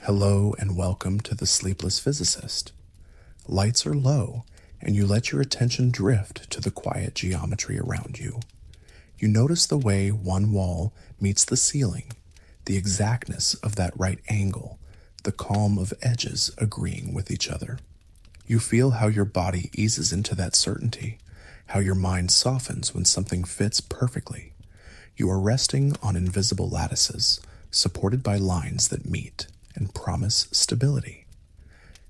Hello and welcome to the Sleepless Physicist. Lights are low, and you let your attention drift to the quiet geometry around you. You notice the way one wall meets the ceiling, the exactness of that right angle, the calm of edges agreeing with each other. You feel how your body eases into that certainty, how your mind softens when something fits perfectly. You are resting on invisible lattices, supported by lines that meet and promise stability.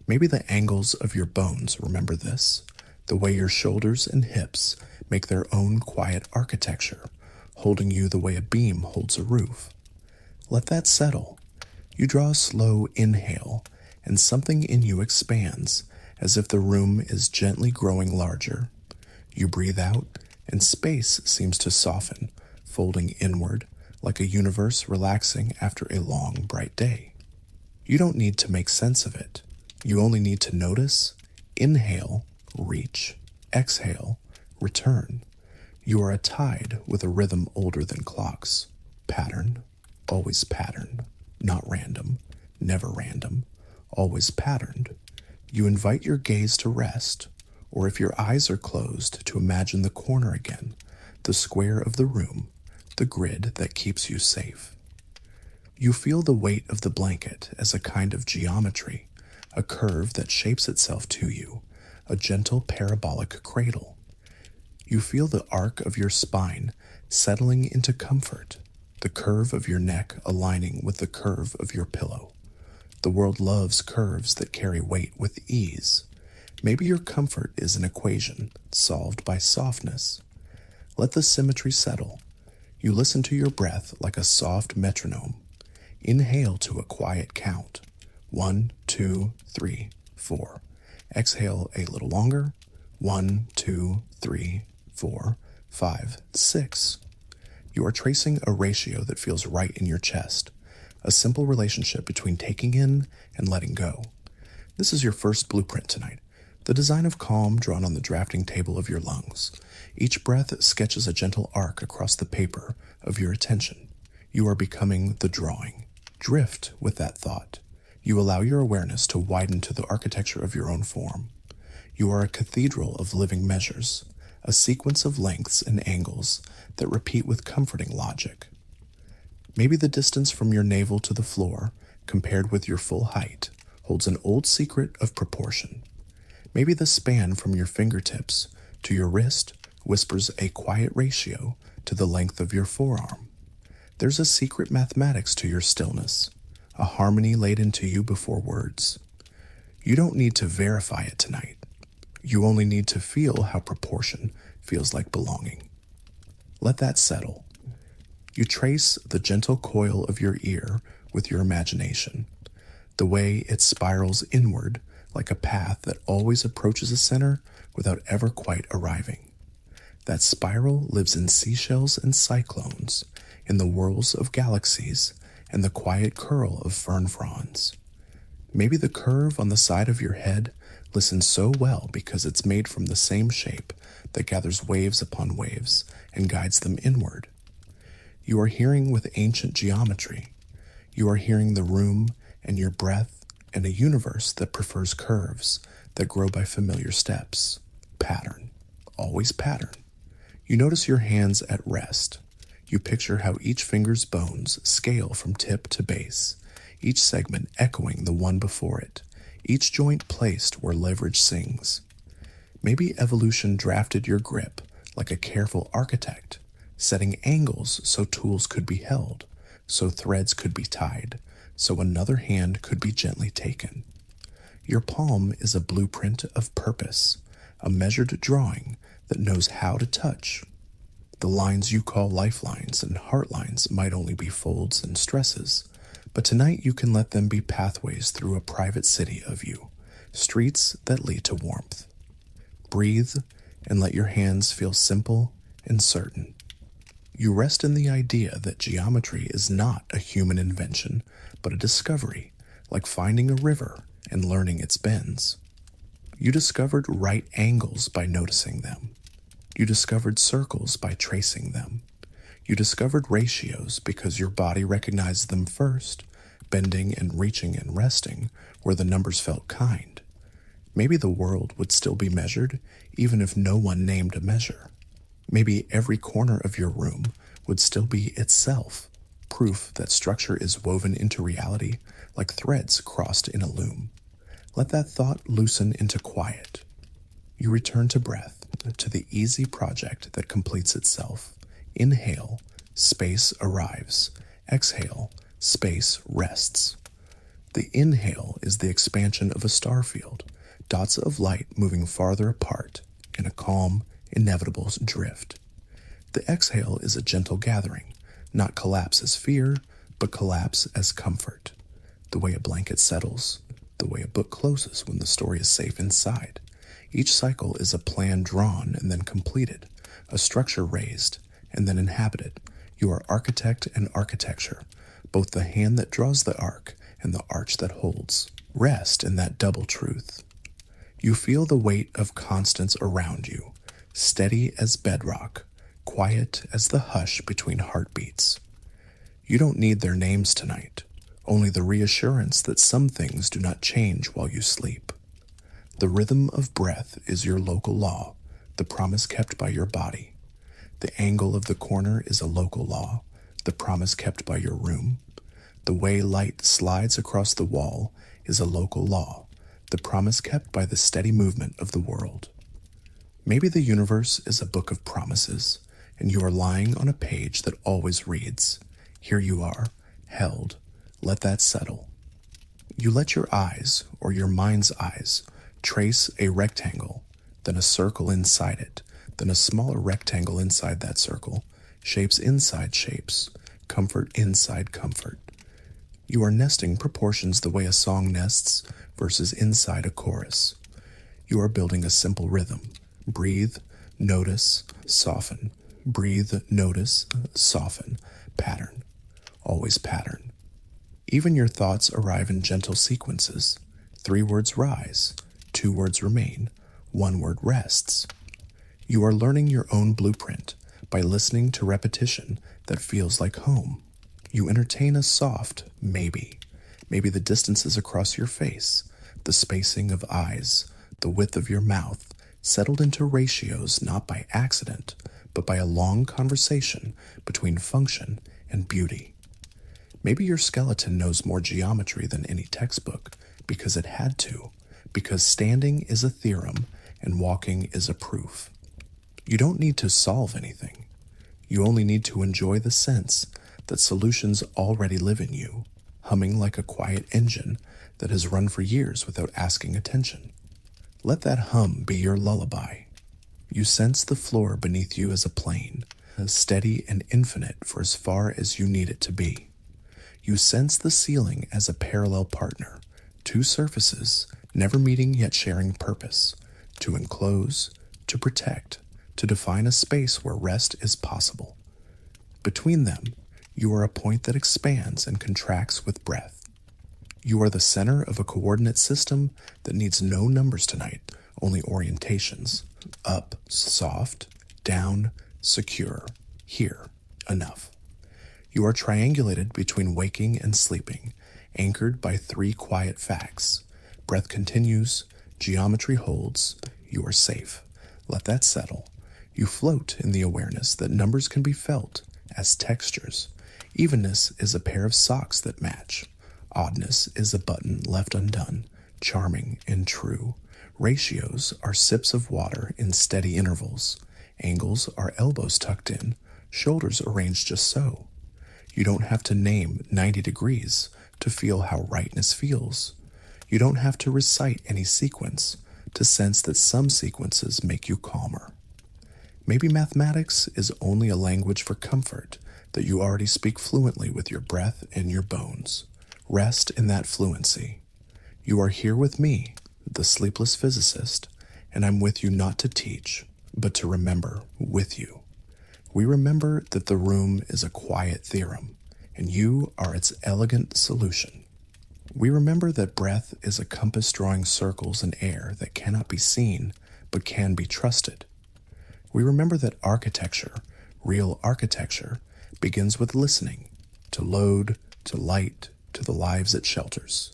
Maybe the angles of your bones remember this, the way your shoulders and hips make their own quiet architecture, holding you the way a beam holds a roof. Let that settle. You draw a slow inhale, and something in you expands, as if the room is gently growing larger. You breathe out, and space seems to soften, folding inward, like a universe relaxing after a long, bright day. You don't need to make sense of it. You only need to notice, inhale, reach, exhale, return. You are a tide with a rhythm older than clocks. Pattern, always pattern, not random, never random, always patterned. You invite your gaze to rest, or if your eyes are closed, to imagine the corner again, the square of the room, the grid that keeps you safe. You feel the weight of the blanket as a kind of geometry, a curve that shapes itself to you, a gentle parabolic cradle. You feel the arc of your spine settling into comfort, the curve of your neck aligning with the curve of your pillow. The world loves curves that carry weight with ease. Maybe your comfort is an equation solved by softness. Let the symmetry settle. You listen to your breath like a soft metronome. Inhale to a quiet count. 1, 2, 3, 4. Exhale a little longer. 1, 2, 3, 4, 5, 6. You are tracing a ratio that feels right in your chest, a simple relationship between taking in and letting go. This is your first blueprint tonight, the design of calm drawn on the drafting table of your lungs. Each breath sketches a gentle arc across the paper of your attention. You are becoming the drawing. Drift with that thought. You allow your awareness to widen to the architecture of your own form. You are a cathedral of living measures, a sequence of lengths and angles that repeat with comforting logic. Maybe the distance from your navel to the floor, compared with your full height, holds an old secret of proportion. Maybe the span from your fingertips to your wrist whispers a quiet ratio to the length of your forearm. There's a secret mathematics to your stillness, a harmony laid into you before words. You don't need to verify it tonight. You only need to feel how proportion feels like belonging. Let that settle. You trace the gentle coil of your ear with your imagination, the way it spirals inward like a path that always approaches a center without ever quite arriving. That spiral lives in seashells and cyclones, in the whirls of galaxies, and the quiet curl of fern fronds. Maybe the curve on the side of your head listens so well because it's made from the same shape that gathers waves upon waves and guides them inward. You are hearing with ancient geometry. You are hearing the room and your breath and a universe that prefers curves that grow by familiar steps. Pattern. Always pattern. You notice your hands at rest. You picture how each finger's bones scale from tip to base, each segment echoing the one before it, each joint placed where leverage sings. Maybe evolution drafted your grip like a careful architect, setting angles so tools could be held, so threads could be tied, so another hand could be gently taken. Your palm is a blueprint of purpose, a measured drawing that knows how to touch. The lines you call lifelines and heartlines might only be folds and stresses, but tonight you can let them be pathways through a private city of you, streets that lead to warmth. Breathe and let your hands feel simple and certain. You rest in the idea that geometry is not a human invention, but a discovery, like finding a river and learning its bends. You discovered right angles by noticing them. You discovered circles by tracing them. You discovered ratios because your body recognized them first, bending and reaching and resting where the numbers felt kind. Maybe the world would still be measured even if no one named a measure. Maybe every corner of your room would still be itself, proof that structure is woven into reality like threads crossed in a loom. Let that thought loosen into quiet. You return to breath, to the easy project that completes itself. Inhale, space arrives. Exhale, space rests. The inhale is the expansion of a star field, dots of light moving farther apart in a calm, inevitable drift. The exhale is a gentle gathering, not collapse as fear, but collapse as comfort. The way a blanket settles, the way a book closes when the story is safe inside. Each cycle is a plan drawn and then completed, a structure raised and then inhabited. You are architect and architecture, both the hand that draws the arc and the arch that holds. Rest in that double truth. You feel the weight of constants around you, steady as bedrock, quiet as the hush between heartbeats. You don't need their names tonight, only the reassurance that some things do not change while you sleep. The rhythm of breath is your local law, the promise kept by your body. The angle of the corner is a local law, the promise kept by your room. The way light slides across the wall is a local law, the promise kept by the steady movement of the world. Maybe the universe is a book of promises, and you are lying on a page that always reads. Here you are, held. Let that settle. You let your eyes, or your mind's eyes, trace a rectangle, then a circle inside it, then a smaller rectangle inside that circle, shapes inside shapes, comfort inside comfort. You are nesting proportions the way a song nests versus inside a chorus. You are building a simple rhythm. Breathe, notice, soften. Breathe, notice, soften. Pattern. Always pattern. Even your thoughts arrive in gentle sequences. 3 words rise, 2 words remain, 1 word rests. You are learning your own blueprint by listening to repetition that feels like home. You entertain a soft maybe. Maybe the distances across your face, the spacing of eyes, the width of your mouth, settled into ratios not by accident, but by a long conversation between function and beauty. Maybe your skeleton knows more geometry than any textbook because it had to, because standing is a theorem and walking is a proof. You don't need to solve anything. You only need to enjoy the sense that solutions already live in you, humming like a quiet engine that has run for years without asking attention. Let that hum be your lullaby. You sense the floor beneath you as a plane, as steady and infinite for as far as you need it to be. You sense the ceiling as a parallel partner, 2 surfaces, never meeting yet sharing purpose, to enclose, to protect, to define a space where rest is possible. Between them, you are a point that expands and contracts with breath. You are the center of a coordinate system that needs no numbers tonight, only orientations. Up, soft, down, secure, here, enough. You are triangulated between waking and sleeping, anchored by 3 quiet facts. Breath continues, geometry holds, you are safe. Let that settle. You float in the awareness that numbers can be felt as textures. Evenness is a pair of socks that match. Oddness is a button left undone, charming and true. Ratios are sips of water in steady intervals. Angles are elbows tucked in, shoulders arranged just so. You don't have to name 90 degrees to feel how rightness feels. You don't have to recite any sequence to sense that some sequences make you calmer. Maybe mathematics is only a language for comfort that you already speak fluently with your breath and your bones. Rest in that fluency. You are here with me, the sleepless physicist, and I'm with you not to teach, but to remember with you. We remember that the room is a quiet theorem, and you are its elegant solution. We remember that breath is a compass drawing circles in air that cannot be seen, but can be trusted. We remember that architecture, real architecture, begins with listening, to load, to light, to the lives it shelters.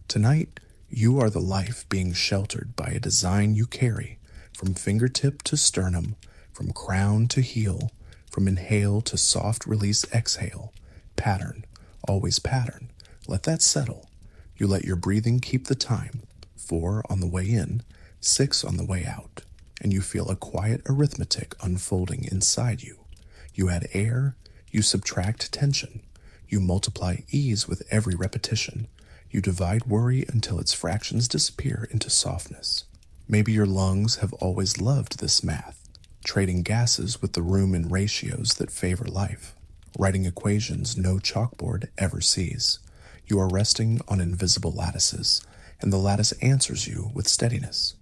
Tonight, you are the life being sheltered by a design you carry from fingertip to sternum, from crown to heel, from inhale to soft release exhale. Pattern, always pattern. Let that settle. You let your breathing keep the time. 4 on the way in, 6 on the way out, and you feel a quiet arithmetic unfolding inside you. You add air, you subtract tension. You multiply ease with every repetition. You divide worry until its fractions disappear into softness. Maybe your lungs have always loved this math, trading gases with the room in ratios that favor life, writing equations no chalkboard ever sees. You are resting on invisible lattices, and the lattice answers you with steadiness.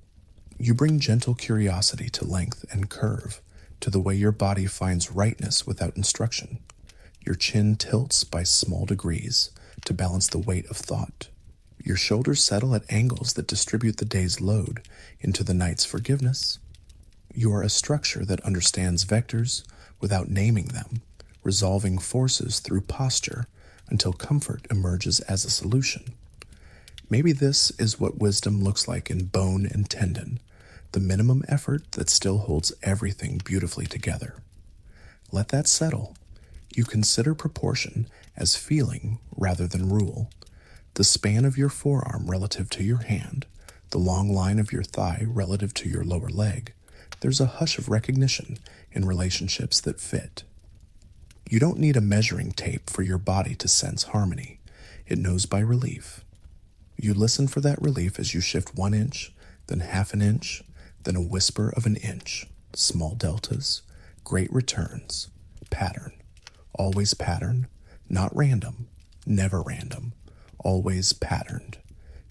You bring gentle curiosity to length and curve, to the way your body finds rightness without instruction. Your chin tilts by small degrees to balance the weight of thought. Your shoulders settle at angles that distribute the day's load into the night's forgiveness. You are a structure that understands vectors without naming them, resolving forces through posture until comfort emerges as a solution. Maybe this is what wisdom looks like in bone and tendon, the minimum effort that still holds everything beautifully together. Let that settle. You consider proportion as feeling rather than rule. The span of your forearm relative to your hand, the long line of your thigh relative to your lower leg. There's a hush of recognition in relationships that fit. You don't need a measuring tape for your body to sense harmony. It knows by relief. You listen for that relief as you shift 1 inch, then half an inch, then a whisper of an inch. Small deltas, great returns. Pattern. Always pattern. Not random. Never random. Always patterned.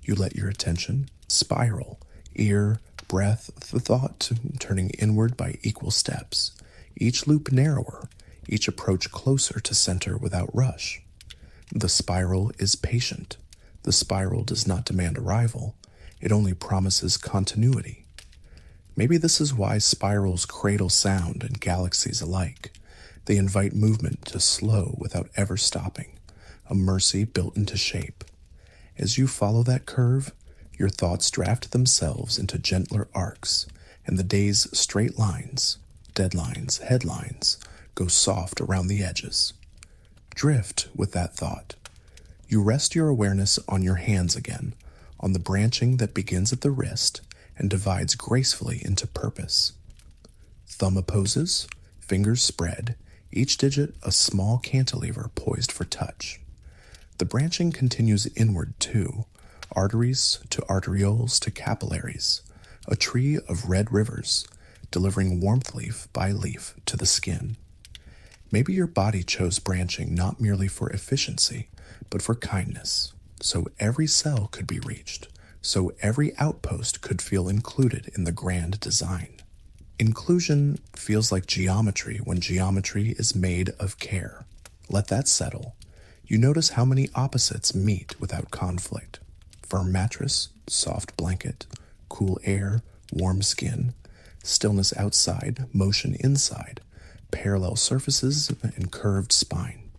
You let your attention spiral, ear, breath, the thought turning inward by equal steps, each loop narrower, each approach closer to center without rush. The spiral is patient. The spiral does not demand arrival. It only promises continuity. Maybe this is why spirals cradle sound and galaxies alike. They invite movement to slow without ever stopping, a mercy built into shape. As you follow that curve, your thoughts draft themselves into gentler arcs, and the day's straight lines, deadlines, headlines, go soft around the edges. Drift with that thought. You rest your awareness on your hands again, on the branching that begins at the wrist and divides gracefully into purpose. Thumb opposes, fingers spread, each digit a small cantilever poised for touch. The branching continues inward too, arteries to arterioles to capillaries, a tree of red rivers, delivering warmth leaf by leaf to the skin. Maybe your body chose branching not merely for efficiency, but for kindness, so every cell could be reached, so every outpost could feel included in the grand design. Inclusion feels like geometry when geometry is made of care. Let that settle. You notice how many opposites meet without conflict. Firm mattress, soft blanket, cool air, warm skin, stillness outside, motion inside, parallel surfaces and curved spine.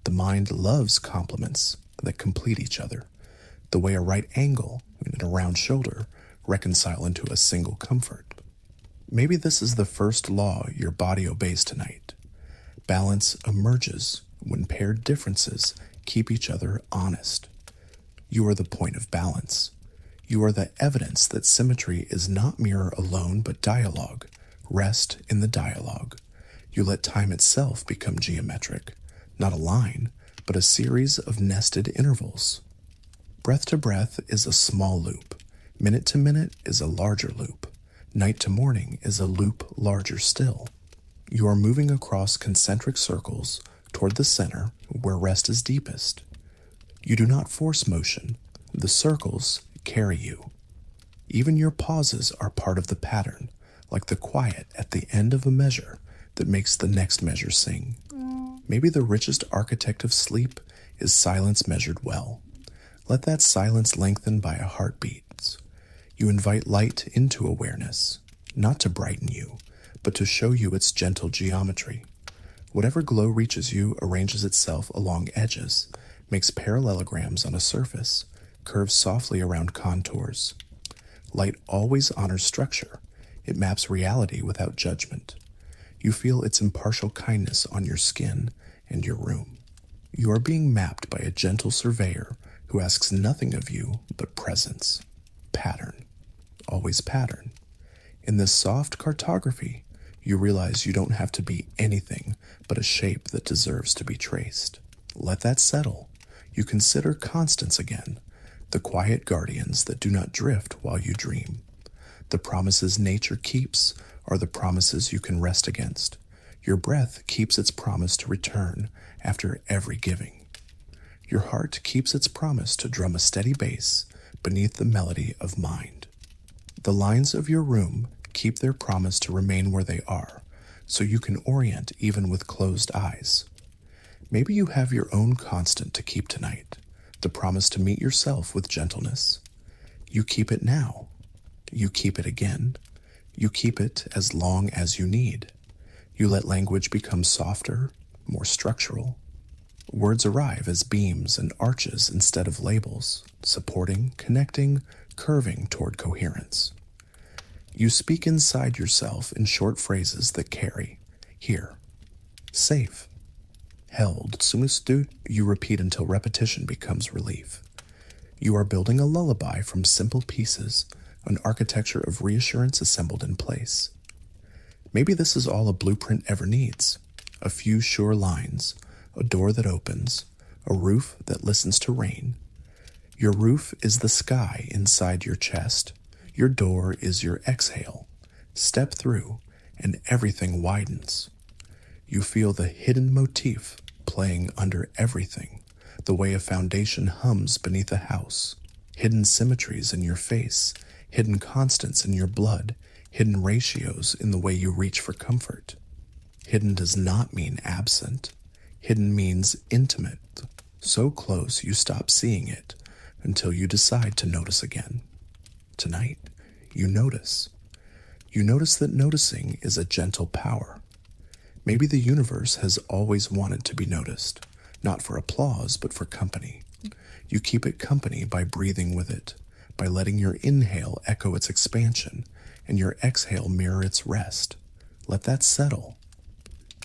The mind loves complements that complete each other, the way a right angle and a round shoulder reconcile into a single comfort. Maybe this is the first law your body obeys tonight. Balance emerges when paired differences keep each other honest. You are the point of balance. You are the evidence that symmetry is not mirror alone but dialogue. Rest in the dialogue. You let time itself become geometric, not a line, but a series of nested intervals. Breath to breath is a small loop. Minute to minute is a larger loop. Night to morning is a loop larger still. You are moving across concentric circles toward the center where rest is deepest. You do not force motion. The circles carry you. Even your pauses are part of the pattern, like the quiet at the end of a measure that makes the next measure sing. Maybe the richest architect of sleep is silence measured well. Let that silence lengthen by a heartbeat. You invite light into awareness, not to brighten you, but to show you its gentle geometry. Whatever glow reaches you arranges itself along edges, makes parallelograms on a surface, curves softly around contours. Light always honors structure. It maps reality without judgment. You feel its impartial kindness on your skin and your room. You are being mapped by a gentle surveyor who asks nothing of you but presence, pattern, always pattern. In this soft cartography, you realize you don't have to be anything but a shape that deserves to be traced. Let that settle. You consider constants again, the quiet guardians that do not drift while you dream. The promises nature keeps are the promises you can rest against. Your breath keeps its promise to return after every giving. Your heart keeps its promise to drum a steady bass beneath the melody of mind. The lines of your room keep their promise to remain where they are, so you can orient even with closed eyes. Maybe you have your own constant to keep tonight, the promise to meet yourself with gentleness. You keep it now. You keep it again. You keep it as long as you need. You let language become softer, more structural. Words arrive as beams and arches instead of labels, supporting, connecting, curving toward coherence. You speak inside yourself in short phrases that carry. Here. Safe. Held. Sumustu. You repeat until repetition becomes relief. You are building a lullaby from simple pieces, an architecture of reassurance assembled in place. Maybe this is all a blueprint ever needs. A few sure lines, a door that opens, a roof that listens to rain. Your roof is the sky inside your chest. Your door is your exhale. Step through, and everything widens. You feel the hidden motif playing under everything, the way a foundation hums beneath a house. Hidden symmetries in your face, hidden constants in your blood, hidden ratios in the way you reach for comfort. Hidden does not mean absent. Hidden means intimate, so close you stop seeing it until you decide to notice again. Tonight, you notice. You notice that noticing is a gentle power. Maybe the universe has always wanted to be noticed, not for applause, but for company. You keep it company by breathing with it, by letting your inhale echo its expansion and your exhale mirror its rest. Let that settle.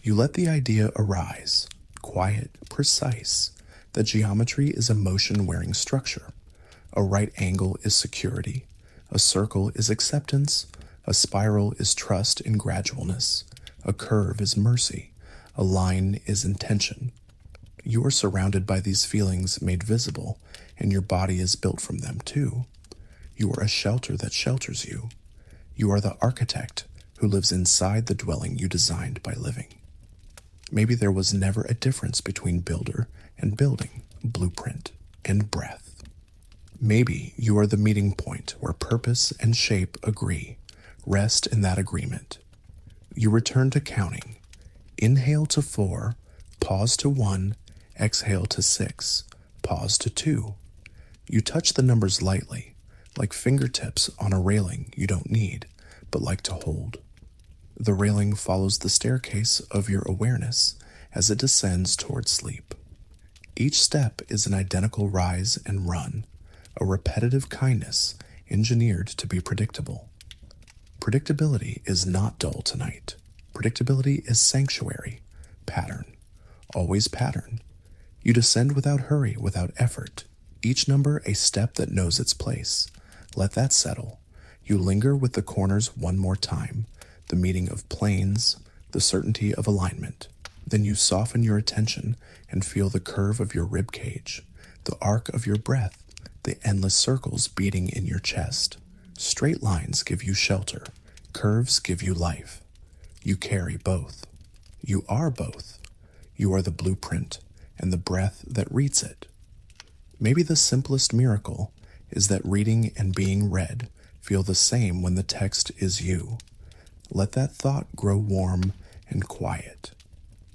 You let the idea arise, quiet, precise, that geometry is a motion-wearing structure. A right angle is security. A circle is acceptance. A spiral is trust in gradualness. A curve is mercy. A line is intention. You are surrounded by these feelings made visible, and your body is built from them too. You are a shelter that shelters you. You are the architect who lives inside the dwelling you designed by living. Maybe there was never a difference between builder and building, blueprint and breath. Maybe you are the meeting point where purpose and shape agree. Rest in that agreement. You return to counting. Inhale to 4, pause to 1, exhale to 6, pause to 2. You touch the numbers lightly, like fingertips on a railing you don't need, but like to hold. The railing follows the staircase of your awareness as it descends toward sleep. Each step is an identical rise and run, a repetitive kindness engineered to be predictable. Predictability is not dull tonight. Predictability is sanctuary, pattern, always pattern. You descend without hurry, without effort. Each number a step that knows its place. Let that settle. You linger with the corners one more time, the meeting of planes, the certainty of alignment. Then you soften your attention and feel the curve of your rib cage, the arc of your breath, the endless circles beating in your chest. Straight lines give you shelter. Curves give you life. You carry both. You are both. You are the blueprint and the breath that reads it. Maybe the simplest miracle is that reading and being read feel the same when the text is you. Let that thought grow warm and quiet.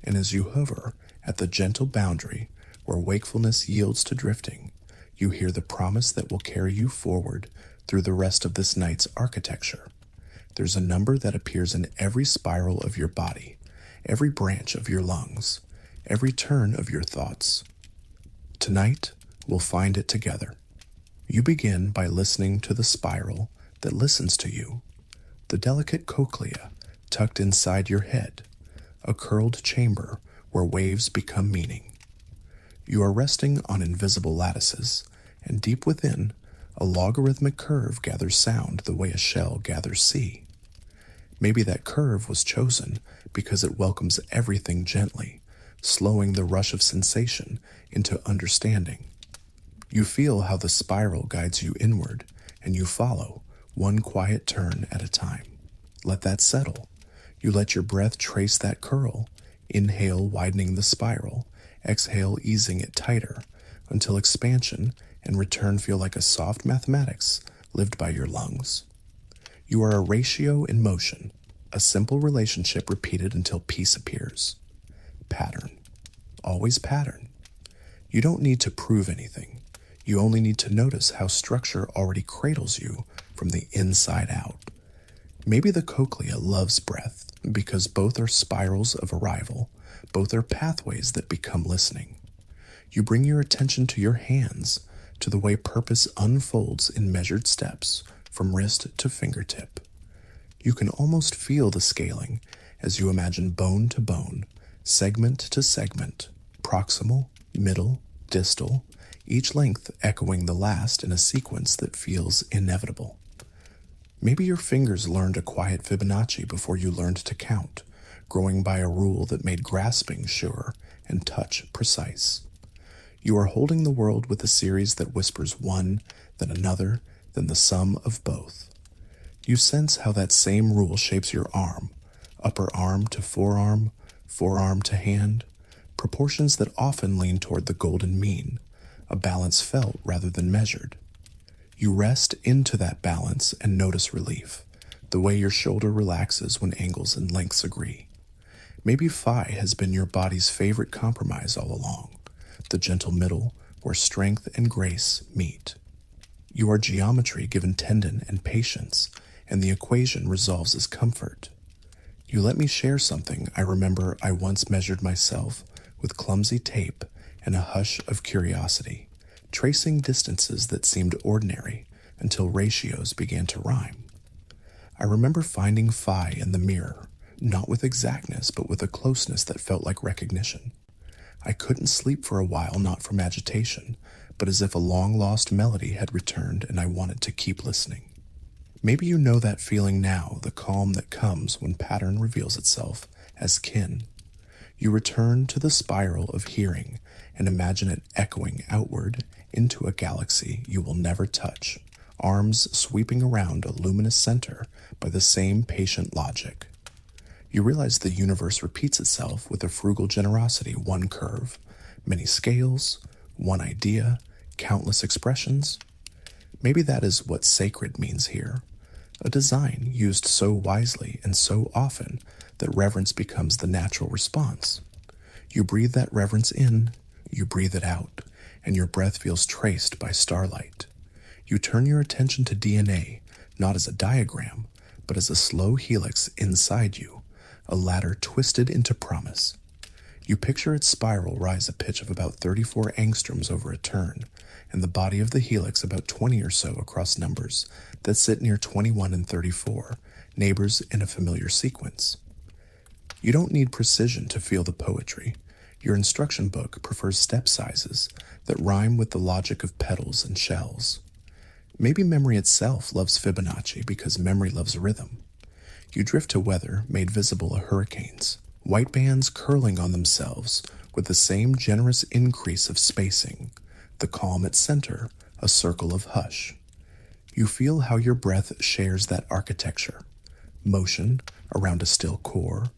And as you hover at the gentle boundary where wakefulness yields to drifting, you hear the promise that will carry you forward through the rest of this night's architecture. There's a number that appears in every spiral of your body, every branch of your lungs, every turn of your thoughts. Tonight, we'll find it together. You begin by listening to the spiral that listens to you, the delicate cochlea tucked inside your head, a curled chamber where waves become meaning. You are resting on invisible lattices, and deep within, a logarithmic curve gathers sound the way a shell gathers sea. Maybe that curve was chosen because it welcomes everything gently, slowing the rush of sensation into understanding. You feel how the spiral guides you inward, and you follow, one quiet turn at a time. Let that settle. You let your breath trace that curl, inhale widening the spiral, exhale easing it tighter, until expansion and return feel like a soft mathematics lived by your lungs. You are a ratio in motion, a simple relationship repeated until peace appears. Pattern. Always pattern. You don't need to prove anything. You only need to notice how structure already cradles you from the inside out. Maybe the cochlea loves breath because both are spirals of arrival, both are pathways that become listening. You bring your attention to your hands, to the way purpose unfolds in measured steps from wrist to fingertip. You can almost feel the scaling as you imagine bone to bone, segment to segment, proximal, middle, distal, each length echoing the last in a sequence that feels inevitable. Maybe your fingers learned a quiet Fibonacci before you learned to count, growing by a rule that made grasping sure and touch precise. You are holding the world with a series that whispers one, then another, then the sum of both. You sense how that same rule shapes your arm, upper arm to forearm, forearm to hand, proportions that often lean toward the golden mean, a balance felt rather than measured. You rest into that balance and notice relief, the way your shoulder relaxes when angles and lengths agree. Maybe phi has been your body's favorite compromise all along, the gentle middle where strength and grace meet. You are geometry given tendon and patience, and the equation resolves as comfort. You let me share something I remember I once measured myself with clumsy tape and a hush of curiosity, tracing distances that seemed ordinary until ratios began to rhyme. I remember finding phi in the mirror, not with exactness, but with a closeness that felt like recognition. I couldn't sleep for a while, not from agitation, but as if a long-lost melody had returned and I wanted to keep listening. Maybe you know that feeling now, the calm that comes when pattern reveals itself as kin. You return to the spiral of hearing and imagine it echoing outward into a galaxy you will never touch, arms sweeping around a luminous center by the same patient logic. You realize the universe repeats itself with a frugal generosity, one curve, many scales, one idea, countless expressions. Maybe that is what sacred means here, a design used so wisely and so often that reverence becomes the natural response. You breathe that reverence in, you breathe it out, and your breath feels traced by starlight. You turn your attention to DNA, not as a diagram, but as a slow helix inside you, a ladder twisted into promise. You picture its spiral rise a pitch of about 34 angstroms over a turn, and the body of the helix about 20 or so across numbers that sit near 21 and 34, neighbors in a familiar sequence. You don't need precision to feel the poetry. Your instruction book prefers step sizes that rhyme with the logic of petals and shells. Maybe memory itself loves Fibonacci because memory loves rhythm. You drift to weather made visible a hurricanes, white bands curling on themselves with the same generous increase of spacing, the calm at center, a circle of hush. You feel how your breath shares that architecture, motion around a still core,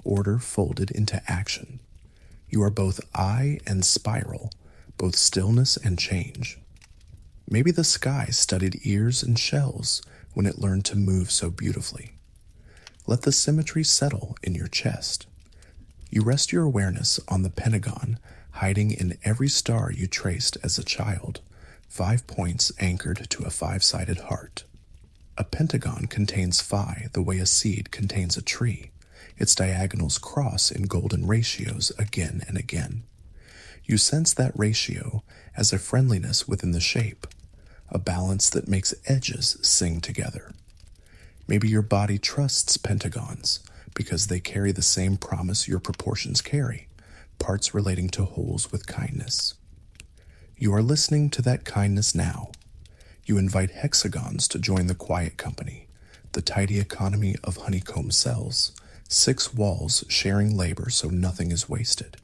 order folded into action. You are both eye and spiral, both stillness and change. Maybe the sky studied ears and shells when it learned to move so beautifully. Let the symmetry settle in your chest. You rest your awareness on the pentagon, hiding in every star you traced as a child, 5 points anchored to a 5-sided heart. A pentagon contains phi the way a seed contains a tree. Its diagonals cross in golden ratios again and again. You sense that ratio as a friendliness within the shape, a balance that makes edges sing together. Maybe your body trusts pentagons because they carry the same promise your proportions carry, parts relating to wholes with kindness. You are listening to that kindness now. You invite hexagons to join the quiet company, the tidy economy of honeycomb cells, 6 walls sharing labor so nothing is wasted.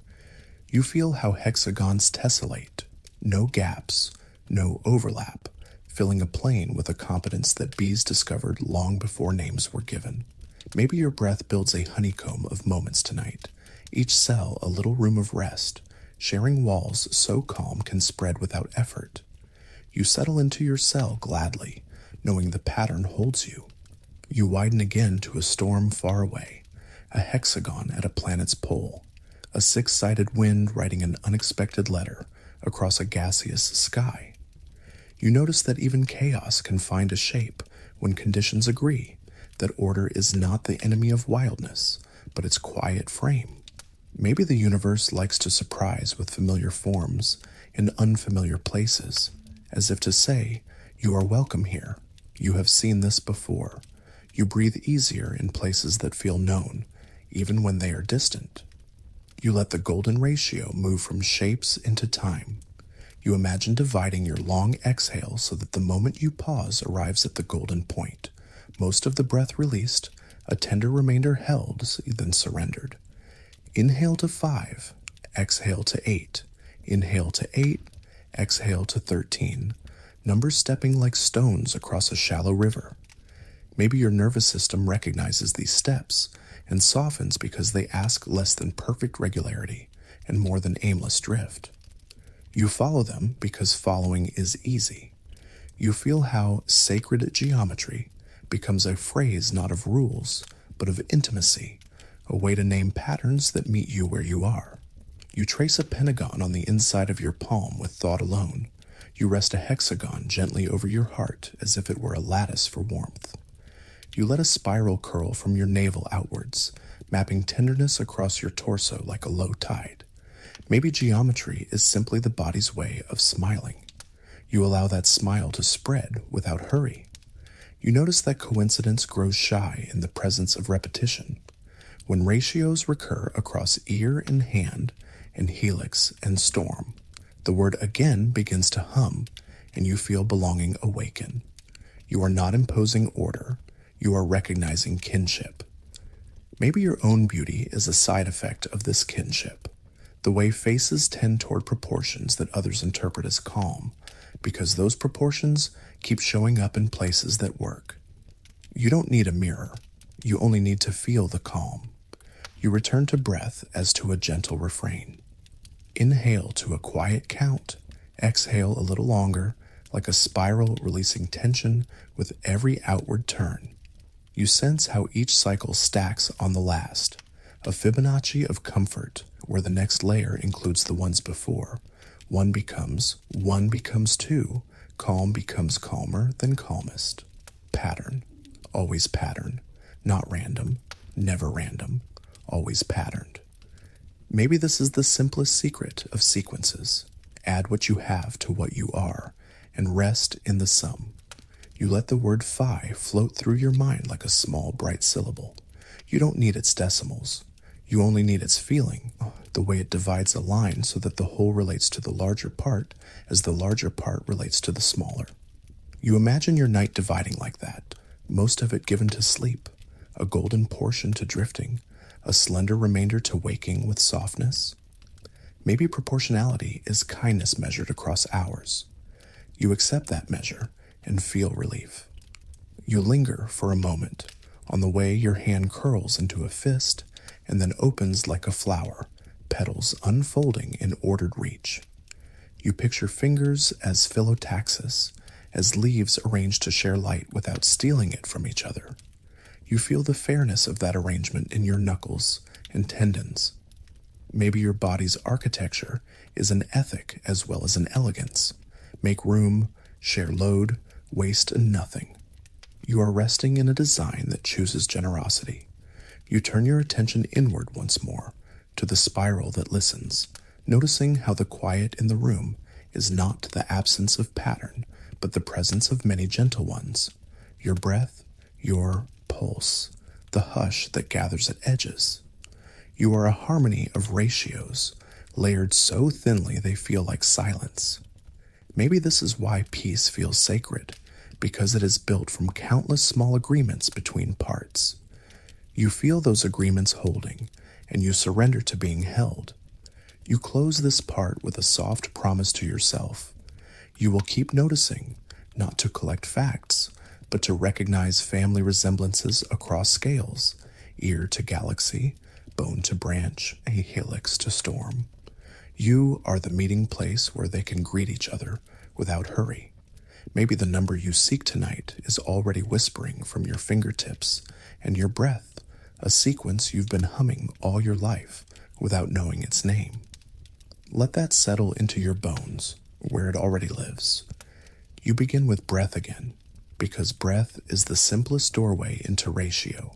You feel how hexagons tessellate, no gaps, no overlap, filling a plane with a competence that bees discovered long before names were given. Maybe your breath builds a honeycomb of moments tonight, each cell a little room of rest, sharing walls so calm can spread without effort. You settle into your cell gladly, knowing the pattern holds you. You widen again to a storm far away, a hexagon at a planet's pole, a 6-sided wind writing an unexpected letter across a gaseous sky. You notice that even chaos can find a shape when conditions agree, that order is not the enemy of wildness, but its quiet frame. Maybe the universe likes to surprise with familiar forms in unfamiliar places, as if to say, you are welcome here, you have seen this before. You breathe easier in places that feel known, even when they are distant. You let the golden ratio move from shapes into time. You imagine dividing your long exhale so that the moment you pause arrives at the golden point, most of the breath released, a tender remainder held, then surrendered. Inhale to 5, exhale to 8, inhale to 8, exhale to 13, numbers stepping like stones across a shallow river. Maybe your nervous system recognizes these steps and softens because they ask less than perfect regularity and more than aimless drift. You follow them because following is easy. You feel how sacred geometry becomes a phrase not of rules, but of intimacy, a way to name patterns that meet you where you are. You trace a pentagon on the inside of your palm with thought alone. You rest a hexagon gently over your heart as if it were a lattice for warmth. You let a spiral curl from your navel outwards, mapping tenderness across your torso like a low tide. Maybe geometry is simply the body's way of smiling. You allow that smile to spread without hurry. You notice that coincidence grows shy in the presence of repetition. When ratios recur across ear and hand, and helix and storm, the word again begins to hum, and you feel belonging awaken. You are not imposing order. You are recognizing kinship. Maybe your own beauty is a side effect of this kinship, the way faces tend toward proportions that others interpret as calm, because those proportions keep showing up in places that work. You don't need a mirror. You only need to feel the calm. You return to breath as to a gentle refrain. Inhale to a quiet count. Exhale a little longer, like a spiral releasing tension with every outward turn. You sense how each cycle stacks on the last, a Fibonacci of comfort where the next layer includes the ones before. One becomes 2, calm becomes calmer than calmest. Pattern, always pattern, not random, never random, always patterned. Maybe this is the simplest secret of sequences. Add what you have to what you are, and rest in the sum. You let the word phi float through your mind like a small, bright syllable. You don't need its decimals. You only need its feeling, the way it divides a line so that the whole relates to the larger part as the larger part relates to the smaller. You imagine your night dividing like that, most of it given to sleep, a golden portion to drifting, a slender remainder to waking with softness. Maybe proportionality is kindness measured across hours. You accept that measure and feel relief. You linger for a moment on the way your hand curls into a fist and then opens like a flower, petals unfolding in ordered reach. You picture fingers as phyllotaxis, as leaves arranged to share light without stealing it from each other. You feel the fairness of that arrangement in your knuckles and tendons. Maybe your body's architecture is an ethic as well as an elegance. Make room, share load, waste nothing. You are resting in a design that chooses generosity. You turn your attention inward once more, to the spiral that listens, noticing how the quiet in the room is not the absence of pattern, but the presence of many gentle ones. Your breath, your pulse, the hush that gathers at edges. You are a harmony of ratios, layered so thinly they feel like silence. Maybe this is why peace feels sacred, because it is built from countless small agreements between parts. You feel those agreements holding, and you surrender to being held. You close this part with a soft promise to yourself. You will keep noticing, not to collect facts, but to recognize family resemblances across scales, ear to galaxy, bone to branch, a helix to storm. You are the meeting place where they can greet each other without hurry. Maybe the number you seek tonight is already whispering from your fingertips and your breath, a sequence you've been humming all your life without knowing its name. Let that settle into your bones, where it already lives. You begin with breath again, because breath is the simplest doorway into ratio.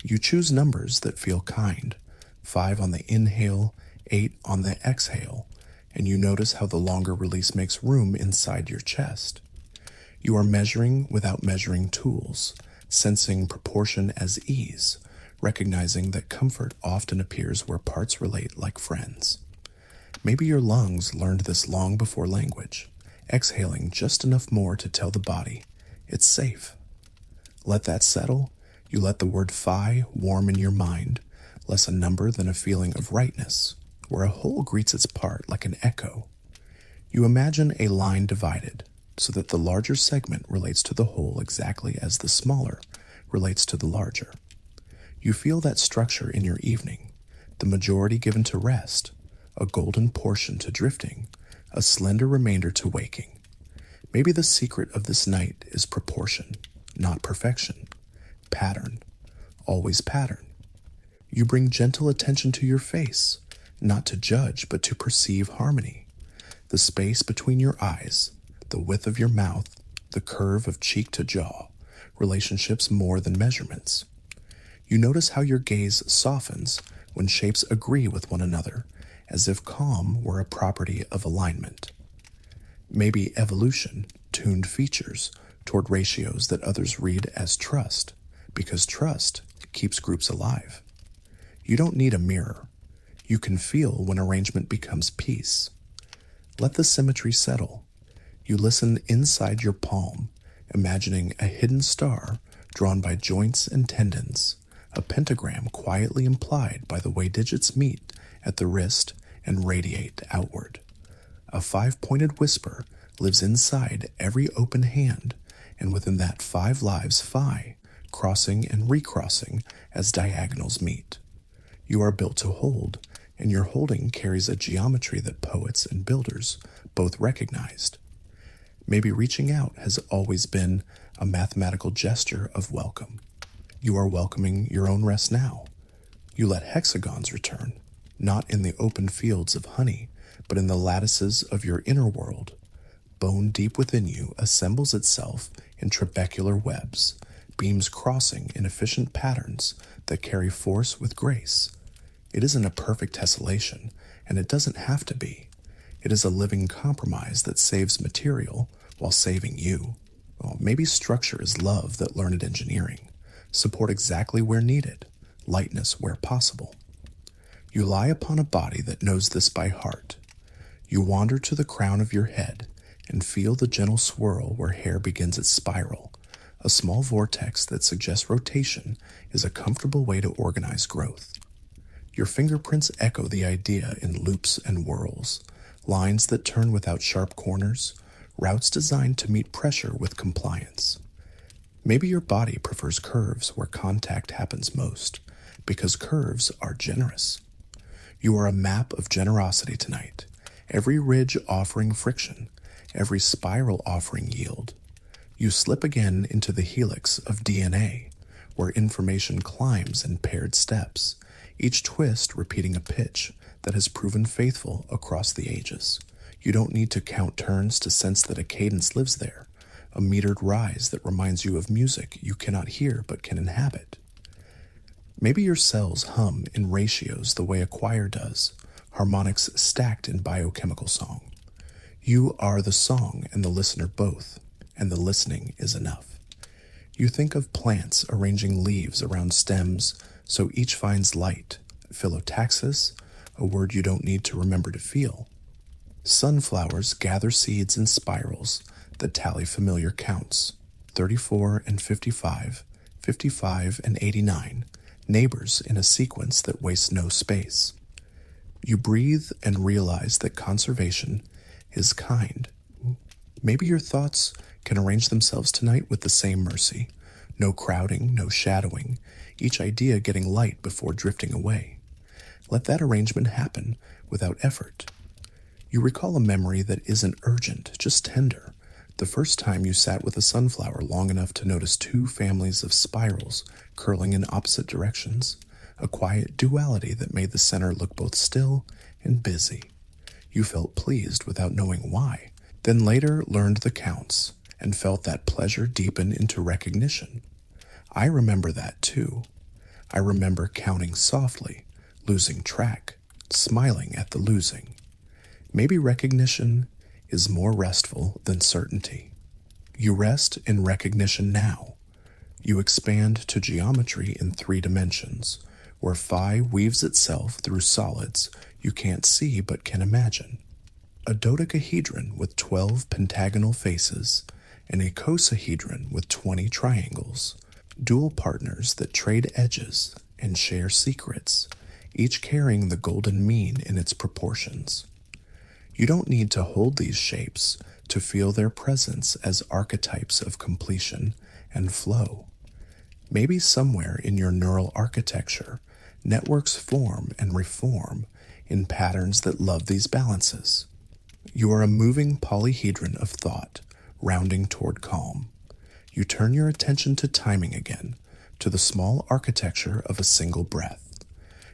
You choose numbers that feel kind, 5 on the inhale, 8 on the exhale, and you notice how the longer release makes room inside your chest. You are measuring without measuring tools, sensing proportion as ease, recognizing that comfort often appears where parts relate like friends. Maybe your lungs learned this long before language, exhaling just enough more to tell the body, it's safe. Let that settle. You let the word phi warm in your mind, less a number than a feeling of rightness, where a whole greets its part like an echo. You imagine a line divided, so that the larger segment relates to the whole exactly as the smaller relates to the larger. You feel that structure in your evening, the majority given to rest, a golden portion to drifting, a slender remainder to waking. Maybe the secret of this night is proportion, not perfection. Pattern, always pattern. You bring gentle attention to your face, not to judge but to perceive harmony. The space between your eyes, the width of your mouth, the curve of cheek to jaw, relationships more than measurements. You notice how your gaze softens when shapes agree with one another, as if calm were a property of alignment. Maybe evolution tuned features toward ratios that others read as trust, because trust keeps groups alive. You don't need a mirror. You can feel when arrangement becomes peace. Let the symmetry settle. You listen inside your palm, imagining a hidden star drawn by joints and tendons, a pentagram quietly implied by the way digits meet at the wrist and radiate outward. A 5-pointed whisper lives inside every open hand, and within that 5 lives phi, crossing and recrossing as diagonals meet. You are built to hold, and your holding carries a geometry that poets and builders both recognized. Maybe reaching out has always been a mathematical gesture of welcome. You are welcoming your own rest now. You let hexagons return, not in the open fields of honey, but in the lattices of your inner world. Bone deep within you assembles itself in trabecular webs, beams crossing in efficient patterns that carry force with grace. It isn't a perfect tessellation, and it doesn't have to be. It is a living compromise that saves material while saving you. Well, maybe structure is love that learned engineering. Support exactly where needed, lightness where possible. You lie upon a body that knows this by heart. You wander to the crown of your head and feel the gentle swirl where hair begins its spiral. A small vortex that suggests rotation is a comfortable way to organize growth. Your fingerprints echo the idea in loops and whirls, lines that turn without sharp corners, routes designed to meet pressure with compliance. Maybe your body prefers curves where contact happens most, because curves are generous. You are a map of generosity tonight, every ridge offering friction, every spiral offering yield. You slip again into the helix of DNA, where information climbs in paired steps, each twist repeating a pitch that has proven faithful across the ages. You don't need to count turns to sense that a cadence lives there, a metered rise that reminds you of music you cannot hear but can inhabit. Maybe your cells hum in ratios the way a choir does, harmonics stacked in biochemical song. You are the song and the listener both, and the listening is enough. You think of plants arranging leaves around stems so each finds light, phyllotaxis, a word you don't need to remember to feel. Sunflowers gather seeds in spirals that tally familiar counts, 34 and 55, 55 and 89, neighbors in a sequence that wastes no space. You breathe and realize that conservation is kind. Maybe your thoughts can arrange themselves tonight with the same mercy. No crowding, no shadowing, each idea getting light before drifting away. Let that arrangement happen without effort. You recall a memory that isn't urgent, just tender. The first time you sat with a sunflower long enough to notice two families of spirals curling in opposite directions, a quiet duality that made the center look both still and busy. You felt pleased without knowing why, then later learned the counts and felt that pleasure deepen into recognition. I remember that too. I remember counting softly, losing track, smiling at the losing. Maybe recognition is more restful than certainty. You rest in recognition now. You expand to geometry in 3 dimensions, where phi weaves itself through solids you can't see but can imagine. A dodecahedron with 12 pentagonal faces, and a cosahedron with 20 triangles, dual partners that trade edges and share secrets, each carrying the golden mean in its proportions. You don't need to hold these shapes to feel their presence as archetypes of completion and flow. Maybe somewhere in your neural architecture, networks form and reform in patterns that love these balances. You are a moving polyhedron of thought, rounding toward calm. You turn your attention to timing again, to the small architecture of a single breath.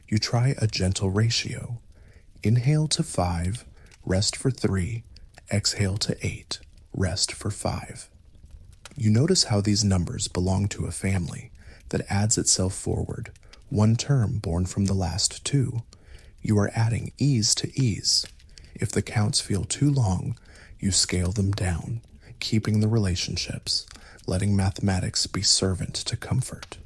You try a gentle ratio. Inhale to 5, rest for 3, exhale to 8, rest for 5. You notice how these numbers belong to a family that adds itself forward, one term born from the last 2. You are adding ease to ease. If the counts feel too long, you scale them down, keeping the relationships, letting mathematics be servant to comfort.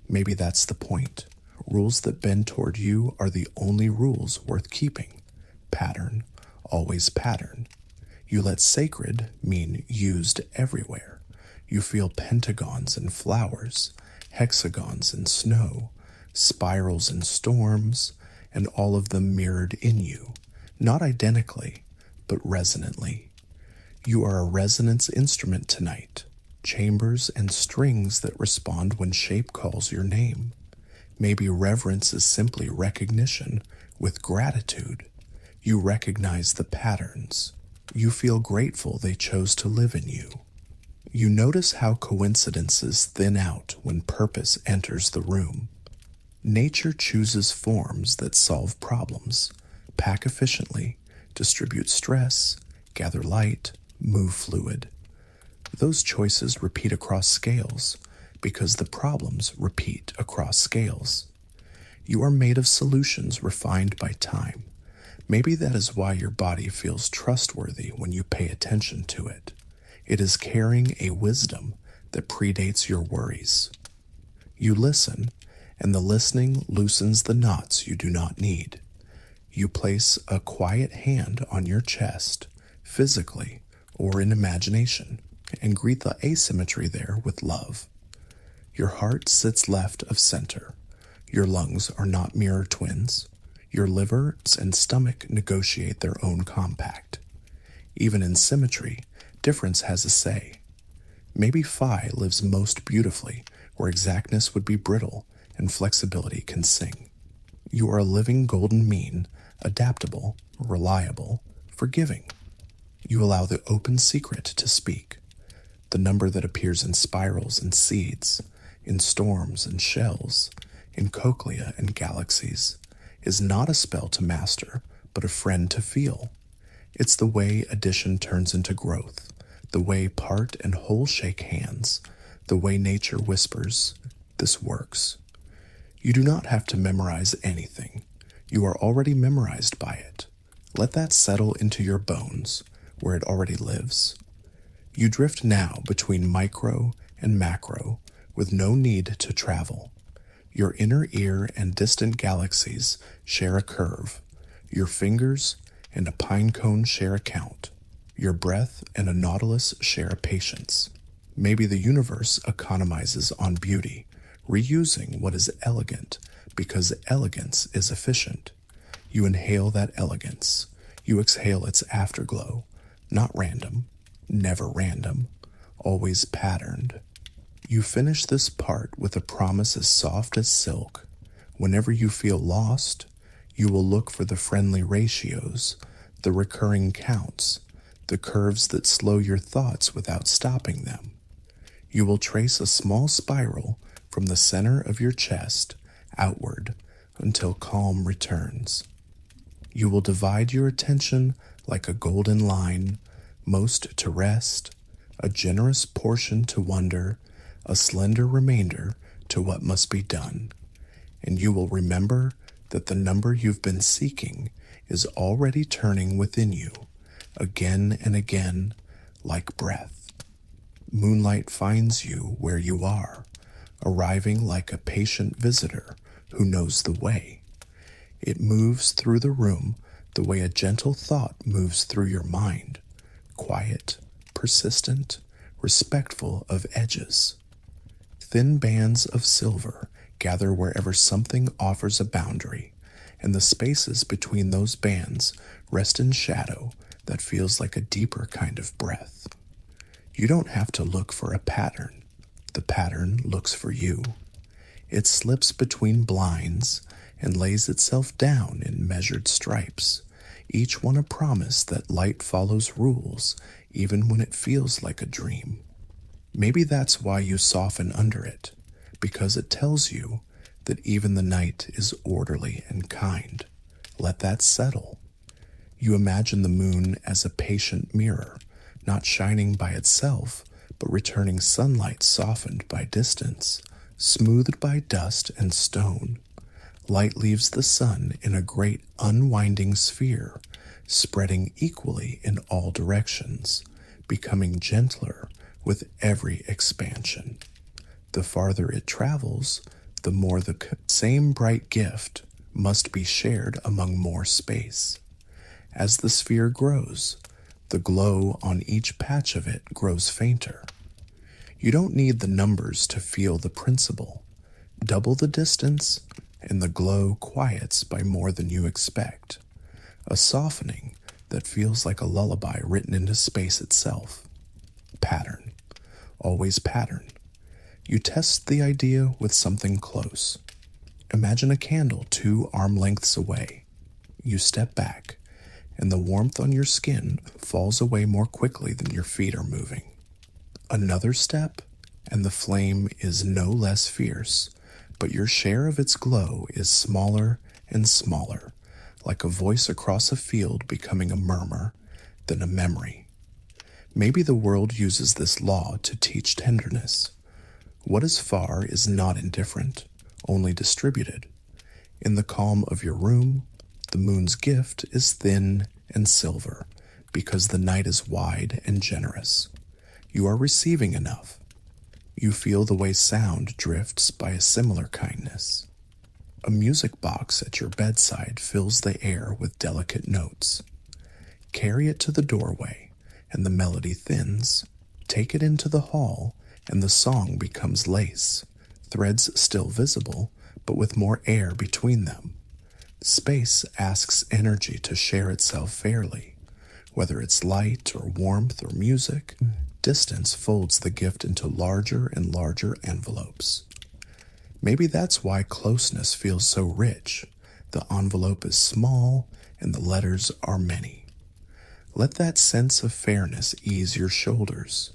Maybe that's the point. Rules that bend toward you are the only rules worth keeping. Pattern, always pattern. You let sacred mean used everywhere. You feel pentagons in flowers, hexagons in snow, spirals in storms, and all of them mirrored in you, not identically, but resonantly. You are a resonance instrument tonight, chambers and strings that respond when shape calls your name. Maybe reverence is simply recognition with gratitude. You recognize the patterns. You feel grateful they chose to live in you. You notice how coincidences thin out when purpose enters the room. Nature chooses forms that solve problems, pack efficiently, distribute stress, gather light, move fluid. Those choices repeat across scales because the problems repeat across scales. You are made of solutions refined by time. Maybe that is why your body feels trustworthy when you pay attention to it. It is carrying a wisdom that predates your worries. You listen, and the listening loosens the knots you do not need. You place a quiet hand on your chest, physically or in imagination, and greet the asymmetry there with love. Your heart sits left of center. Your lungs are not mirror twins. Your liver and stomach negotiate their own compact. Even in symmetry, difference has a say. Maybe phi lives most beautifully where exactness would be brittle and flexibility can sing. You are a living golden mean, adaptable, reliable, forgiving. You allow the open secret to speak, the number that appears in spirals and seeds, in storms and shells, in cochlea and galaxies, is not a spell to master, but a friend to feel. It's the way addition turns into growth, the way part and whole shake hands, the way nature whispers, "This works." You do not have to memorize anything. You are already memorized by it. Let that settle into your bones, where it already lives. You drift now between micro and macro with no need to travel. Your inner ear and distant galaxies share a curve. Your fingers and a pine cone share a count. Your breath and a nautilus share a patience. Maybe the universe economizes on beauty, reusing what is elegant because elegance is efficient. You inhale that elegance. You exhale its afterglow. Not random, never random, always patterned. You finish this part with a promise as soft as silk. Whenever you feel lost, you will look for the friendly ratios, the recurring counts, the curves that slow your thoughts without stopping them. You will trace a small spiral from the center of your chest outward until calm returns. You will divide your attention like a golden line, most to rest, a generous portion to wonder, a slender remainder to what must be done. And you will remember that the number you've been seeking is already turning within you, again and again, like breath. Moonlight finds you where you are, arriving like a patient visitor who knows the way. It moves through the room the way a gentle thought moves through your mind, quiet, persistent, respectful of edges. Thin bands of silver gather wherever something offers a boundary, and the spaces between those bands rest in shadow that feels like a deeper kind of breath. You don't have to look for a pattern. The pattern looks for you. It slips between blinds and lays itself down in measured stripes, each one a promise that light follows rules even when it feels like a dream. Maybe that's why you soften under it, because it tells you that even the night is orderly and kind. Let that settle. You imagine the moon as a patient mirror, not shining by itself, but returning sunlight softened by distance, smoothed by dust and stone. Light leaves the sun in a great unwinding sphere, spreading equally in all directions, becoming gentler with every expansion. The farther it travels, the more the same bright gift must be shared among more space. As the sphere grows, the glow on each patch of it grows fainter. You don't need the numbers to feel the principle. Double the distance, and the glow quiets by more than you expect. A softening that feels like a lullaby written into space itself. Pattern. Always pattern. You test the idea with something close. Imagine a candle 2 arm lengths away. You step back, and the warmth on your skin falls away more quickly than your feet are moving. Another step, and the flame is no less fierce, but your share of its glow is smaller and smaller, like a voice across a field becoming a murmur, then a memory. Maybe the world uses this law to teach tenderness. What is far is not indifferent, only distributed. In the calm of your room, the moon's gift is thin and silver, because the night is wide and generous. You are receiving enough. You feel the way sound drifts by a similar kindness. A music box at your bedside fills the air with delicate notes. Carry it to the doorway, and the melody thins. Take it into the hall, and the song becomes lace, threads still visible, but with more air between them. Space asks energy to share itself fairly. Whether it's light or warmth or music, distance folds the gift into larger and larger envelopes. Maybe that's why closeness feels so rich. The envelope is small and the letters are many. Let that sense of fairness ease your shoulders.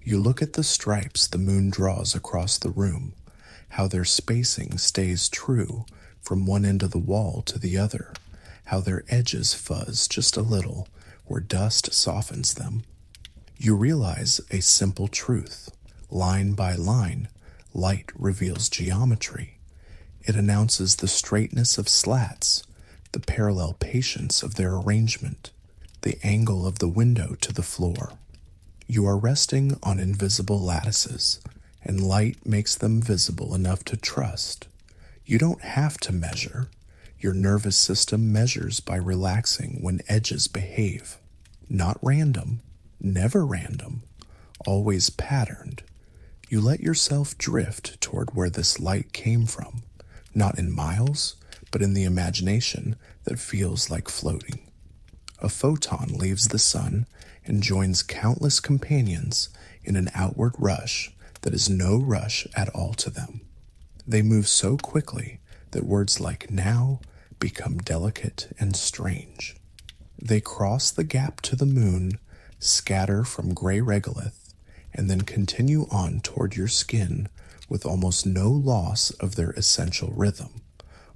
You look at the stripes the moon draws across the room, how their spacing stays true from one end of the wall to the other, how their edges fuzz just a little where dust softens them. You realize a simple truth. Line by line, light reveals geometry. It announces the straightness of slats, the parallel patience of their arrangement, the angle of the window to the floor. You are resting on invisible lattices, and light makes them visible enough to trust. You don't have to measure. Your nervous system measures by relaxing when edges behave. Not random, never random, always patterned. You let yourself drift toward where this light came from, not in miles, but in the imagination that feels like floating. A photon leaves the sun and joins countless companions in an outward rush that is no rush at all to them. They move so quickly that words like now become delicate and strange. They cross the gap to the moon, scatter from gray regolith, and then continue on toward your skin with almost no loss of their essential rhythm,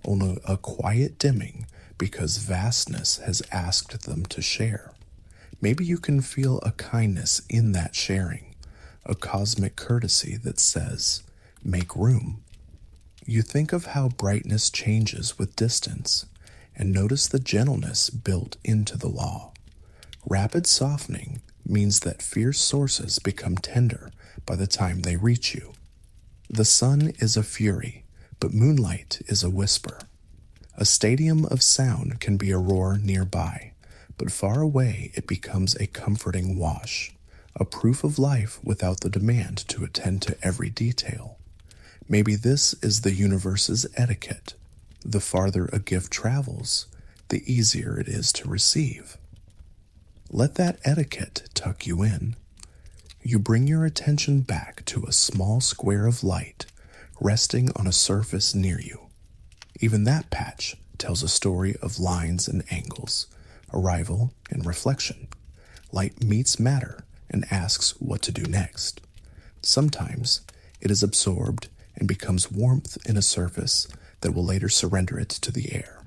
only a quiet dimming because vastness has asked them to share. Maybe you can feel a kindness in that sharing, a cosmic courtesy that says, make room. You think of how brightness changes with distance, and notice the gentleness built into the law. Rapid softening means that fierce sources become tender by the time they reach you. The sun is a fury, but moonlight is a whisper. A stadium of sound can be a roar nearby, but far away it becomes a comforting wash, a proof of life without the demand to attend to every detail. Maybe this is the universe's etiquette. The farther a gift travels, the easier it is to receive. Let that etiquette tuck you in. You bring your attention back to a small square of light resting on a surface near you. Even that patch tells a story of lines and angles, arrival and reflection. Light meets matter and asks what to do next. Sometimes it is absorbed and becomes warmth in a surface that will later surrender it to the air.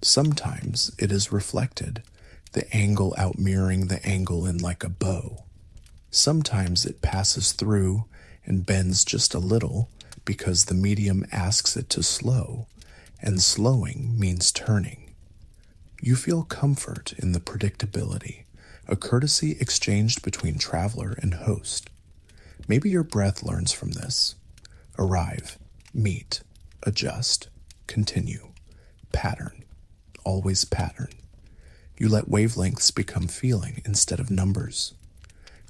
Sometimes it is reflected, the angle outmirroring the angle in like a bow. Sometimes it passes through and bends just a little because the medium asks it to slow, and slowing means turning. You feel comfort in the predictability, a courtesy exchanged between traveler and host. Maybe your breath learns from this. Arrive, meet, adjust, continue, pattern, always pattern. You let wavelengths become feeling instead of numbers.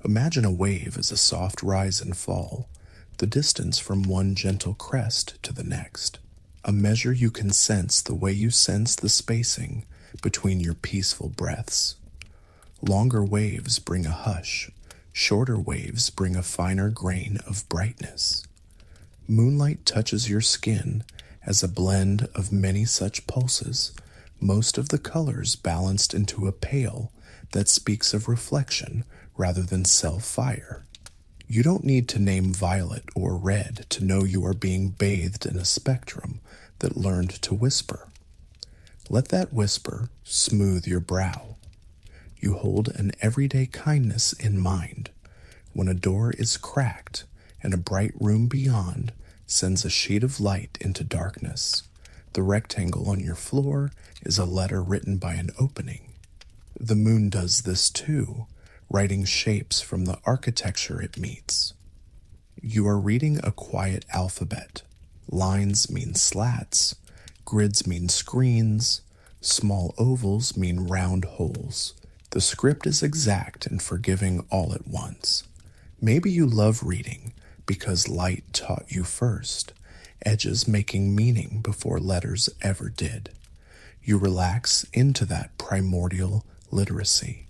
Imagine a wave as a soft rise and fall, the distance from one gentle crest to the next. A measure you can sense the way you sense the spacing between your peaceful breaths. Longer waves bring a hush, shorter waves bring a finer grain of brightness. Moonlight touches your skin as a blend of many such pulses, most of the colors balanced into a pale that speaks of reflection rather than self-fire. You don't need to name violet or red to know you are being bathed in a spectrum that learned to whisper. Let that whisper smooth your brow. You hold an everyday kindness in mind. When a door is cracked and a bright room beyond sends a sheet of light into darkness, the rectangle on your floor is a letter written by an opening. The moon does this too, writing shapes from the architecture it meets. You are reading a quiet alphabet. Lines mean slats, grids mean screens, small ovals mean round holes. The script is exact and forgiving all at once. Maybe you love reading because light taught you first, edges making meaning before letters ever did. You relax into that primordial literacy.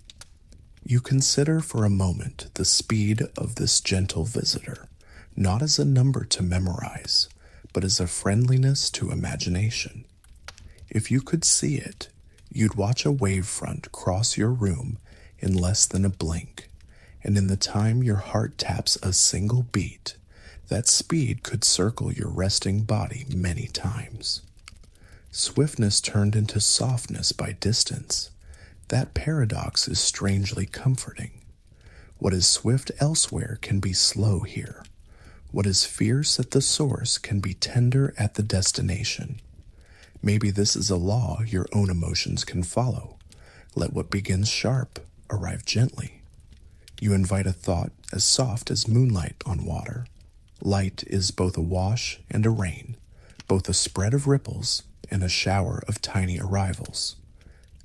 You consider for a moment the speed of this gentle visitor, not as a number to memorize, but as a friendliness to imagination. If you could see it, you'd watch a wavefront cross your room in less than a blink, and in the time your heart taps a single beat, that speed could circle your resting body many times. Swiftness turned into softness by distance. That paradox is strangely comforting. What is swift elsewhere can be slow here. What is fierce at the source can be tender at the destination. Maybe this is a law your own emotions can follow. Let what begins sharp arrive gently. You invite a thought as soft as moonlight on water. Light is both a wash and a rain, both a spread of ripples and a shower of tiny arrivals.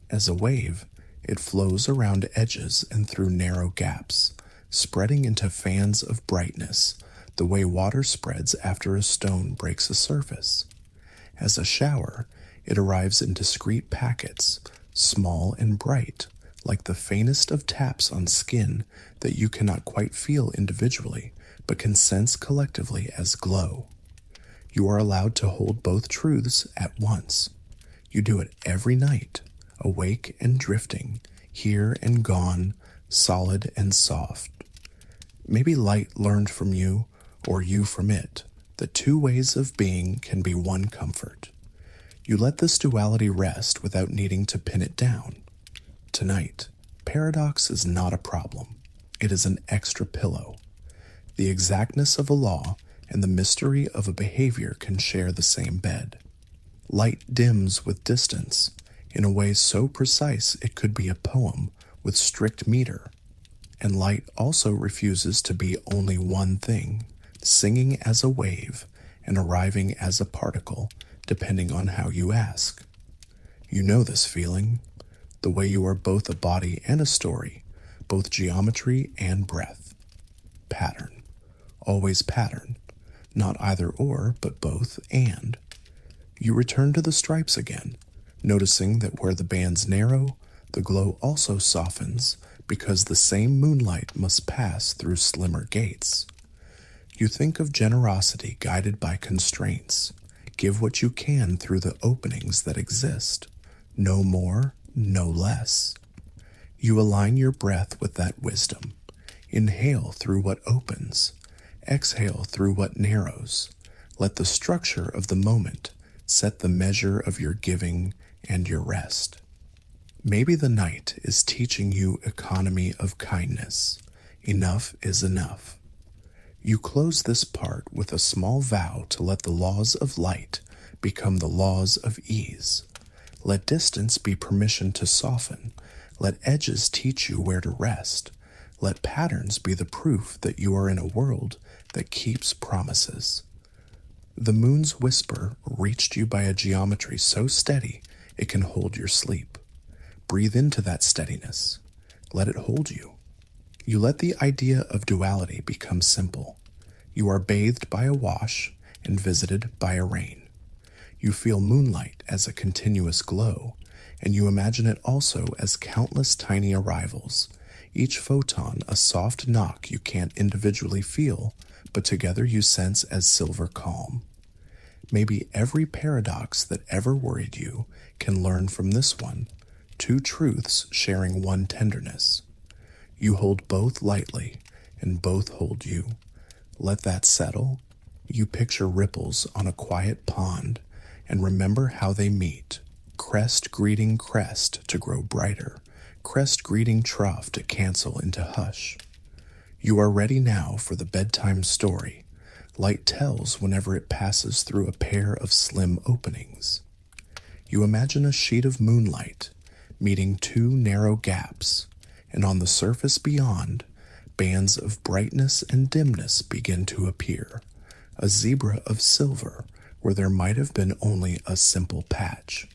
As a wave, it flows around edges and through narrow gaps, spreading into fans of brightness, the way water spreads after a stone breaks a surface. As a shower, it arrives in discrete packets, small and bright, like the faintest of taps on skin that you cannot quite feel individually, but can sense collectively as glow. You are allowed to hold both truths at once. You do it every night, awake and drifting, here and gone, solid and soft. Maybe light learned from you, or you from it, that two ways of being can be one comfort. You let this duality rest without needing to pin it down. Tonight, paradox is not a problem. It is an extra pillow. The exactness of a law and the mystery of a behavior can share the same bed. Light dims with distance, in a way so precise it could be a poem with strict meter. And light also refuses to be only one thing, singing as a wave and arriving as a particle, depending on how you ask. You know this feeling, the way you are both a body and a story, both geometry and breath. Pattern. Always pattern. Not either or, but both and. You return to the stripes again, noticing that where the bands narrow, the glow also softens because the same moonlight must pass through slimmer gates. You think of generosity guided by constraints. Give what you can through the openings that exist. No more, no less. You align your breath with that wisdom. Inhale through what opens. Exhale through what narrows. Let the structure of the moment set the measure of your giving and your rest. Maybe the night is teaching you economy of kindness. Enough is enough. You close this part with a small vow to let the laws of light become the laws of ease. Let distance be permission to soften. Let edges teach you where to rest. Let patterns be the proof that you are in a world that keeps promises. The moon's whisper reached you by a geometry so steady it can hold your sleep. Breathe into that steadiness. Let it hold you. You let the idea of duality become simple. You are bathed by a wash and visited by a rain. You feel moonlight as a continuous glow, and you imagine it also as countless tiny arrivals, each photon a soft knock you can't individually feel, but together you sense as silver calm. Maybe every paradox that ever worried you can learn from this one, two truths sharing one tenderness. You hold both lightly, and both hold you. Let that settle. You picture ripples on a quiet pond, and remember how they meet. Crest greeting crest to grow brighter, crest greeting trough to cancel into hush. You are ready now for the bedtime story. Light tells whenever it passes through a pair of slim openings. You imagine a sheet of moonlight meeting two narrow gaps, and on the surface beyond, bands of brightness and dimness begin to appear, a zebra of silver where there might have been only a simple patch.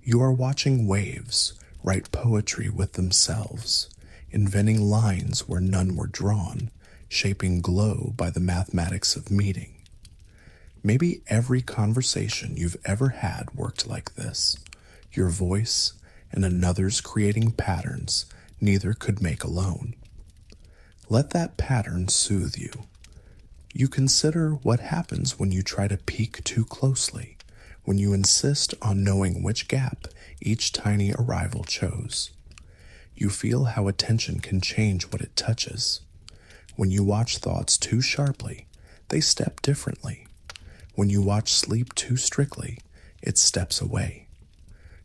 You are watching waves write poetry with themselves, inventing lines where none were drawn, shaping glow by the mathematics of meeting. Maybe every conversation you've ever had worked like this. Your voice and another's creating patterns neither could make alone. Let that pattern soothe you. You consider what happens when you try to peek too closely, when you insist on knowing which gap each tiny arrival chose. You feel how attention can change what it touches. When you watch thoughts too sharply, they step differently. When you watch sleep too strictly, it steps away.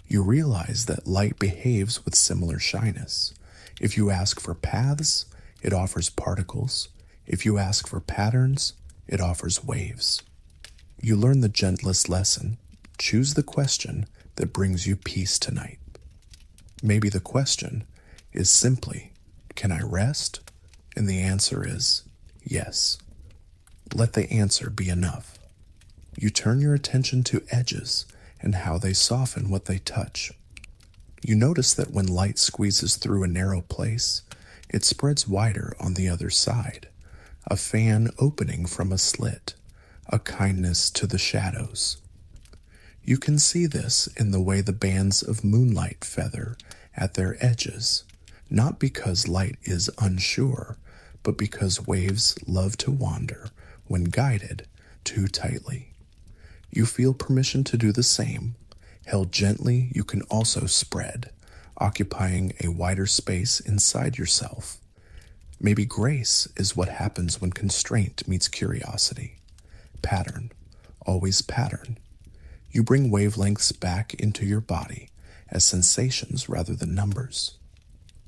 You realize that light behaves with similar shyness. If you ask for paths, it offers particles. If you ask for patterns, It offers waves. You learn the gentlest lesson. Choose the question that brings you peace tonight. Maybe the question is simply, can I rest? And the answer is yes. Let the answer be enough. You turn your attention to edges and how they soften what they touch. You notice that when light squeezes through a narrow place, it spreads wider on the other side, a fan opening from a slit, a kindness to the shadows. You can see this in the way the bands of moonlight feather at their edges, not because light is unsure, but because waves love to wander when guided too tightly. You feel permission to do the same. Held gently, you can also spread, occupying a wider space inside yourself. Maybe grace is what happens when constraint meets curiosity. Pattern, always pattern. You bring wavelengths back into your body as sensations rather than numbers.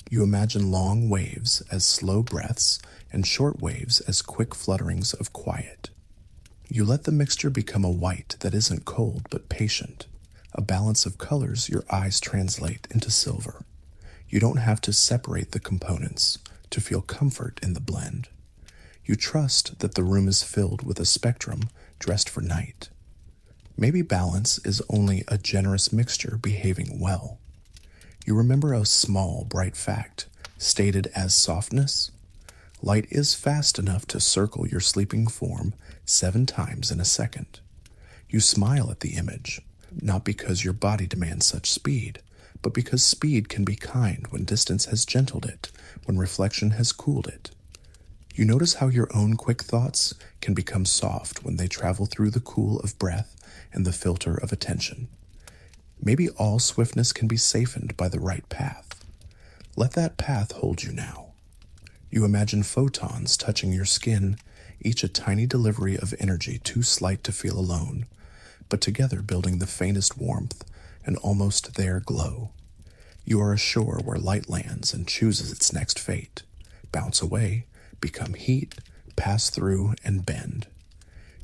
You imagine long waves as slow breaths and short waves as quick flutterings of quiet. You let the mixture become a white that isn't cold but patient, a balance of colors your eyes translate into silver. You don't have to separate the components to feel comfort in the blend. You trust that the room is filled with a spectrum dressed for night. Maybe balance is only a generous mixture behaving well. You remember a small, bright fact, stated as softness? Light is fast enough to circle your sleeping form 7 times in a second. You smile at the image, not because your body demands such speed, but because speed can be kind when distance has gentled it, when reflection has cooled it. You notice how your own quick thoughts can become soft when they travel through the cool of breath and the filter of attention. Maybe all swiftness can be safened by the right path. Let that path hold you now. You imagine photons touching your skin, each a tiny delivery of energy too slight to feel alone, but together building the faintest warmth and almost there glow. You are ashore where light lands and chooses its next fate. Bounce away, become heat, pass through, and bend.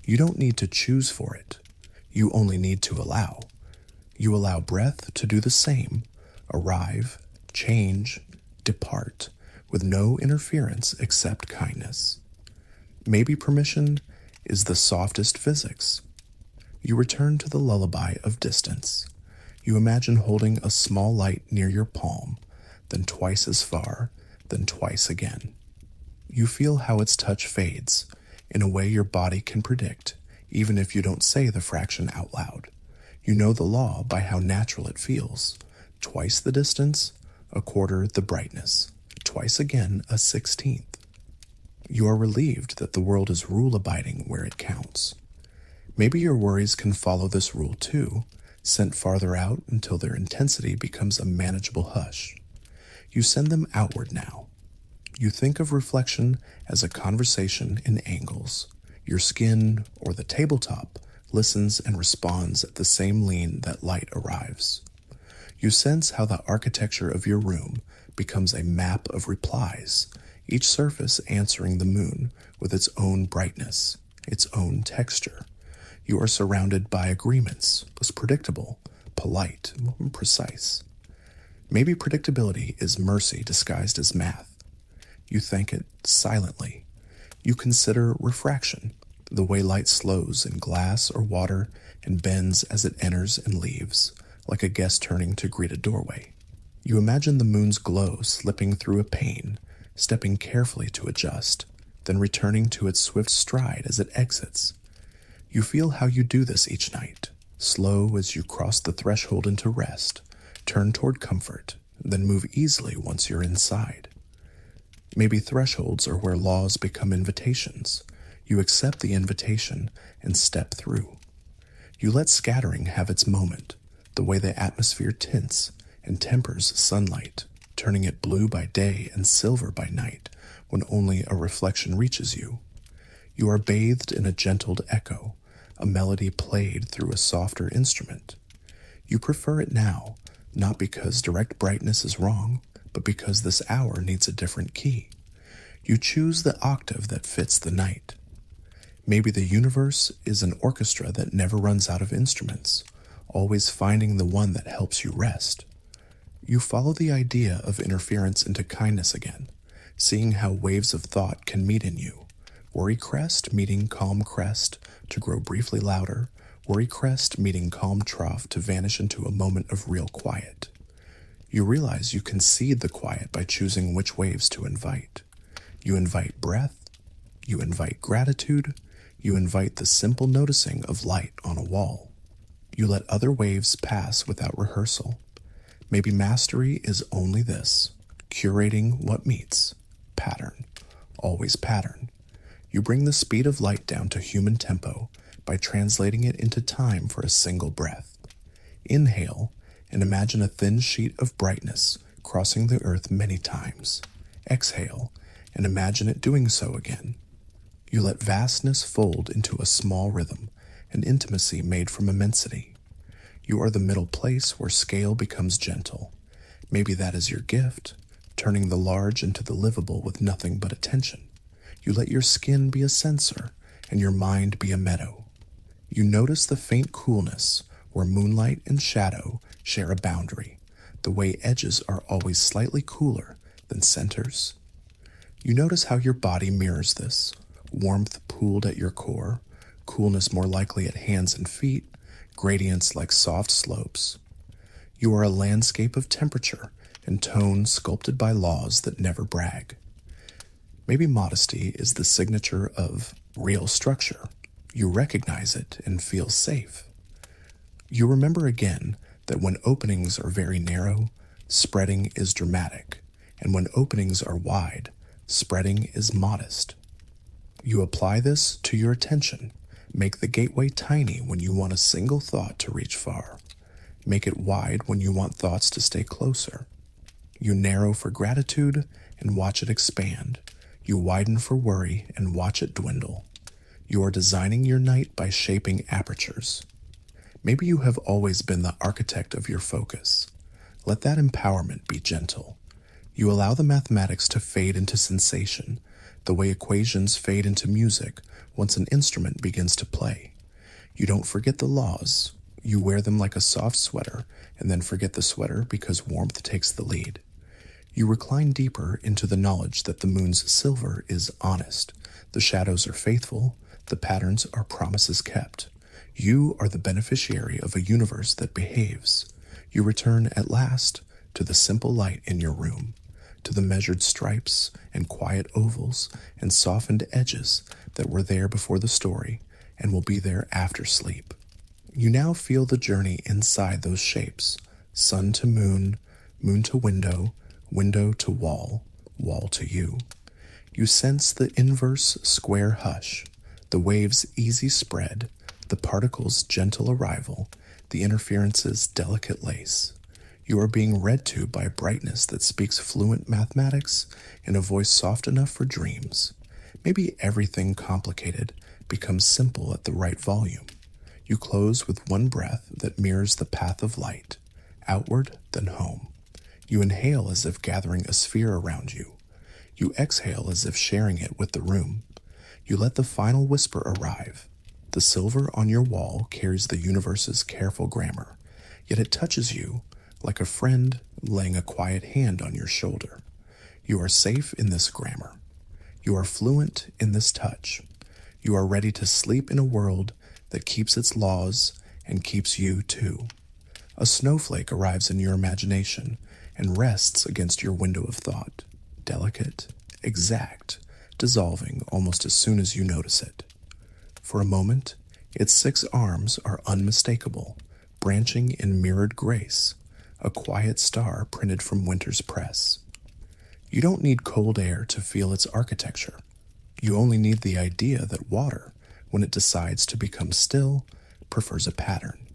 You don't need to choose for it. You only need to allow. You allow breath to do the same, arrive, change, depart, with no interference except kindness. Maybe permission is the softest physics. You return to the lullaby of distance. You imagine holding a small light near your palm, then twice as far, then twice again. You feel how its touch fades, in a way your body can predict, even if you don't say the fraction out loud. You know the law by how natural it feels. Twice the distance, a quarter the brightness. Twice again, a 16th. You are relieved that the world is rule-abiding where it counts. Maybe your worries can follow this rule too, sent farther out until their intensity becomes a manageable hush. You send them outward now. You think of reflection as a conversation in angles. Your skin, or the tabletop, listens and responds at the same lean that light arrives. You sense how the architecture of your room becomes a map of replies, each surface answering the moon with its own brightness, its own texture. You are surrounded by agreements, as predictable, polite, and precise. Maybe predictability is mercy disguised as math. You thank it silently. You consider refraction, the way light slows in glass or water and bends as it enters and leaves, like a guest turning to greet a doorway. You imagine the moon's glow slipping through a pane, stepping carefully to adjust, then returning to its swift stride as it exits. You feel how you do this each night, slow as you cross the threshold into rest, turn toward comfort, then move easily once you're inside. Maybe thresholds are where laws become invitations. You accept the invitation and step through. You let scattering have its moment, the way the atmosphere tints and tempers sunlight, turning it blue by day and silver by night when only a reflection reaches you. You are bathed in a gentled echo, a melody played through a softer instrument. You prefer it now, not because direct brightness is wrong, but because this hour needs a different key. You choose the octave that fits the night. Maybe the universe is an orchestra that never runs out of instruments, always finding the one that helps you rest. You follow the idea of interference into kindness again, seeing how waves of thought can meet in you. Worry crest meeting calm crest to grow briefly louder, worry crest meeting calm trough to vanish into a moment of real quiet. You realize you can seed the quiet by choosing which waves to invite. You invite breath, you invite gratitude, you invite the simple noticing of light on a wall. You let other waves pass without rehearsal. Maybe mastery is only this, curating what meets. Pattern. Always pattern. You bring the speed of light down to human tempo by translating it into time for a single breath. Inhale and imagine a thin sheet of brightness crossing the earth many times. Exhale and imagine it doing so again. You let vastness fold into a small rhythm, an intimacy made from immensity. You are the middle place where scale becomes gentle. Maybe that is your gift, turning the large into the livable with nothing but attention. You let your skin be a sensor and your mind be a meadow. You notice the faint coolness where moonlight and shadow share a boundary, the way edges are always slightly cooler than centers. You notice how your body mirrors this, warmth pooled at your core, coolness more likely at hands and feet, gradients like soft slopes. You are a landscape of temperature and tone sculpted by laws that never brag. Maybe modesty is the signature of real structure. You recognize it and feel safe. You remember again that when openings are very narrow, spreading is dramatic, and when openings are wide, spreading is modest. You apply this to your attention. Make the gateway tiny when you want a single thought to reach far. Make it wide when you want thoughts to stay closer. You narrow for gratitude and watch it expand. You widen for worry and watch it dwindle. You are designing your night by shaping apertures. Maybe you have always been the architect of your focus. Let that empowerment be gentle. You allow the mathematics to fade into sensation, the way equations fade into music once an instrument begins to play. You don't forget the laws. You wear them like a soft sweater and then forget the sweater because warmth takes the lead. You recline deeper into the knowledge that the moon's silver is honest, the shadows are faithful, the patterns are promises kept. You are the beneficiary of a universe that behaves. You return at last to the simple light in your room, to the measured stripes and quiet ovals and softened edges that were there before the story and will be there after sleep. You now feel the journey inside those shapes, sun to moon, moon to window, window to wall, wall to you. You sense the inverse square hush, the waves' easy spread, the particles' gentle arrival, the interference's delicate lace. You are being read to by brightness that speaks fluent mathematics in a voice soft enough for dreams. Maybe everything complicated becomes simple at the right volume. You close with one breath that mirrors the path of light, outward then home. You inhale as if gathering a sphere around you. You exhale as if sharing it with the room. You let the final whisper arrive. The silver on your wall carries the universe's careful grammar, yet it touches you like a friend laying a quiet hand on your shoulder. You are safe in this grammar. You are fluent in this touch. You are ready to sleep in a world that keeps its laws and keeps you too. A snowflake arrives in your imagination and rests against your window of thought, delicate, exact, dissolving almost as soon as you notice it. For a moment, its 6 arms are unmistakable, branching in mirrored grace, a quiet star printed from winter's press. You don't need cold air to feel its architecture. You only need the idea that water, when it decides to become still, prefers a pattern.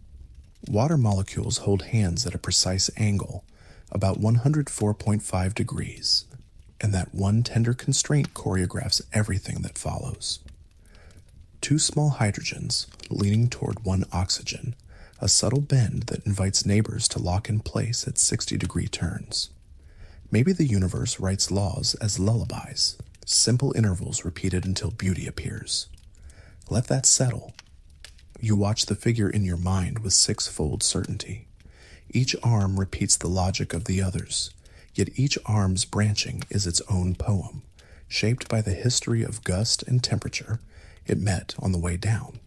Water molecules hold hands at a precise angle, about 104.5 degrees, and that one tender constraint choreographs everything that follows. 2 small hydrogens leaning toward one oxygen, a subtle bend that invites neighbors to lock in place at 60-degree turns. Maybe the universe writes laws as lullabies, simple intervals repeated until beauty appears. Let that settle. You watch the figure in your mind with sixfold certainty. Each arm repeats the logic of the others, yet each arm's branching is its own poem, shaped by the history of gust and temperature it met on the way down.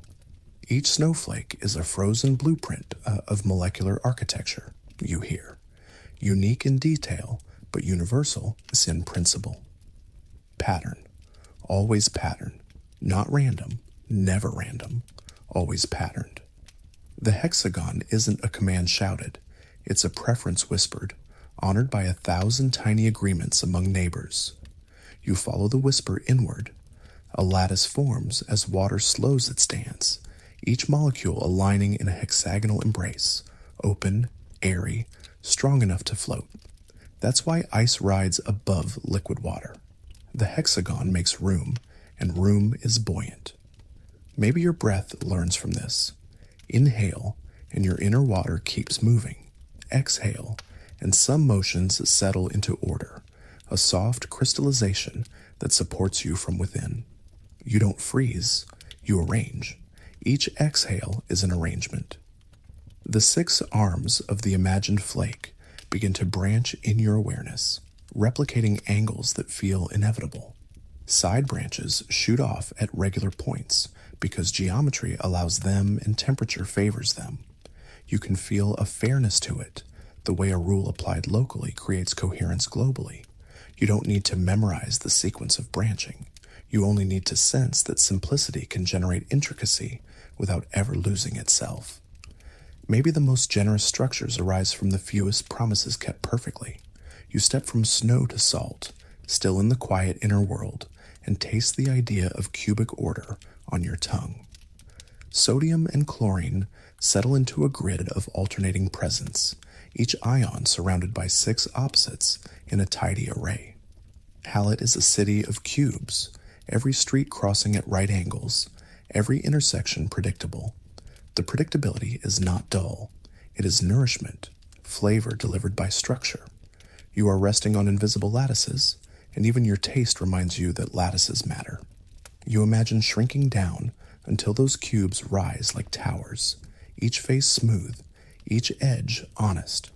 Each snowflake is a frozen blueprint of molecular architecture, you hear. Unique in detail, but universal in principle. Pattern. Always pattern. Not random. Never random. Always patterned. The hexagon isn't a command shouted. It's a preference whispered, honored by 1,000 tiny agreements among neighbors. You follow the whisper inward. A lattice forms as water slows its dance, each molecule aligning in a hexagonal embrace, open, airy, strong enough to float. That's why ice rides above liquid water. The hexagon makes room, and room is buoyant. Maybe your breath learns from this. Inhale, and your inner water keeps moving. Exhale, and some motions settle into order, a soft crystallization that supports you from within. You don't freeze, you arrange. Each exhale is an arrangement. The 6 arms of the imagined flake begin to branch in your awareness, replicating angles that feel inevitable. Side branches shoot off at regular points because geometry allows them and temperature favors them. You can feel a fairness to it, the way a rule applied locally creates coherence globally. You don't need to memorize the sequence of branching. You only need to sense that simplicity can generate intricacy without ever losing itself. Maybe the most generous structures arise from the fewest promises kept perfectly. You step from snow to salt, still in the quiet inner world, and taste the idea of cubic order on your tongue. Sodium and chlorine settle into a grid of alternating presence, each ion surrounded by 6 opposites in a tidy array. Hallet is a city of cubes, every street crossing at right angles, every intersection predictable. The predictability is not dull. It is nourishment, flavor delivered by structure. You are resting on invisible lattices, and even your taste reminds you that lattices matter. You imagine shrinking down until those cubes rise like towers, each face smooth, each edge honest.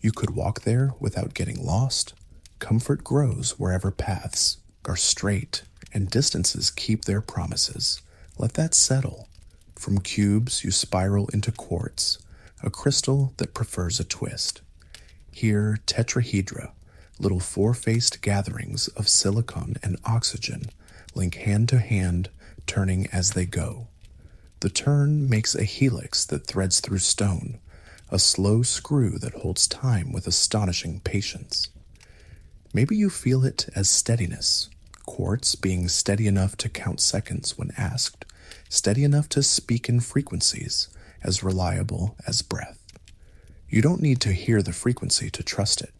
You could walk there without getting lost. Comfort grows wherever paths are straight and distances keep their promises. Let that settle. From cubes you spiral into quartz, a crystal that prefers a twist. Here, tetrahedra, little 4-faced gatherings of silicon and oxygen, link hand to hand, turning as they go. The turn makes a helix that threads through stone, a slow screw that holds time with astonishing patience. Maybe you feel it as steadiness, quartz being steady enough to count seconds when asked, steady enough to speak in frequencies, as reliable as breath. You don't need to hear the frequency to trust it.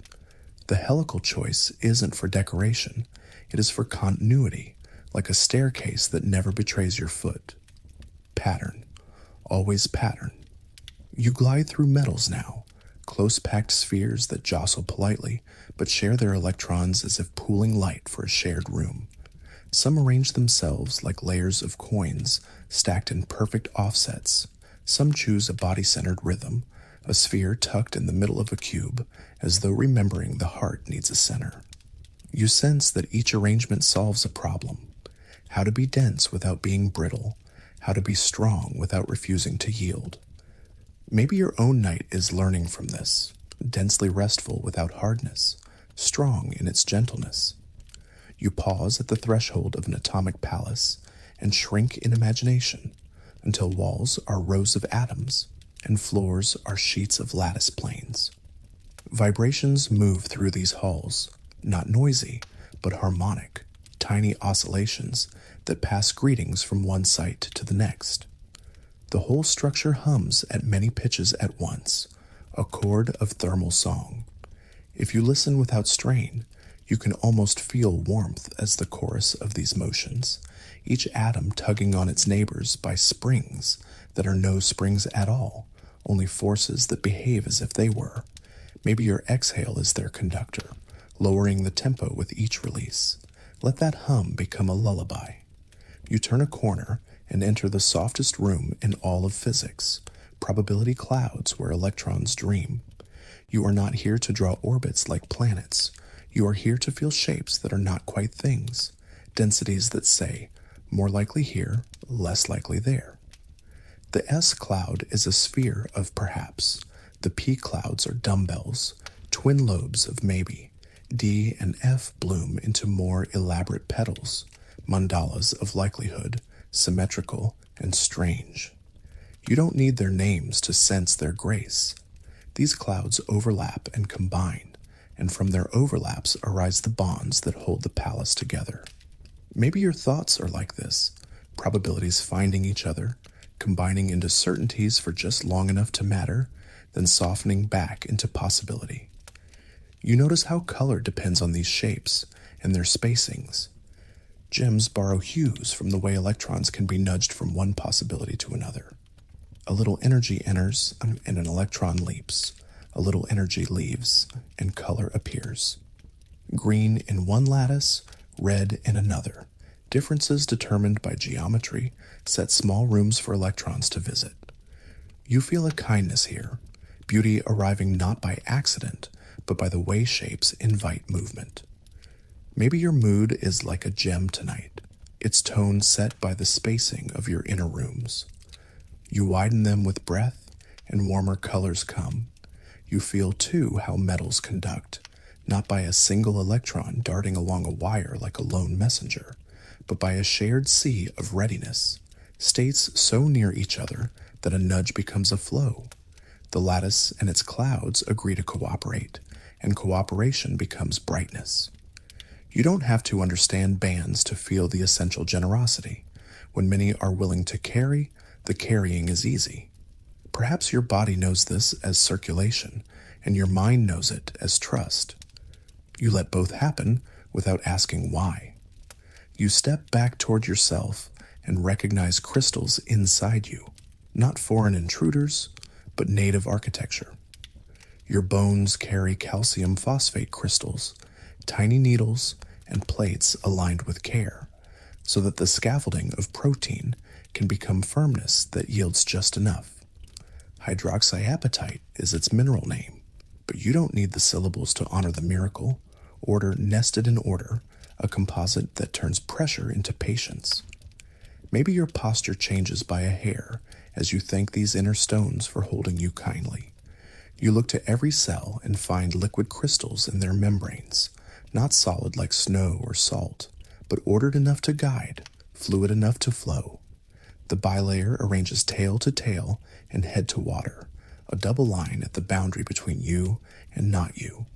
The helical choice isn't for decoration, it is for continuity, like a staircase that never betrays your foot. Pattern. Always pattern. You glide through metals now, close-packed spheres that jostle politely, but share their electrons as if pooling light for a shared room. Some arrange themselves like layers of coins stacked in perfect offsets. Some choose a body-centered rhythm, a sphere tucked in the middle of a cube, as though remembering the heart needs a center. You sense that each arrangement solves a problem. How to be dense without being brittle, how to be strong without refusing to yield. Maybe your own night is learning from this, densely restful without hardness, strong in its gentleness. You pause at the threshold of an atomic palace and shrink in imagination until walls are rows of atoms and floors are sheets of lattice planes. Vibrations move through these halls, not noisy, but harmonic, tiny oscillations that pass greetings from one site to the next. The whole structure hums at many pitches at once, a chord of thermal song. If you listen without strain, you can almost feel warmth as the chorus of these motions, each atom tugging on its neighbors by springs that are no springs at all, only forces that behave as if they were. Maybe your exhale is their conductor, lowering the tempo with each release. Let that hum become a lullaby. You turn a corner and enter the softest room in all of physics, probability clouds where electrons dream. You are not here to draw orbits like planets. You are here to feel shapes that are not quite things, densities that say, more likely here, less likely there. The S cloud is a sphere of perhaps. The P clouds are dumbbells, twin lobes of maybe. D and F bloom into more elaborate petals, mandalas of likelihood, symmetrical and strange. You don't need their names to sense their grace. These clouds overlap and combine, and from their overlaps arise the bonds that hold the palace together. Maybe your thoughts are like this, probabilities finding each other, combining into certainties for just long enough to matter, then softening back into possibility. You notice how color depends on these shapes and their spacings. Gems borrow hues from the way electrons can be nudged from one possibility to another. A little energy enters and an electron leaps. A little energy leaves and color appears. Green in one lattice, red in another. Differences determined by geometry set small rooms for electrons to visit. You feel a kindness here, beauty arriving not by accident, but by the way shapes invite movement. Maybe your mood is like a gem tonight, its tone set by the spacing of your inner rooms. You widen them with breath, and warmer colors come. You feel, too, how metals conduct, not by a single electron darting along a wire like a lone messenger, but by a shared sea of readiness, states so near each other that a nudge becomes a flow. The lattice and its clouds agree to cooperate, and cooperation becomes brightness. You don't have to understand bands to feel the essential generosity. When many are willing to carry, the carrying is easy. Perhaps your body knows this as circulation, and your mind knows it as trust. You let both happen without asking why. You step back toward yourself and recognize crystals inside you, not foreign intruders, but native architecture. Your bones carry calcium phosphate crystals, tiny needles, and plates aligned with care, so that the scaffolding of protein can become firmness that yields just enough. Hydroxyapatite is its mineral name, but you don't need the syllables to honor the miracle. Order nested in order, a composite that turns pressure into patience. Maybe your posture changes by a hair as you thank these inner stones for holding you kindly. You look to every cell and find liquid crystals in their membranes, not solid like snow or salt, but ordered enough to guide, fluid enough to flow. The bilayer arranges tail to tail and head to water, a double line at the boundary between you and not you.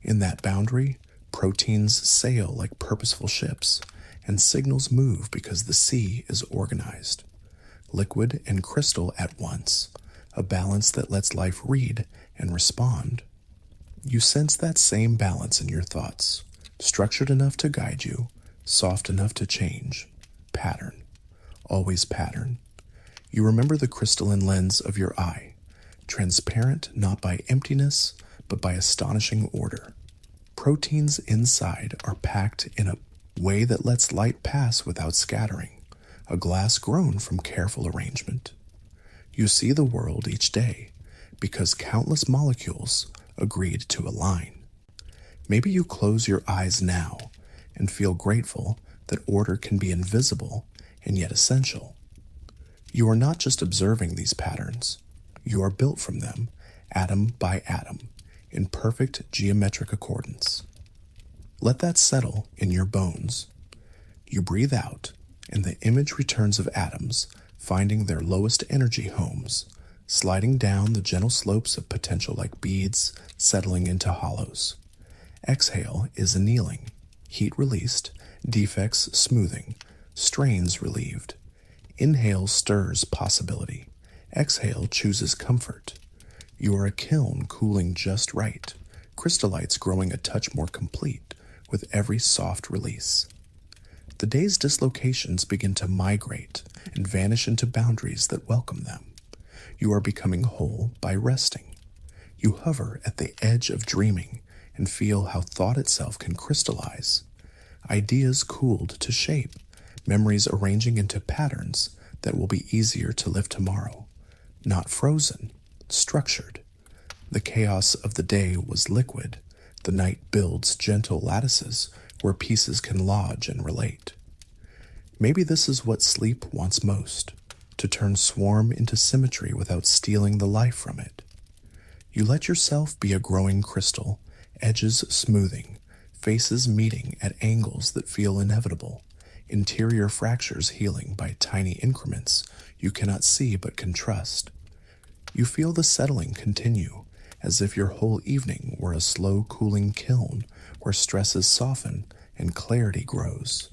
In that boundary, proteins sail like purposeful ships, and signals move because the sea is organized. Liquid and crystal at once, a balance that lets life read and respond. You sense that same balance in your thoughts, structured enough to guide you, soft enough to change. Pattern. Always pattern. You remember the crystalline lens of your eye, transparent not by emptiness, but by astonishing order. Proteins inside are packed in a way that lets light pass without scattering, a glass grown from careful arrangement. You see the world each day because countless molecules agreed to align. Maybe you close your eyes now and feel grateful that order can be invisible and yet essential. You are not just observing these patterns. You are built from them, atom by atom, in perfect geometric accordance. Let that settle in your bones. You breathe out, and the image returns of atoms, finding their lowest energy homes, sliding down the gentle slopes of potential like beads, settling into hollows. Exhale is annealing, heat released, defects smoothing, strains relieved. Inhale stirs possibility. Exhale chooses comfort. You are a kiln cooling just right, crystallites growing a touch more complete with every soft release. The day's dislocations begin to migrate and vanish into boundaries that welcome them. You are becoming whole by resting. You hover at the edge of dreaming and feel how thought itself can crystallize. Ideas cooled to shape, memories arranging into patterns that will be easier to live tomorrow, not frozen, structured. The chaos of the day was liquid. The night builds gentle lattices where pieces can lodge and relate. Maybe this is what sleep wants most, to turn swarm into symmetry without stealing the life from it. You let yourself be a growing crystal, edges smoothing, faces meeting at angles that feel inevitable, interior fractures healing by tiny increments you cannot see but can trust. You feel the settling continue, as if your whole evening were a slow cooling kiln where stresses soften and clarity grows.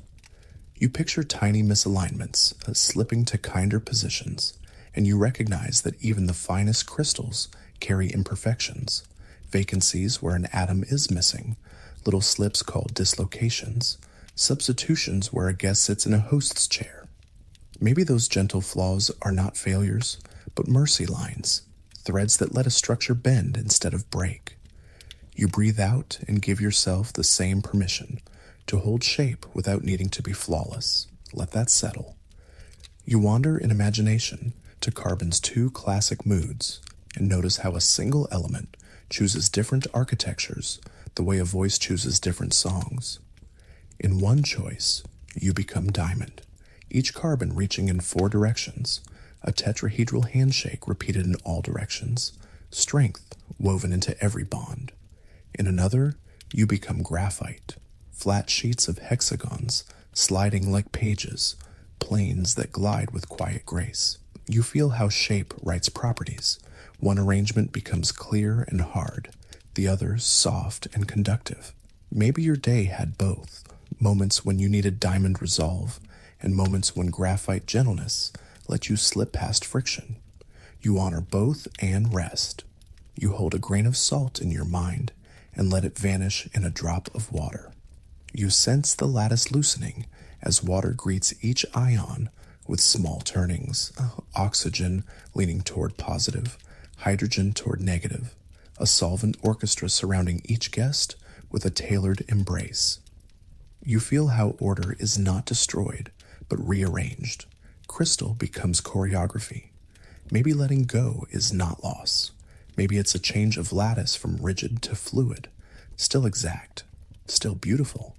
You picture tiny misalignments slipping to kinder positions, and you recognize that even the finest crystals carry imperfections, vacancies where an atom is missing, little slips called dislocations, substitutions where a guest sits in a host's chair. Maybe those gentle flaws are not failures, but mercy lines, threads that let a structure bend instead of break. You breathe out and give yourself the same permission to hold shape without needing to be flawless. Let that settle. You wander in imagination to carbon's two classic moods and notice how a single element chooses different architectures the way a voice chooses different songs. In one choice, you become diamond, each carbon reaching in 4 directions, a tetrahedral handshake repeated in all directions, strength woven into every bond. In another, you become graphite, flat sheets of hexagons sliding like pages, planes that glide with quiet grace. You feel how shape writes properties. One arrangement becomes clear and hard, the other soft and conductive. Maybe your day had both, moments when you needed diamond resolve, and moments when graphite gentleness let you slip past friction. You honor both and rest. You hold a grain of salt in your mind and let it vanish in a drop of water. You sense the lattice loosening as water greets each ion with small turnings, oxygen leaning toward positive, hydrogen toward negative, a solvent orchestra surrounding each guest with a tailored embrace. You feel how order is not destroyed, but rearranged. Crystal becomes choreography. Maybe letting go is not loss. Maybe it's a change of lattice from rigid to fluid, still exact, still beautiful.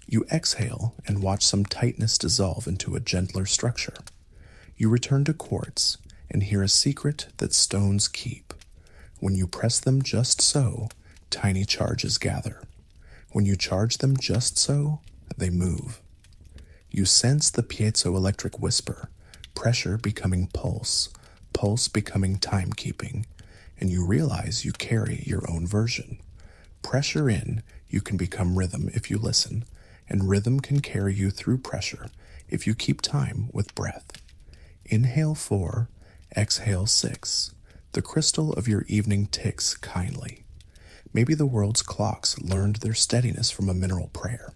You exhale and watch some tightness dissolve into a gentler structure. You return to quartz and hear a secret that stones keep. When you press them just so, tiny charges gather. When you charge them just so, they move. You sense the piezoelectric whisper, pressure becoming pulse, pulse becoming timekeeping, and you realize you carry your own version. Pressure in, you can become rhythm if you listen, and rhythm can carry you through pressure if you keep time with breath. Inhale 4, exhale 6. The crystal of your evening ticks kindly. Maybe the world's clocks learned their steadiness from a mineral prayer.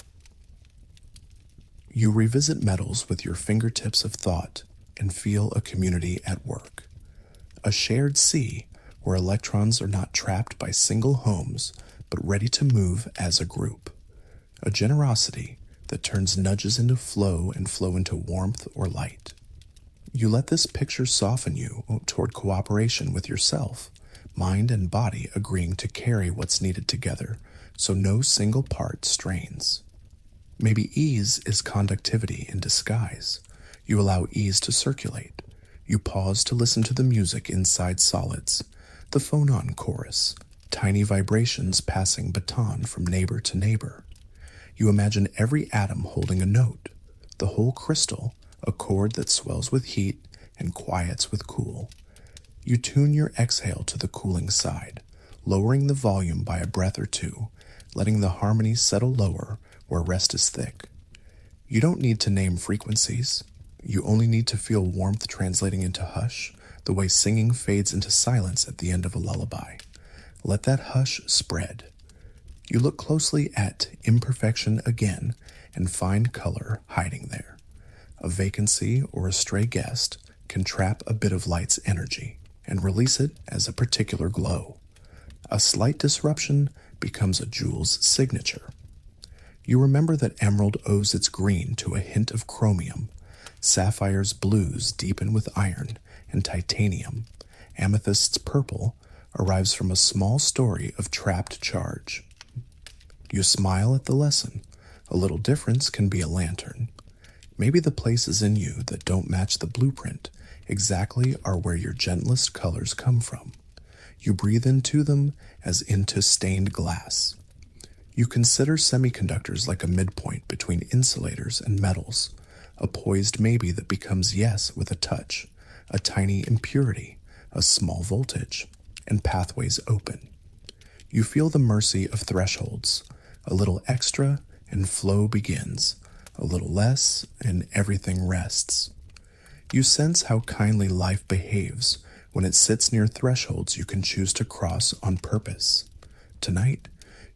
You revisit metals with your fingertips of thought and feel a community at work. A shared sea where electrons are not trapped by single homes but ready to move as a group. A generosity that turns nudges into flow and flow into warmth or light. You let this picture soften you toward cooperation with yourself, mind and body agreeing to carry what's needed together so no single part strains. Maybe ease is conductivity in disguise. You allow ease to circulate. You pause to listen to the music inside solids, the phonon chorus, tiny vibrations passing baton from neighbor to neighbor. You imagine every atom holding a note, the whole crystal, a chord that swells with heat and quiets with cool. You tune your exhale to the cooling side, lowering the volume by a breath or two, letting the harmony settle lower where rest is thick. You don't need to name frequencies. You only need to feel warmth translating into hush, the way singing fades into silence at the end of a lullaby. Let that hush spread. You look closely at imperfection again and find color hiding there. A vacancy or a stray guest can trap a bit of light's energy and release it as a particular glow. A slight disruption becomes a jewel's signature. You remember that emerald owes its green to a hint of chromium, sapphire's blues deepen with iron and titanium, amethyst's purple arrives from a small story of trapped charge. You smile at the lesson. A little difference can be a lantern. Maybe the places in you that don't match the blueprint exactly are where your gentlest colors come from. You breathe into them as into stained glass. You consider semiconductors like a midpoint between insulators and metals, a poised maybe that becomes yes with a touch, a tiny impurity, a small voltage, and pathways open. You feel the mercy of thresholds, a little extra and flow begins, a little less and everything rests. You sense how kindly life behaves when it sits near thresholds you can choose to cross on purpose. Tonight,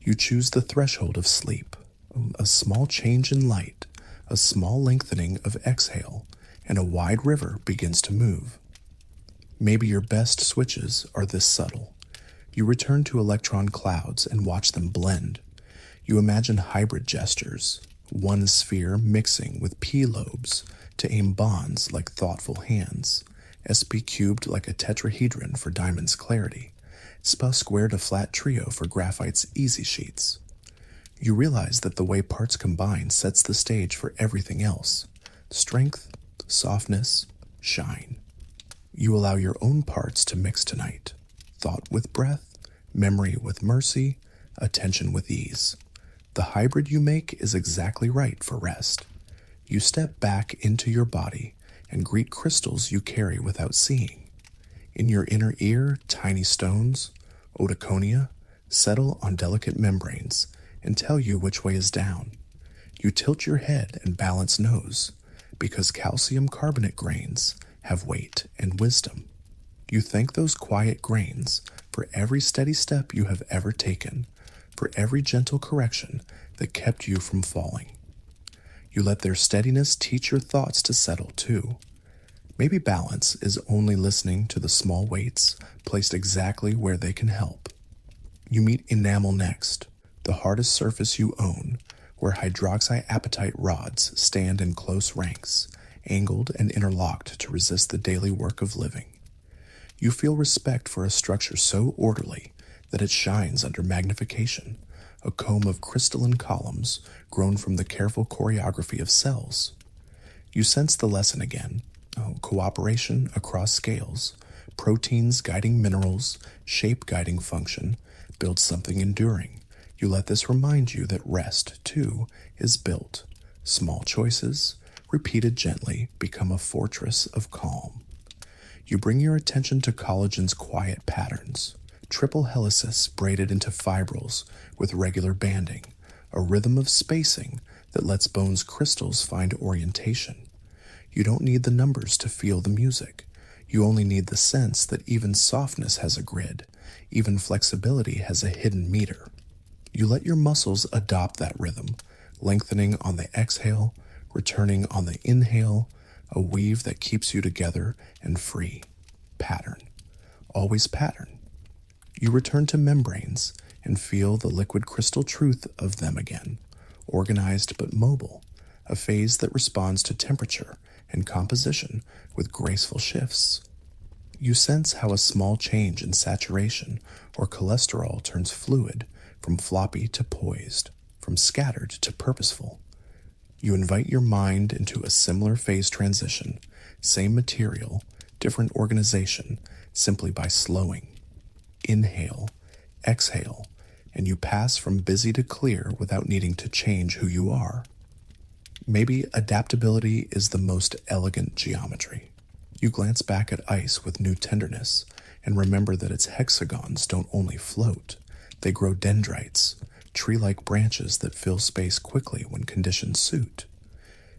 you choose the threshold of sleep, a small change in light, a small lengthening of exhale, and a wide river begins to move. Maybe your best switches are this subtle. You return to electron clouds and watch them blend. You imagine hybrid gestures, one sphere mixing with P lobes to aim bonds like thoughtful hands, SP cubed like a tetrahedron for diamond's clarity, SPA squared a flat trio for graphite's easy sheets. You realize that the way parts combine sets the stage for everything else: strength, softness, shine. You allow your own parts to mix tonight: thought with breath, memory with mercy, attention with ease. The hybrid you make is exactly right for rest. You step back into your body and greet crystals you carry without seeing. In your inner ear, tiny stones, otoconia, settle on delicate membranes and tell you which way is down. You tilt your head and balance nose, because calcium carbonate grains have weight and wisdom. You thank those quiet grains for every steady step you have ever taken, for every gentle correction that kept you from falling. You let their steadiness teach your thoughts to settle too. Maybe balance is only listening to the small weights placed exactly where they can help. You meet enamel next, the hardest surface you own, where hydroxyapatite rods stand in close ranks, angled and interlocked to resist the daily work of living. You feel respect for a structure so orderly that it shines under magnification, a comb of crystalline columns grown from the careful choreography of cells. You sense the lesson again. Cooperation across scales, proteins guiding minerals, shape guiding function, build something enduring. You let this remind you that rest, too, is built. Small choices, repeated gently, become a fortress of calm. You bring your attention to collagen's quiet patterns, triple helices braided into fibrils with regular banding, a rhythm of spacing that lets bone's crystals find orientation. You don't need the numbers to feel the music. You only need the sense that even softness has a grid, even flexibility has a hidden meter. You let your muscles adopt that rhythm, lengthening on the exhale, returning on the inhale, a weave that keeps you together and free. Pattern. Always pattern. You return to membranes and feel the liquid crystal truth of them again, organized but mobile, a phase that responds to temperature and composition with graceful shifts. You sense how a small change in saturation or cholesterol turns fluid from floppy to poised, from scattered to purposeful. You invite your mind into a similar phase transition, same material, different organization, simply by slowing. Inhale, exhale, and you pass from busy to clear without needing to change who you are. Maybe adaptability is the most elegant geometry. You glance back at ice with new tenderness and remember that its hexagons don't only float, they grow dendrites, tree-like branches that fill space quickly when conditions suit.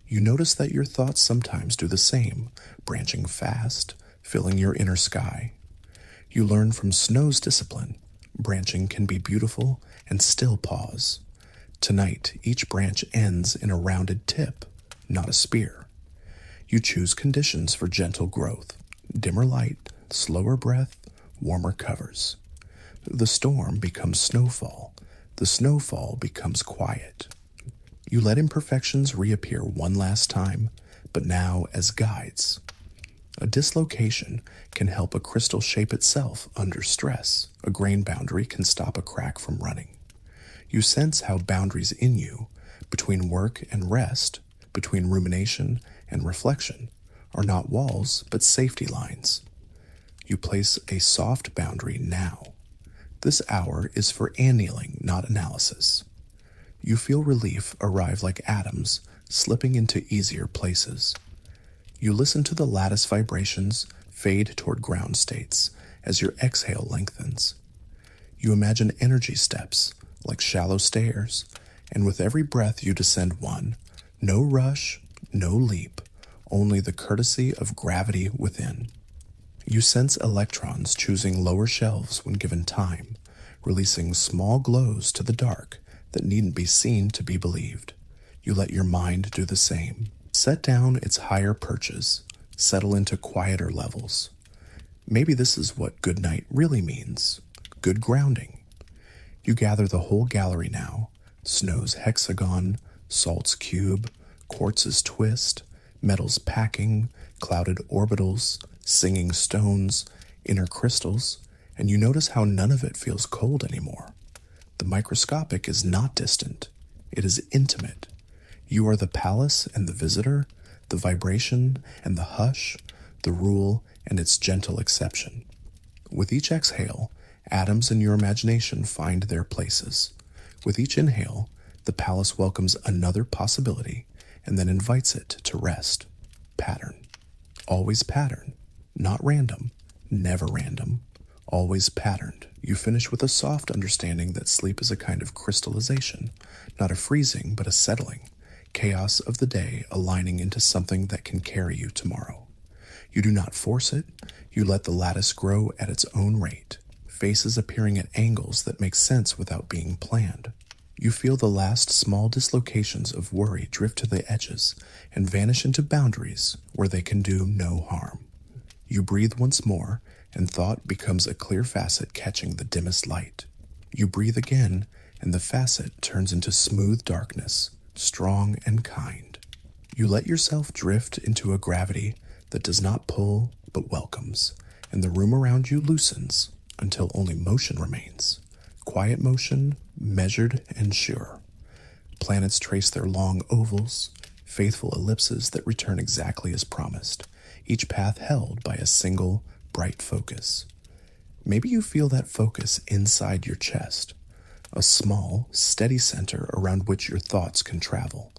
You notice that your thoughts sometimes do the same, branching fast, filling your inner sky. You learn from snow's discipline. Branching can be beautiful and still pause. Tonight, each branch ends in a rounded tip, not a spear. You choose conditions for gentle growth: dimmer light, slower breath, warmer covers. The storm becomes snowfall. The snowfall becomes quiet. You let imperfections reappear one last time, but now as guides. A dislocation can help a crystal shape itself under stress. A grain boundary can stop a crack from running. You sense how boundaries in you, between work and rest, between rumination and reflection, are not walls but safety lines. You place a soft boundary now. This hour is for annealing, not analysis. You feel relief arrive like atoms slipping into easier places. You listen to the lattice vibrations fade toward ground states as your exhale lengthens. You imagine energy steps like shallow stairs, and with every breath you descend one. No rush, no leap, only the courtesy of gravity within. You sense electrons choosing lower shelves when given time, releasing small glows to the dark that needn't be seen to be believed. You let your mind do the same. Set down its higher perches, settle into quieter levels. Maybe this is what good night really means. Good grounding. You gather the whole gallery now. Snow's hexagon, salt's cube, quartz's twist, metals packing, clouded orbitals, singing stones, inner crystals, and you notice how none of it feels cold anymore. The microscopic is not distant. It is intimate. You are the palace and the visitor, the vibration and the hush, the rule and its gentle exception. With each exhale, atoms in your imagination find their places. With each inhale, the palace welcomes another possibility and then invites it to rest. Pattern. Always pattern. Not random. Never random. Always patterned. You finish with a soft understanding that sleep is a kind of crystallization, not a freezing, but a settling. Chaos of the day aligning into something that can carry you tomorrow. You do not force it. You let the lattice grow at its own rate. Faces appearing at angles that make sense without being planned. You feel the last small dislocations of worry drift to the edges and vanish into boundaries where they can do no harm. You breathe once more, and thought becomes a clear facet catching the dimmest light. You breathe again, and the facet turns into smooth darkness, strong and kind. You let yourself drift into a gravity that does not pull but welcomes, and the room around you loosens until only motion remains. Quiet motion, measured and sure. Planets trace their long ovals, faithful ellipses that return exactly as promised, each path held by a single, bright focus. Maybe you feel that focus inside your chest, a small, steady center around which your thoughts can travel.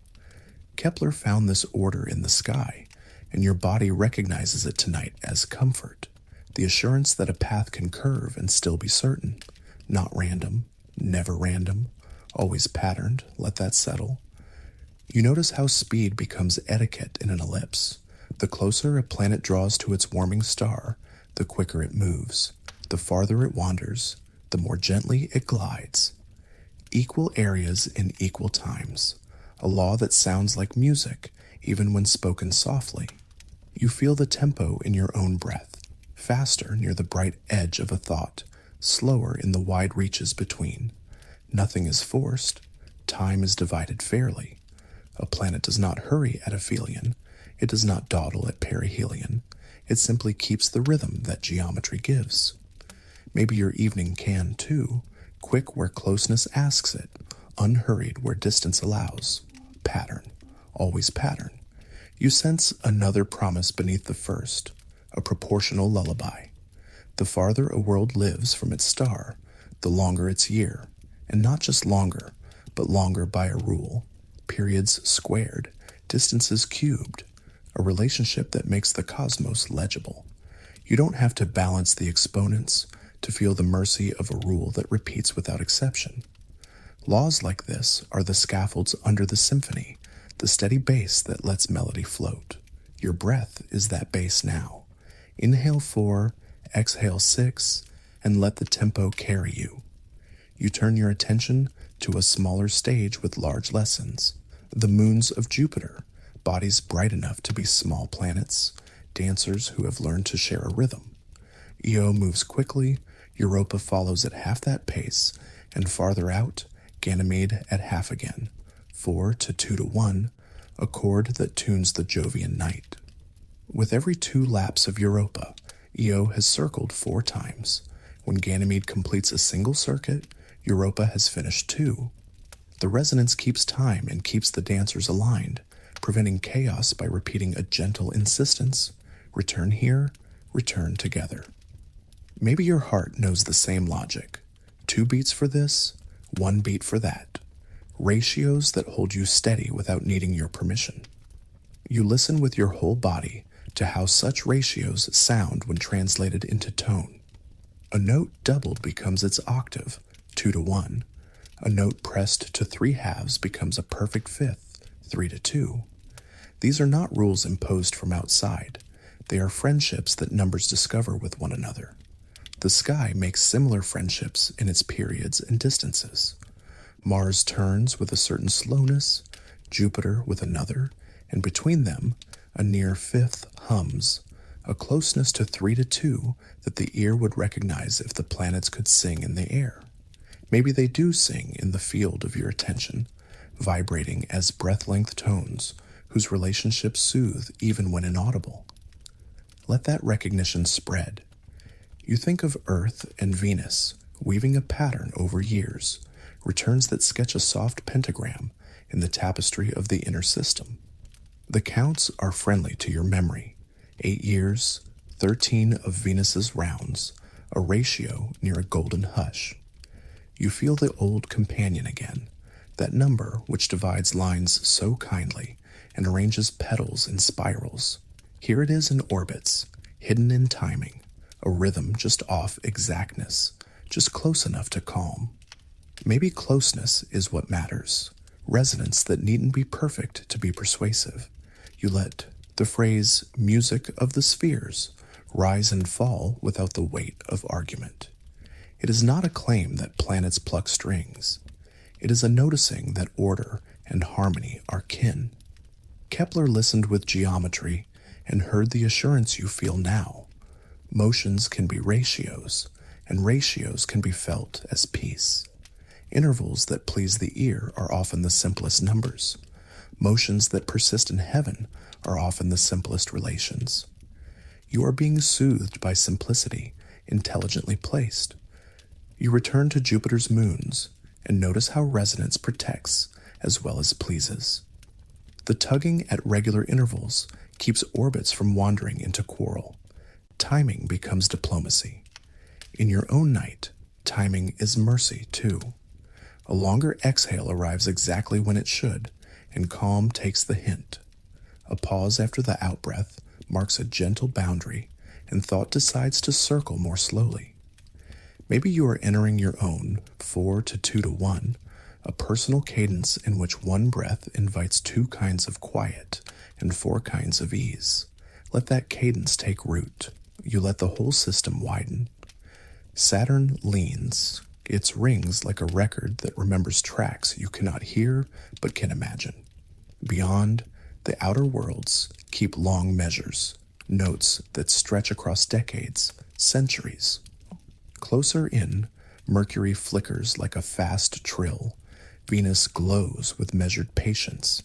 Kepler found this order in the sky, and your body recognizes it tonight as comfort, the assurance that a path can curve and still be certain, not random, never random, always patterned. Let that settle. You notice how speed becomes etiquette in an ellipse. The closer a planet draws to its warming star, the quicker it moves. The farther it wanders, the more gently it glides. Equal areas in equal times, a law that sounds like music even when spoken softly. You feel the tempo in your own breath, faster near the bright edge of a thought, slower in the wide reaches between. Nothing is forced. Time is divided fairly. A planet does not hurry at aphelion. It does not dawdle at perihelion. It simply keeps the rhythm that geometry gives. Maybe your evening can, too, quick where closeness asks it, unhurried where distance allows. Pattern. Always pattern. You sense another promise beneath the first, a proportional lullaby. The farther a world lives from its star, the longer its year, and not just longer, but longer by a rule. Periods squared, distances cubed, a relationship that makes the cosmos legible. You don't have to balance the exponents to feel the mercy of a rule that repeats without exception. Laws like this are the scaffolds under the symphony, the steady bass that lets melody float. Your breath is that bass now. Inhale 4, exhale 6, and let the tempo carry you. You turn your attention to a smaller stage with large lessons. The moons of Jupiter, bodies bright enough to be small planets, dancers who have learned to share a rhythm. Io moves quickly, Europa follows at half that pace, and farther out, Ganymede at half again. 4 to 2 to 1, a chord that tunes the Jovian night. With every 2 laps of Europa, Io has circled 4 times. When Ganymede completes a single circuit, Europa has finished 2. The resonance keeps time and keeps the dancers aligned, preventing chaos by repeating a gentle insistence: return here, return together. Maybe your heart knows the same logic. 2 beats for this, 1 beat for that. Ratios that hold you steady without needing your permission. You listen with your whole body to how such ratios sound when translated into tone. A note doubled becomes its octave, 2 to 1. A note pressed to 3 halves becomes a perfect fifth, 3 to 2. These are not rules imposed from outside. They are friendships that numbers discover with one another. The sky makes similar friendships in its periods and distances. Mars turns with a certain slowness, Jupiter with another, and between them, a near fifth hums, a closeness to 3 to 2 that the ear would recognize if the planets could sing in the air. Maybe they do sing in the field of your attention, vibrating as breath-length tones whose relationships soothe even when inaudible. Let that recognition spread. You think of Earth and Venus weaving a pattern over years, returns that sketch a soft pentagram in the tapestry of the inner system. The counts are friendly to your memory. 8 years, 13 of Venus's rounds, a ratio near a golden hush. You feel the old companion again, that number which divides lines so kindly and arranges petals in spirals. Here it is in orbits, hidden in timing, a rhythm just off exactness, just close enough to calm. Maybe closeness is what matters, resonance that needn't be perfect to be persuasive. You let the phrase music of the spheres rise and fall without the weight of argument. It is not a claim that planets pluck strings. It is a noticing that order and harmony are kin. Kepler listened with geometry and heard the assurance you feel now. Motions can be ratios, and ratios can be felt as peace. Intervals that please the ear are often the simplest numbers. Motions that persist in heaven are often the simplest relations. You are being soothed by simplicity, intelligently placed. You return to Jupiter's moons and notice how resonance protects as well as pleases. The tugging at regular intervals keeps orbits from wandering into quarrel. Timing becomes diplomacy. In your own night, timing is mercy too. A longer exhale arrives exactly when it should, and calm takes the hint. A pause after the outbreath marks a gentle boundary, and thought decides to circle more slowly. Maybe you are entering your own 4 to 2 to 1, a personal cadence in which one breath invites 2 kinds of quiet and 4 kinds of ease. Let that cadence take root. You let the whole system widen. Saturn leans. Its rings like a record that remembers tracks you cannot hear but can imagine. Beyond, the outer worlds keep long measures, notes that stretch across decades, centuries. Closer in, Mercury flickers like a fast trill. Venus glows with measured patience.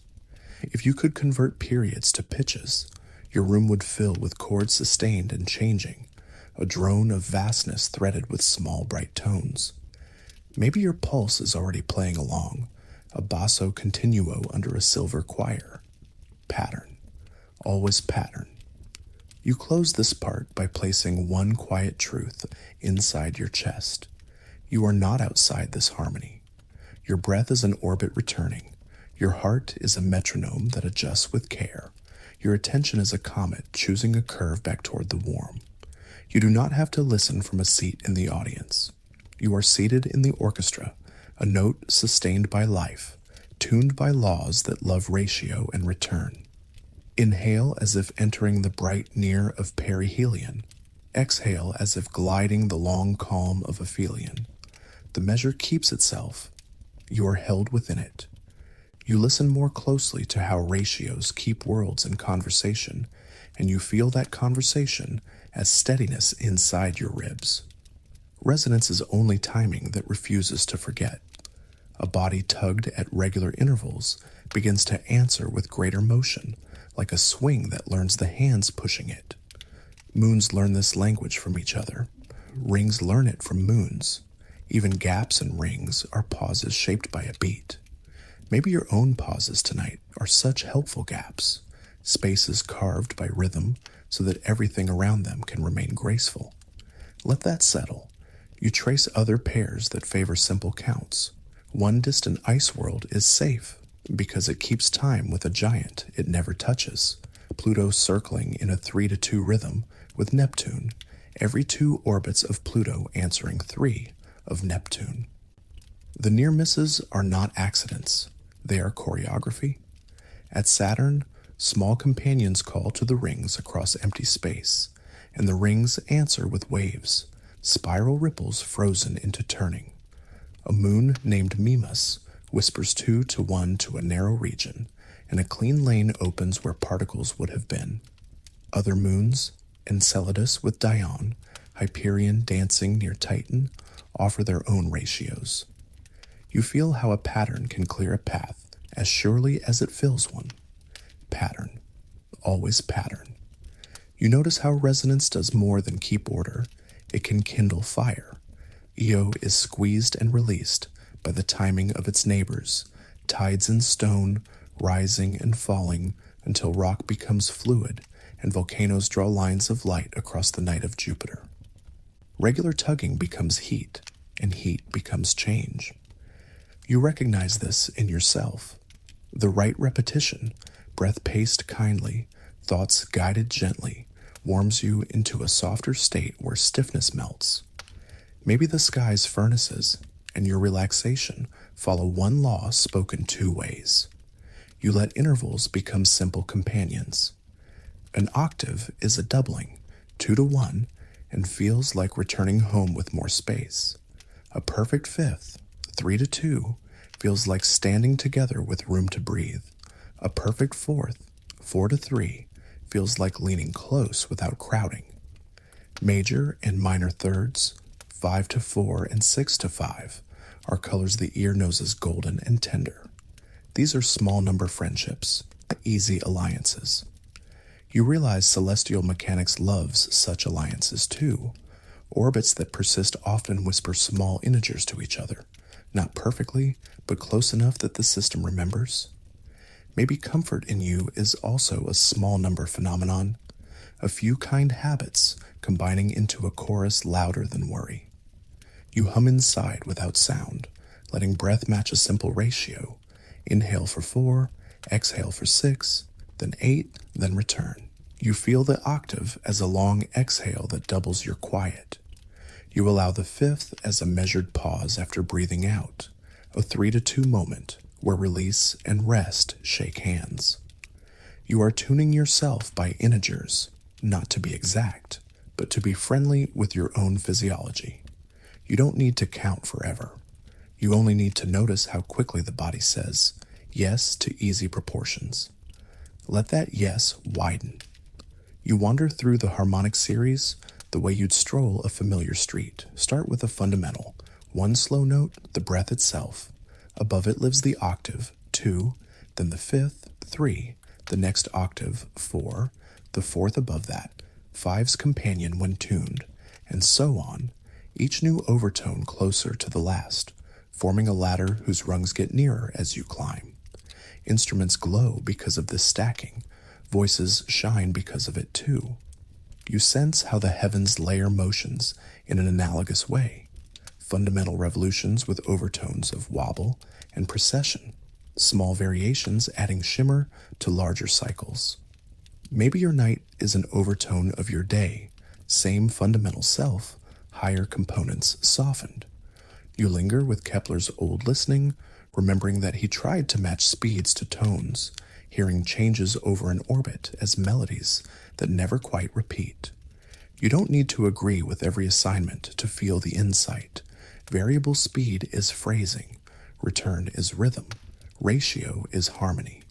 If you could convert periods to pitches, your room would fill with chords sustained and changing, a drone of vastness threaded with small bright tones. Maybe your pulse is already playing along, a basso continuo under a silver choir. Pattern. Always pattern. You close this part by placing one quiet truth inside your chest. You are not outside this harmony. Your breath is an orbit returning. Your heart is a metronome that adjusts with care. Your attention is a comet choosing a curve back toward the warm. You do not have to listen from a seat in the audience. You are seated in the orchestra, a note sustained by life, tuned by laws that love ratio and return. Inhale as if entering the bright near of perihelion. Exhale as if gliding the long calm of aphelion. The measure keeps itself. You are held within it. You listen more closely to how ratios keep worlds in conversation, and you feel that conversation as steadiness inside your ribs. Resonance is only timing that refuses to forget. A body tugged at regular intervals begins to answer with greater motion, like a swing that learns the hands pushing it. Moons learn this language from each other. Rings learn it from moons. Even gaps in rings are pauses shaped by a beat. Maybe your own pauses tonight are such helpful gaps, spaces carved by rhythm so that everything around them can remain graceful. Let that settle. You trace other pairs that favor simple counts. One distant ice world is safe because it keeps time with a giant it never touches, Pluto circling in a 3-2 rhythm with Neptune, every 2 orbits of Pluto answering 3 of Neptune. The near misses are not accidents, they are choreography. At Saturn, small companions call to the rings across empty space, and the rings answer with waves, spiral ripples frozen into turning. A moon named Mimas whispers 2 to 1 to a narrow region, and a clean lane opens where particles would have been. Other moons, Enceladus with Dione, Hyperion dancing near Titan, offer their own ratios. You feel how a pattern can clear a path as surely as it fills one. Pattern. Always pattern. You notice how resonance does more than keep order. It can kindle fire. Io is squeezed and released by the timing of its neighbors, tides in stone, rising and falling until rock becomes fluid and volcanoes draw lines of light across the night of Jupiter. Regular tugging becomes heat, and heat becomes change. You recognize this in yourself. The right repetition, breath paced kindly, thoughts guided gently, warms you into a softer state where stiffness melts. Maybe the sky's furnaces and your relaxation follow one law spoken 2 ways. You let intervals become simple companions. An octave is a doubling, 2 to 1, and feels like returning home with more space. A perfect fifth, 3 to 2, feels like standing together with room to breathe. A perfect fourth, 4 to 3, feels like leaning close without crowding. Major and minor thirds, 5 to 4 and 6 to 5, are colors the ear knows as golden and tender. These are small number friendships, easy alliances. You realize celestial mechanics loves such alliances too. Orbits that persist often whisper small integers to each other, not perfectly, but close enough that the system remembers. Maybe comfort in you is also a small number phenomenon, a few kind habits combining into a chorus louder than worry. You hum inside without sound, letting breath match a simple ratio. Inhale for 4, exhale for 6, then 8, then return. You feel the octave as a long exhale that doubles your quiet. You allow the fifth as a measured pause after breathing out, a 3 to 2 moment where release and rest shake hands. You are tuning yourself by integers, not to be exact, but to be friendly with your own physiology. You don't need to count forever. You only need to notice how quickly the body says yes to easy proportions. Let that yes widen. You wander through the harmonic series the way you'd stroll a familiar street. Start with a fundamental. 1 slow note, the breath itself. Above it lives the octave, 2, then the fifth, 3, the next octave, 4, the fourth above that, 5's companion when tuned, and so on, each new overtone closer to the last, forming a ladder whose rungs get nearer as you climb. Instruments glow because of this stacking. Voices shine because of it too. You sense how the heavens layer motions in an analogous way. Fundamental revolutions with overtones of wobble and precession. Small variations adding shimmer to larger cycles. Maybe your night is an overtone of your day. Same fundamental self, higher components softened. You linger with Kepler's old listening, remembering that he tried to match speeds to tones, hearing changes over an orbit as melodies that never quite repeat. You don't need to agree with every assignment to feel the insight. Variable speed is phrasing, return is rhythm, ratio is harmony.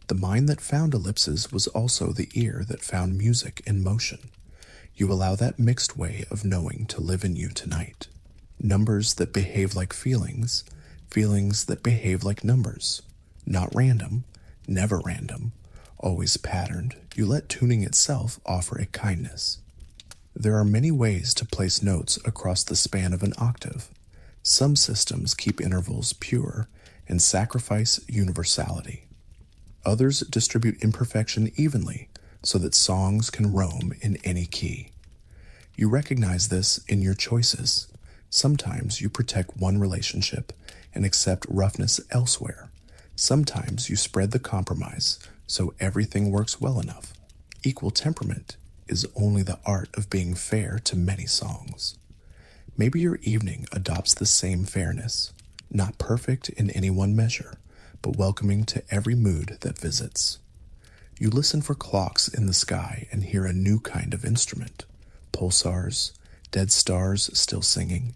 The mind that found ellipses was also the ear that found music in motion. You allow that mixed way of knowing to live in you tonight. Numbers that behave like feelings, feelings that behave like numbers, not random, never random, always patterned. You let tuning itself offer a kindness. There are many ways to place notes across the span of an octave. Some systems keep intervals pure and sacrifice universality. Others distribute imperfection evenly so that songs can roam in any key. You recognize this in your choices. Sometimes you protect one relationship and accept roughness elsewhere. Sometimes you spread the compromise so everything works well enough. Equal temperament is only the art of being fair to many songs. Maybe your evening adopts the same fairness, not perfect in any one measure, but welcoming to every mood that visits. You listen for clocks in the sky and hear a new kind of instrument. Pulsars, dead stars still singing.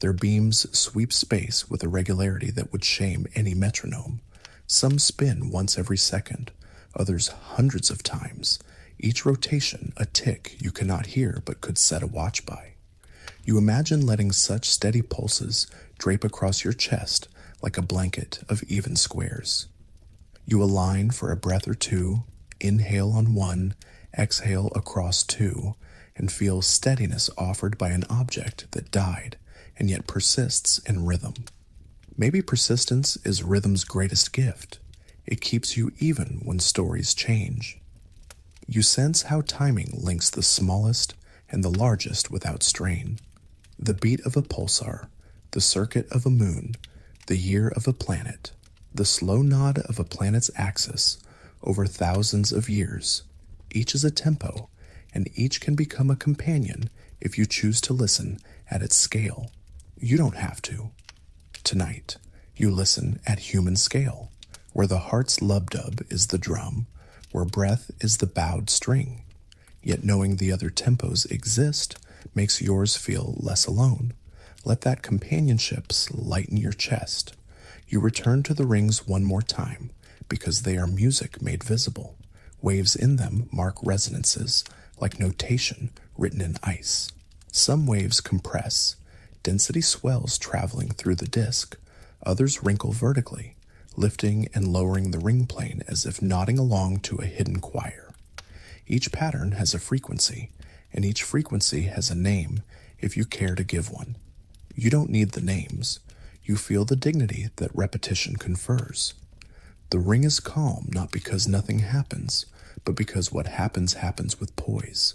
Their beams sweep space with a regularity that would shame any metronome. Some spin once every second, others hundreds of times, each rotation a tick you cannot hear but could set a watch by. You imagine letting such steady pulses drape across your chest like a blanket of even squares. You align for a breath or two, inhale on one, exhale across two, and feel steadiness offered by an object that died and yet persists in rhythm. Maybe persistence is rhythm's greatest gift. It keeps you even when stories change. You sense how timing links the smallest and the largest without strain. The beat of a pulsar, the circuit of a moon, the year of a planet, the slow nod of a planet's axis over thousands of years. Each is a tempo, and each can become a companion if you choose to listen at its scale. You don't have to. Tonight, you listen at human scale, where the heart's lub-dub is the drum, where breath is the bowed string. Yet knowing the other tempos exist makes yours feel less alone. Let that companionship lighten your chest. You return to the rings one more time, because they are music made visible. Waves in them mark resonances, like notation written in ice. Some waves compress. Density swells traveling through the disk. Others wrinkle vertically, lifting and lowering the ring plane as if nodding along to a hidden choir. Each pattern has a frequency, and each frequency has a name if you care to give one. You don't need the names. You feel the dignity that repetition confers. The ring is calm not because nothing happens, but because what happens happens with poise.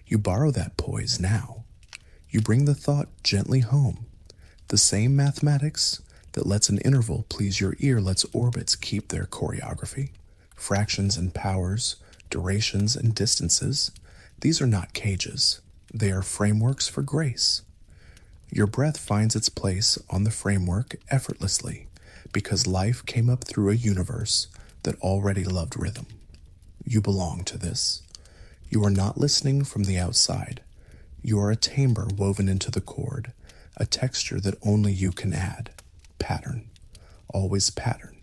You borrow that poise now. You bring the thought gently home. The same mathematics that lets an interval please your ear lets orbits keep their choreography. Fractions and powers, durations and distances, these are not cages. They are frameworks for grace. Your breath finds its place on the framework effortlessly because life came up through a universe that already loved rhythm. You belong to this. You are not listening from the outside. You are a timbre woven into the chord, a texture that only you can add. Pattern. Always pattern.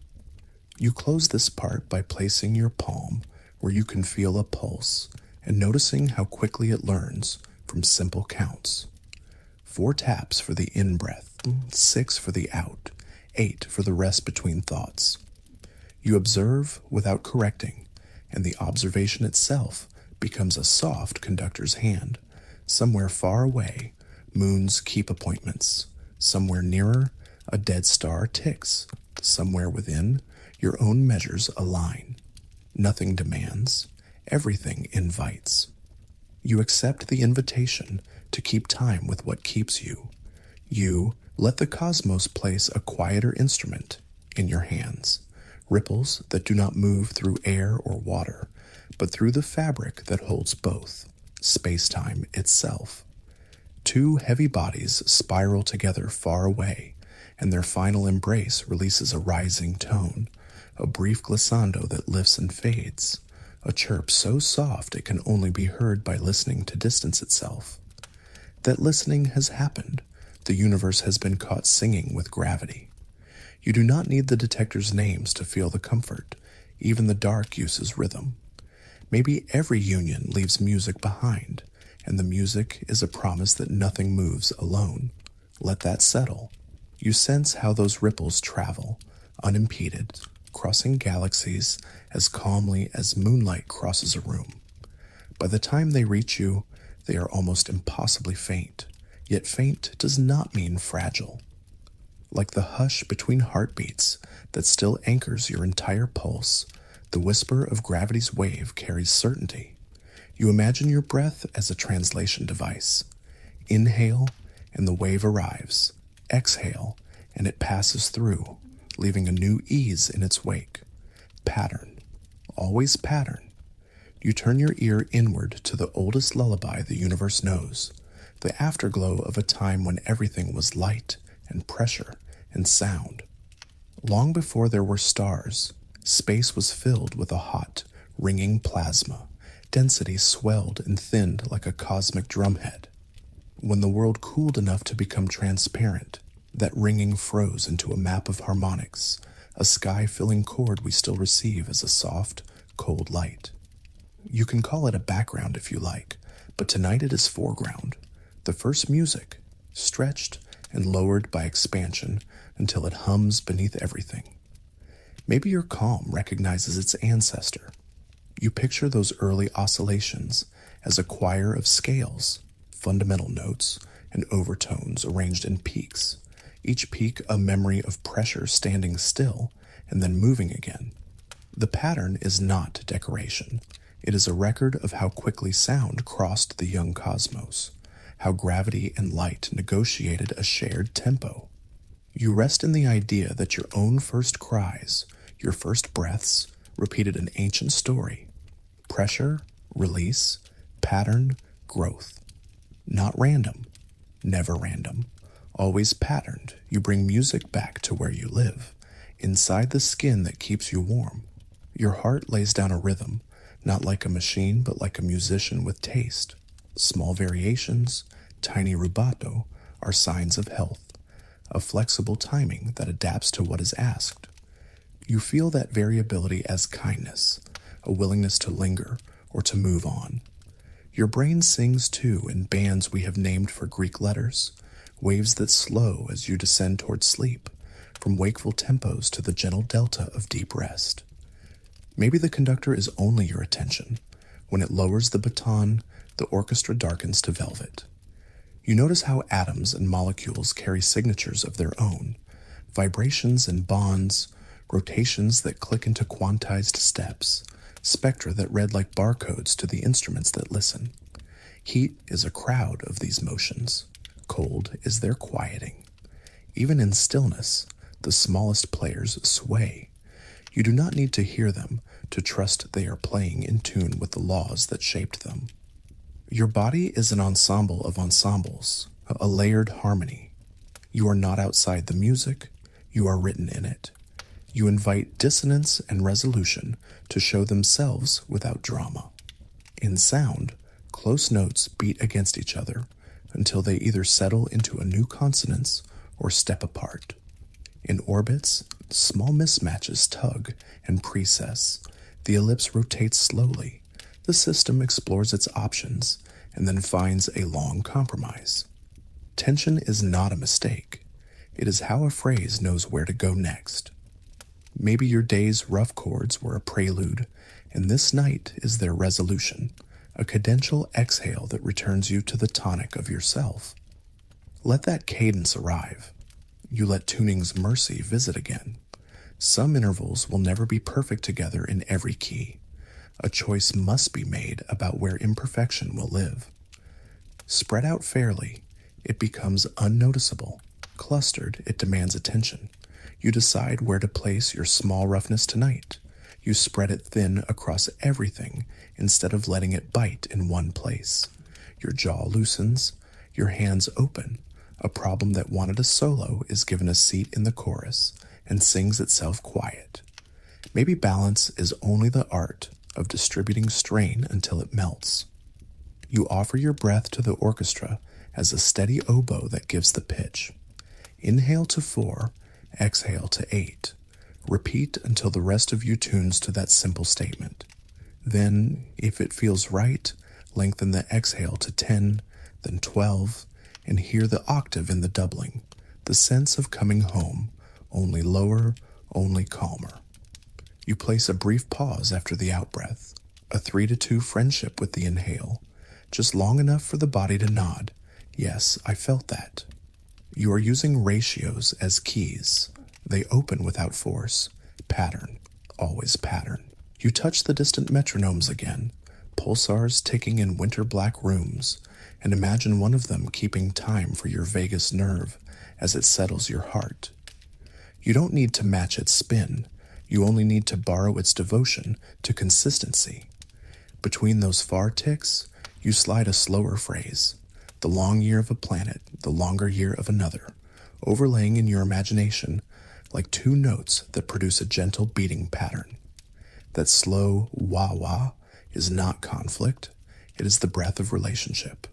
You close this part by placing your palm where you can feel a pulse and noticing how quickly it learns from simple counts. 4 taps for the in-breath, 6 for the out, 8 for the rest between thoughts. You observe without correcting, and the observation itself becomes a soft conductor's hand. Somewhere far away, moons keep appointments. Somewhere nearer, a dead star ticks. Somewhere within, your own measures align. Nothing demands. Everything invites. You accept the invitation to keep time with what keeps you. You let the cosmos place a quieter instrument in your hands. Ripples that do not move through air or water, but through the fabric that holds both, spacetime itself. 2 heavy bodies spiral together far away, and their final embrace releases a rising tone, a brief glissando that lifts and fades, a chirp so soft it can only be heard by listening to distance itself. That listening has happened. The universe has been caught singing with gravity. You do not need the detector's names to feel the comfort. Even the dark uses rhythm. Maybe every union leaves music behind, and the music is a promise that nothing moves alone. Let that settle. You sense how those ripples travel, unimpeded, crossing galaxies as calmly as moonlight crosses a room. By the time they reach you, they are almost impossibly faint, yet faint does not mean fragile. Like the hush between heartbeats that still anchors your entire pulse, the whisper of gravity's wave carries certainty. You imagine your breath as a translation device. Inhale, and the wave arrives. Exhale, and it passes through, leaving a new ease in its wake. Pattern. Always pattern. You turn your ear inward to the oldest lullaby the universe knows, the afterglow of a time when everything was light and pressure and sound. Long before there were stars, space was filled with a hot, ringing plasma. Density swelled and thinned like a cosmic drumhead. When the world cooled enough to become transparent, that ringing froze into a map of harmonics, a sky-filling chord we still receive as a soft, cold light. You can call it a background if you like, but tonight it is foreground, the first music, stretched and lowered by expansion until it hums beneath everything. Maybe your calm recognizes its ancestor. You picture those early oscillations as a choir of scales, fundamental notes, and overtones arranged in peaks, each peak a memory of pressure standing still and then moving again. The pattern is not decoration. It is a record of how quickly sound crossed the young cosmos, how gravity and light negotiated a shared tempo. You rest in the idea that your own first cries, your first breaths, repeated an ancient story. Pressure, release, pattern, growth. Not random, never random, always patterned. You bring music back to where you live, inside the skin that keeps you warm. Your heart lays down a rhythm, not like a machine, but like a musician with taste. Small variations, tiny rubato, are signs of health, a flexible timing that adapts to what is asked. You feel that variability as kindness, a willingness to linger or to move on. Your brain sings too in bands we have named for Greek letters, waves that slow as you descend toward sleep, from wakeful tempos to the gentle delta of deep rest. Maybe the conductor is only your attention. When it lowers the baton, the orchestra darkens to velvet. You notice how atoms and molecules carry signatures of their own, vibrations and bonds, rotations that click into quantized steps, spectra that read like barcodes to the instruments that listen. Heat is a crowd of these motions. Cold is their quieting. Even in stillness, the smallest players sway. You do not need to hear them to trust they are playing in tune with the laws that shaped them. Your body is an ensemble of ensembles, a layered harmony. You are not outside the music, you are written in it. You invite dissonance and resolution to show themselves without drama. In sound, close notes beat against each other until they either settle into a new consonance or step apart. In orbits, small mismatches tug and precess. The ellipse rotates slowly. The system explores its options and then finds a long compromise. Tension is not a mistake. It is how a phrase knows where to go next. Maybe your day's rough chords were a prelude, and this night is their resolution, a cadential exhale that returns you to the tonic of yourself. Let that cadence arrive. You let tuning's mercy visit again. Some intervals will never be perfect together in every key. A choice must be made about where imperfection will live. Spread out fairly, it becomes unnoticeable. Clustered, it demands attention. You decide where to place your small roughness tonight. You spread it thin across everything instead of letting it bite in one place. Your jaw loosens, your hands open. A problem that wanted a solo is given a seat in the chorus and sings itself quiet. Maybe balance is only the art of distributing strain until it melts. You offer your breath to the orchestra as a steady oboe that gives the pitch. Inhale to 4, exhale to 8. Repeat until the rest of you tunes to that simple statement. Then, if it feels right, lengthen the exhale to 10, then 12, and hear the octave in the doubling, The sense of coming home, only lower, only calmer. You place a brief pause after the outbreath, a 3-to-2 friendship with the inhale, just long enough for the body to nod. Yes, I felt that. You are using ratios as keys. They open without force. Pattern, always pattern. You touch the distant metronomes again, pulsars ticking in winter black rooms, and imagine one of them keeping time for your vagus nerve as it settles your heart. You don't need to match its spin. You only need to borrow its devotion to consistency. Between those far ticks, you slide a slower phrase, the long year of a planet, the longer year of another, overlaying in your imagination like two notes that produce a gentle beating pattern. That slow wah-wah is not conflict, it is the breath of relationship.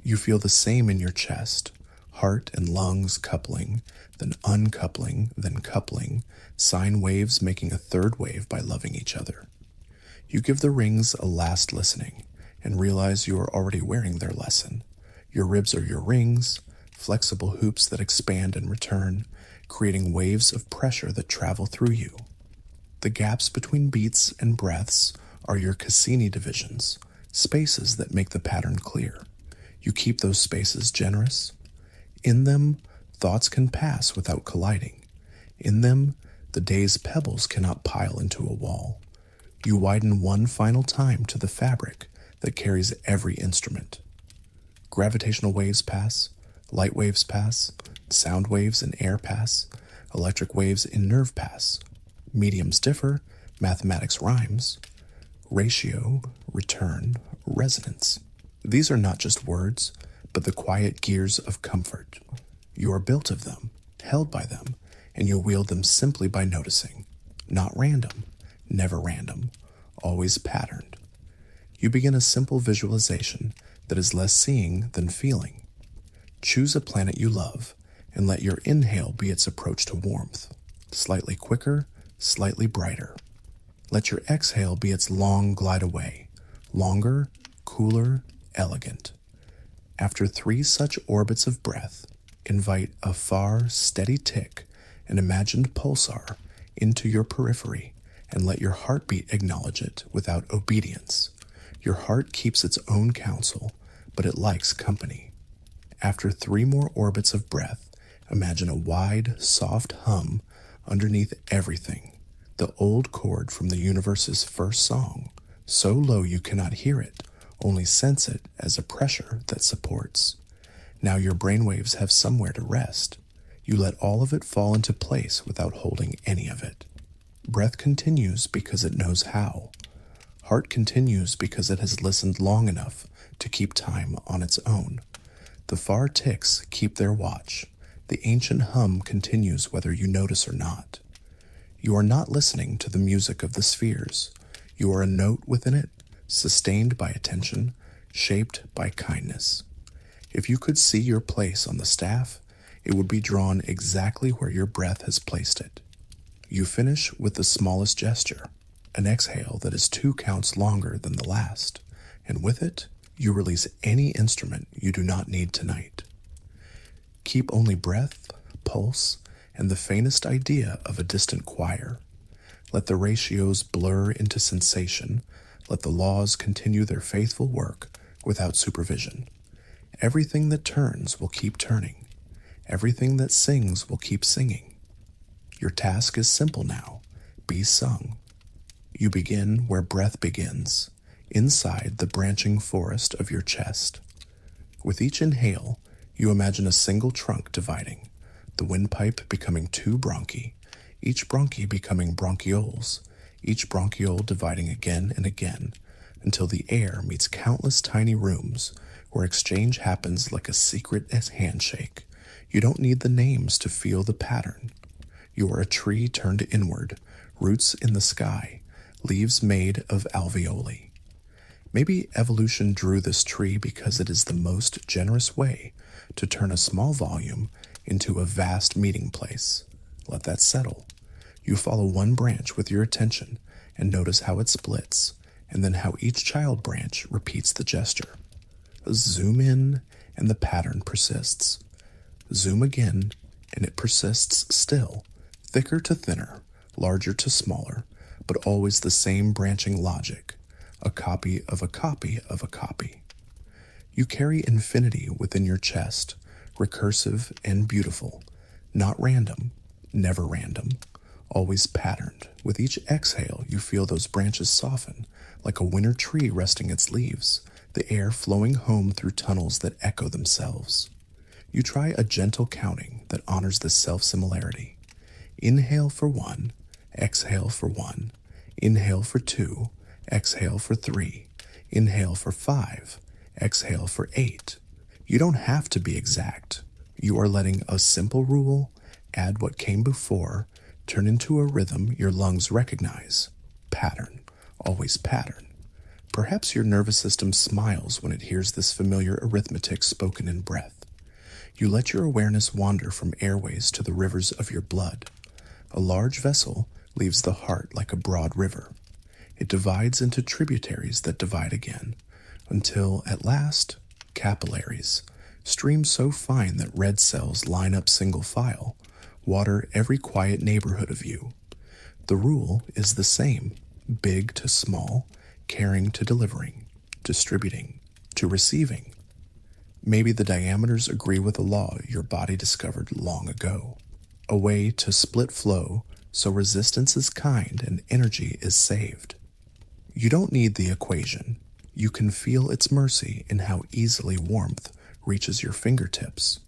You feel the same in your chest, heart and lungs coupling, then uncoupling, then coupling, sine waves making a third wave by loving each other. You give the rings a last listening and realize you are already wearing their lesson. Your ribs are your rings, flexible hoops that expand and return, creating waves of pressure that travel through you. The gaps between beats and breaths are your Cassini divisions, spaces that make the pattern clear. You keep those spaces generous. In them, thoughts can pass without colliding. In them, the day's pebbles cannot pile into a wall. You widen one final time to the fabric that carries every instrument. Gravitational waves pass, light waves pass, sound waves in air pass, electric waves in nerve pass. Mediums differ, mathematics rhymes. Ratio, return, resonance. These are not just words, but the quiet gears of comfort. You are built of them, held by them, and you wield them simply by noticing. Not random, never random, always patterned. You begin a simple visualization that is less seeing than feeling. Choose a planet you love, and let your inhale be its approach to warmth. Slightly quicker, slightly brighter. Let your exhale be its long glide away. Longer, cooler, elegant. After 3 such orbits of breath, invite a far, steady tick, an imagined pulsar, into your periphery, and let your heartbeat acknowledge it without obedience. Your heart keeps its own counsel, but it likes company. After 3 more orbits of breath, imagine a wide, soft hum underneath everything, the old chord from the universe's first song, so low you cannot hear it, only sense it as a pressure that supports. Now your brainwaves have somewhere to rest. You let all of it fall into place without holding any of it. Breath continues because it knows how. Heart continues because it has listened long enough to keep time on its own. The far ticks keep their watch. The ancient hum continues whether you notice or not. You are not listening to the music of the spheres. You are a note within it, sustained by attention, shaped by kindness. If you could see your place on the staff, it would be drawn exactly where your breath has placed it. You finish with the smallest gesture, an exhale that is 2 counts longer than the last, and with it, you release any instrument you do not need tonight. Keep only breath, pulse, and the faintest idea of a distant choir. Let the ratios blur into sensation. Let the laws continue their faithful work without supervision. Everything that turns will keep turning. Everything that sings will keep singing. Your task is simple now. Be sung. You begin where breath begins, inside the branching forest of your chest. With each inhale, you imagine a single trunk dividing, the windpipe becoming 2 bronchi, each bronchi becoming bronchioles, each bronchiole dividing again and again, until the air meets countless tiny rooms where exchange happens like a secret handshake. You don't need the names to feel the pattern. You are a tree turned inward, roots in the sky, leaves made of alveoli. Maybe evolution drew this tree because it is the most generous way to turn a small volume into a vast meeting place. Let that settle. You follow one branch with your attention and notice how it splits, and then how each child branch repeats the gesture. Zoom in, and the pattern persists. Zoom again, and it persists still, thicker to thinner, larger to smaller, but always the same branching logic, a copy of a copy of a copy. You carry infinity within your chest, recursive and beautiful, not random, never random, always patterned. With each exhale, you feel those branches soften, like a winter tree resting its leaves, the air flowing home through tunnels that echo themselves. You try a gentle counting that honors this self-similarity. Inhale for 1, exhale for 1, inhale for 2, exhale for 3, inhale for 5, exhale for 8. You don't have to be exact. You are letting a simple rule, add what came before, turn into a rhythm your lungs recognize. Pattern, always pattern. Perhaps your nervous system smiles when it hears this familiar arithmetic spoken in breath. You let your awareness wander from airways to the rivers of your blood. A large vessel leaves the heart like a broad river. It divides into tributaries that divide again, until, at last, capillaries, streams so fine that red cells line up single file, water every quiet neighborhood of you. The rule is the same, big to small, caring to delivering, distributing to receiving. Maybe the diameters agree with a law your body discovered long ago. A way to split flow so resistance is kind and energy is saved. You don't need the equation. You can feel its mercy in how easily warmth reaches your fingertips.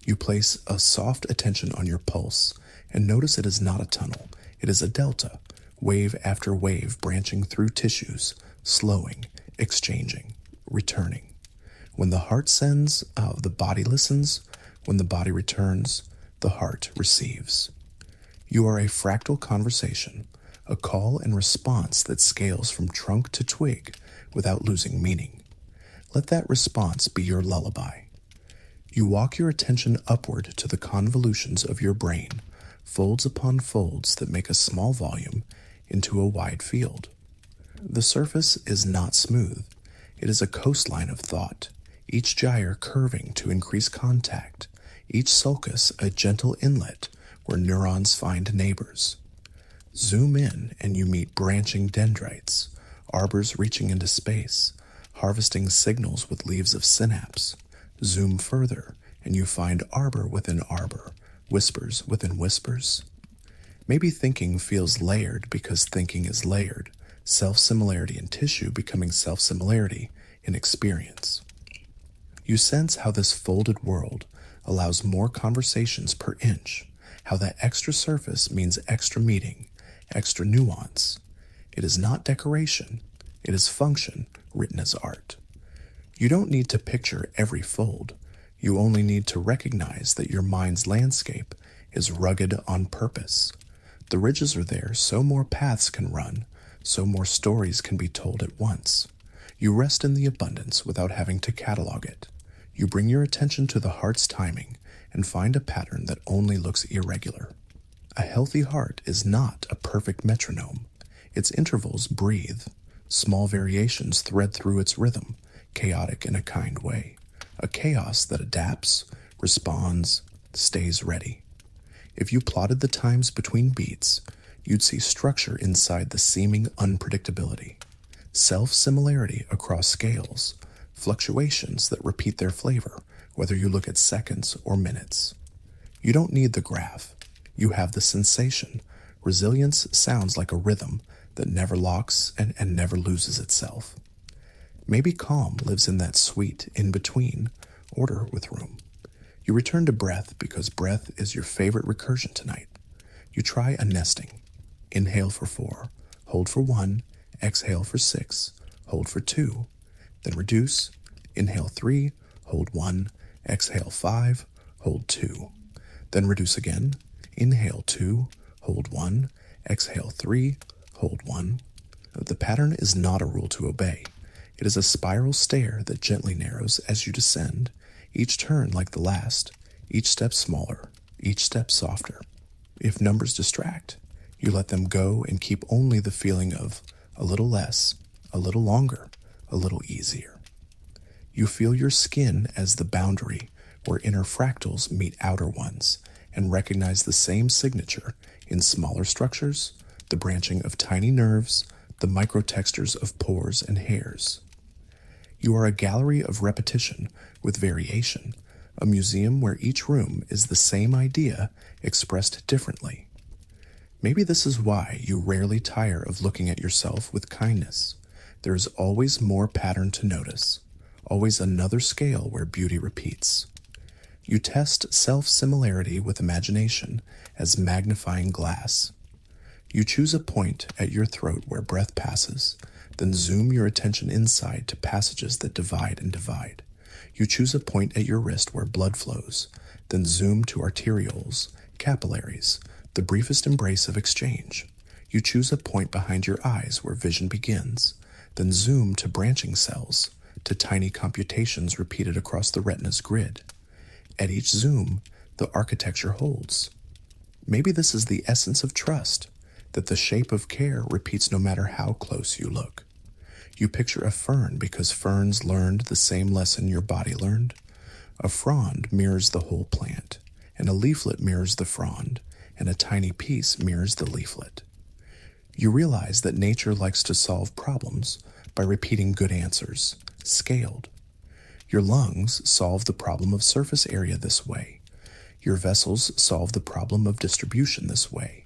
You place a soft attention on your pulse and notice it is not a tunnel. It is a delta, wave after wave branching through tissues, slowing, exchanging, returning. When the heart sends, the body listens. When the body returns, the heart receives. You are a fractal conversation, a call and response that scales from trunk to twig without losing meaning. Let that response be your lullaby. You walk your attention upward to the convolutions of your brain, folds upon folds that make a small volume into a wide field. The surface is not smooth. It is a coastline of thought, each gyre curving to increase contact, each sulcus a gentle inlet where neurons find neighbors. Zoom in and you meet branching dendrites, arbors reaching into space, harvesting signals with leaves of synapse. Zoom further and you find arbor within arbor, whispers within whispers. Maybe thinking feels layered because thinking is layered, self-similarity in tissue becoming self-similarity in experience. You sense how this folded world allows more conversations per inch, how that extra surface means extra meaning, extra nuance. It is not decoration, it is function written as art. You don't need to picture every fold. You only need to recognize that your mind's landscape is rugged on purpose. The ridges are there so more paths can run, so more stories can be told at once. You rest in the abundance without having to catalog it. You bring your attention to the heart's timing and find a pattern that only looks irregular. A healthy heart is not a perfect metronome. Its intervals breathe. Small variations thread through its rhythm, chaotic in a kind way. A chaos that adapts, responds, stays ready. If you plotted the times between beats, you'd see structure inside the seeming unpredictability. Self-similarity across scales, fluctuations that repeat their flavor, whether you look at seconds or minutes. You don't need the graph. You have the sensation. Resilience sounds like a rhythm that never locks and never loses itself. Maybe calm lives in that sweet in-between, order with room. You return to breath because breath is your favorite recursion tonight. You try a nesting. Inhale for 4, hold for 1, exhale for 6, hold for 2, then reduce. Inhale 3, hold 1, exhale 5, hold 2, then reduce again. Inhale 2, hold 1, exhale 3, hold 1. The pattern is not a rule to obey. It is a spiral stair that gently narrows as you descend, each turn like the last, each step smaller, each step softer. If numbers distract, you let them go and keep only the feeling of a little less, a little longer, a little easier. You feel your skin as the boundary where inner fractals meet outer ones, and recognize the same signature in smaller structures, the branching of tiny nerves, the microtextures of pores and hairs. You are a gallery of repetition with variation, a museum where each room is the same idea expressed differently. Maybe this is why you rarely tire of looking at yourself with kindness. There is always more pattern to notice, always another scale where beauty repeats. You test self-similarity with imagination as magnifying glass. You choose a point at your throat where breath passes, then zoom your attention inside to passages that divide and divide. You choose a point at your wrist where blood flows, then zoom to arterioles, capillaries, the briefest embrace of exchange. You choose a point behind your eyes where vision begins, then zoom to branching cells, to tiny computations repeated across the retina's grid. At each zoom, the architecture holds. Maybe this is the essence of trust, that the shape of care repeats no matter how close you look. You picture a fern because ferns learned the same lesson your body learned. A frond mirrors the whole plant, and a leaflet mirrors the frond, and a tiny piece mirrors the leaflet. You realize that nature likes to solve problems by repeating good answers, scaled. Your lungs solve the problem of surface area this way. Your vessels solve the problem of distribution this way.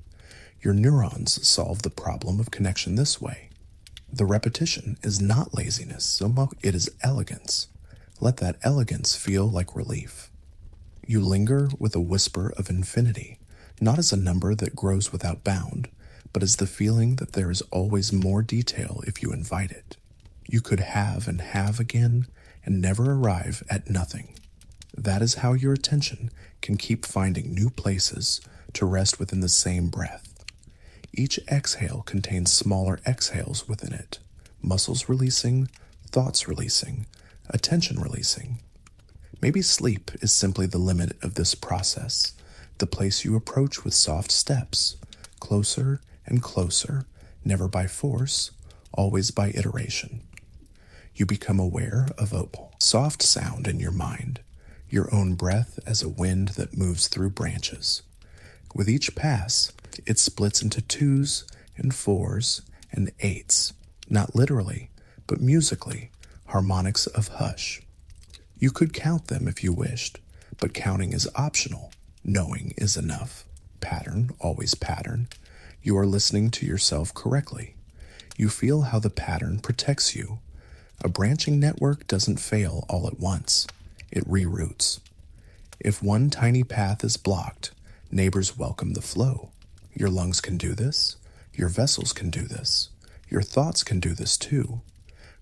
Your neurons solve the problem of connection this way. The repetition is not laziness, it is elegance. Let that elegance feel like relief. You linger with a whisper of infinity, not as a number that grows without bound, but as the feeling that there is always more detail if you invite it. You could have and have again and never arrive at nothing. That is how your attention can keep finding new places to rest within the same breath. Each exhale contains smaller exhales within it, muscles releasing, thoughts releasing, attention releasing. Maybe sleep is simply the limit of this process, the place you approach with soft steps, closer and closer, never by force, always by iteration. You become aware of a soft sound in your mind, your own breath as a wind that moves through branches. With each pass, it splits into 2s and 4s and 8s, not literally, but musically, harmonics of hush. You could count them if you wished, but counting is optional. Knowing is enough. Pattern, always pattern. You are listening to yourself correctly. You feel how the pattern protects you. A branching network doesn't fail all at once. It reroutes. If one tiny path is blocked, neighbors welcome the flow. Your lungs can do this. Your vessels can do this. Your thoughts can do this too.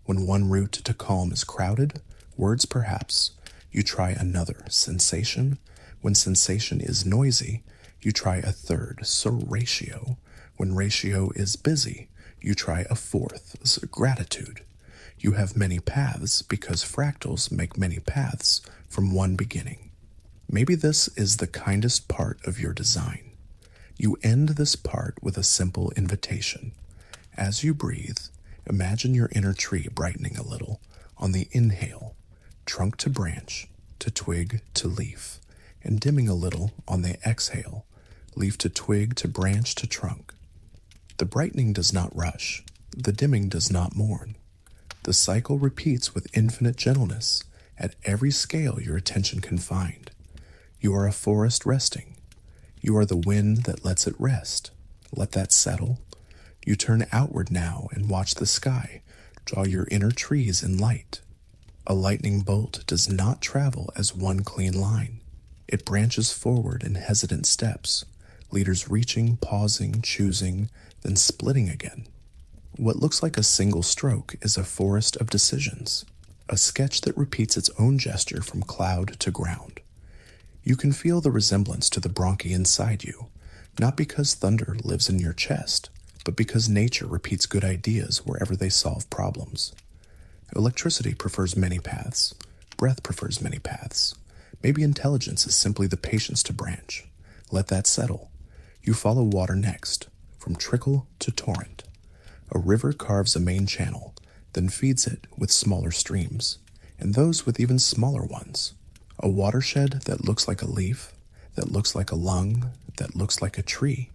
When one route to calm is crowded, words perhaps, you try another, sensation. When sensation is noisy, you try a third, so ratio. When ratio is busy, you try a fourth, so gratitude. You have many paths because fractals make many paths from one beginning. Maybe this is the kindest part of your design. You end this part with a simple invitation. As you breathe, imagine your inner tree brightening a little on the inhale, trunk to branch, to twig to leaf, and dimming a little on the exhale, leaf to twig to branch to trunk. The brightening does not rush. The dimming does not mourn. The cycle repeats with infinite gentleness at every scale your attention can find. You are a forest resting. You are the wind that lets it rest. Let that settle. You turn outward now and watch the sky. Draw your inner trees in light. A lightning bolt does not travel as one clean line. It branches forward in hesitant steps, leaders reaching, pausing, choosing, then splitting again. What looks like a single stroke is a forest of decisions, a sketch that repeats its own gesture from cloud to ground. You can feel the resemblance to the bronchi inside you, not because thunder lives in your chest, but because nature repeats good ideas wherever they solve problems. Electricity prefers many paths. Breath prefers many paths. Maybe intelligence is simply the patience to branch. Let that settle. You follow water next, from trickle to torrent. A river carves a main channel, then feeds it with smaller streams, and those with even smaller ones. A watershed that looks like a leaf, that looks like a lung, that looks like a tree.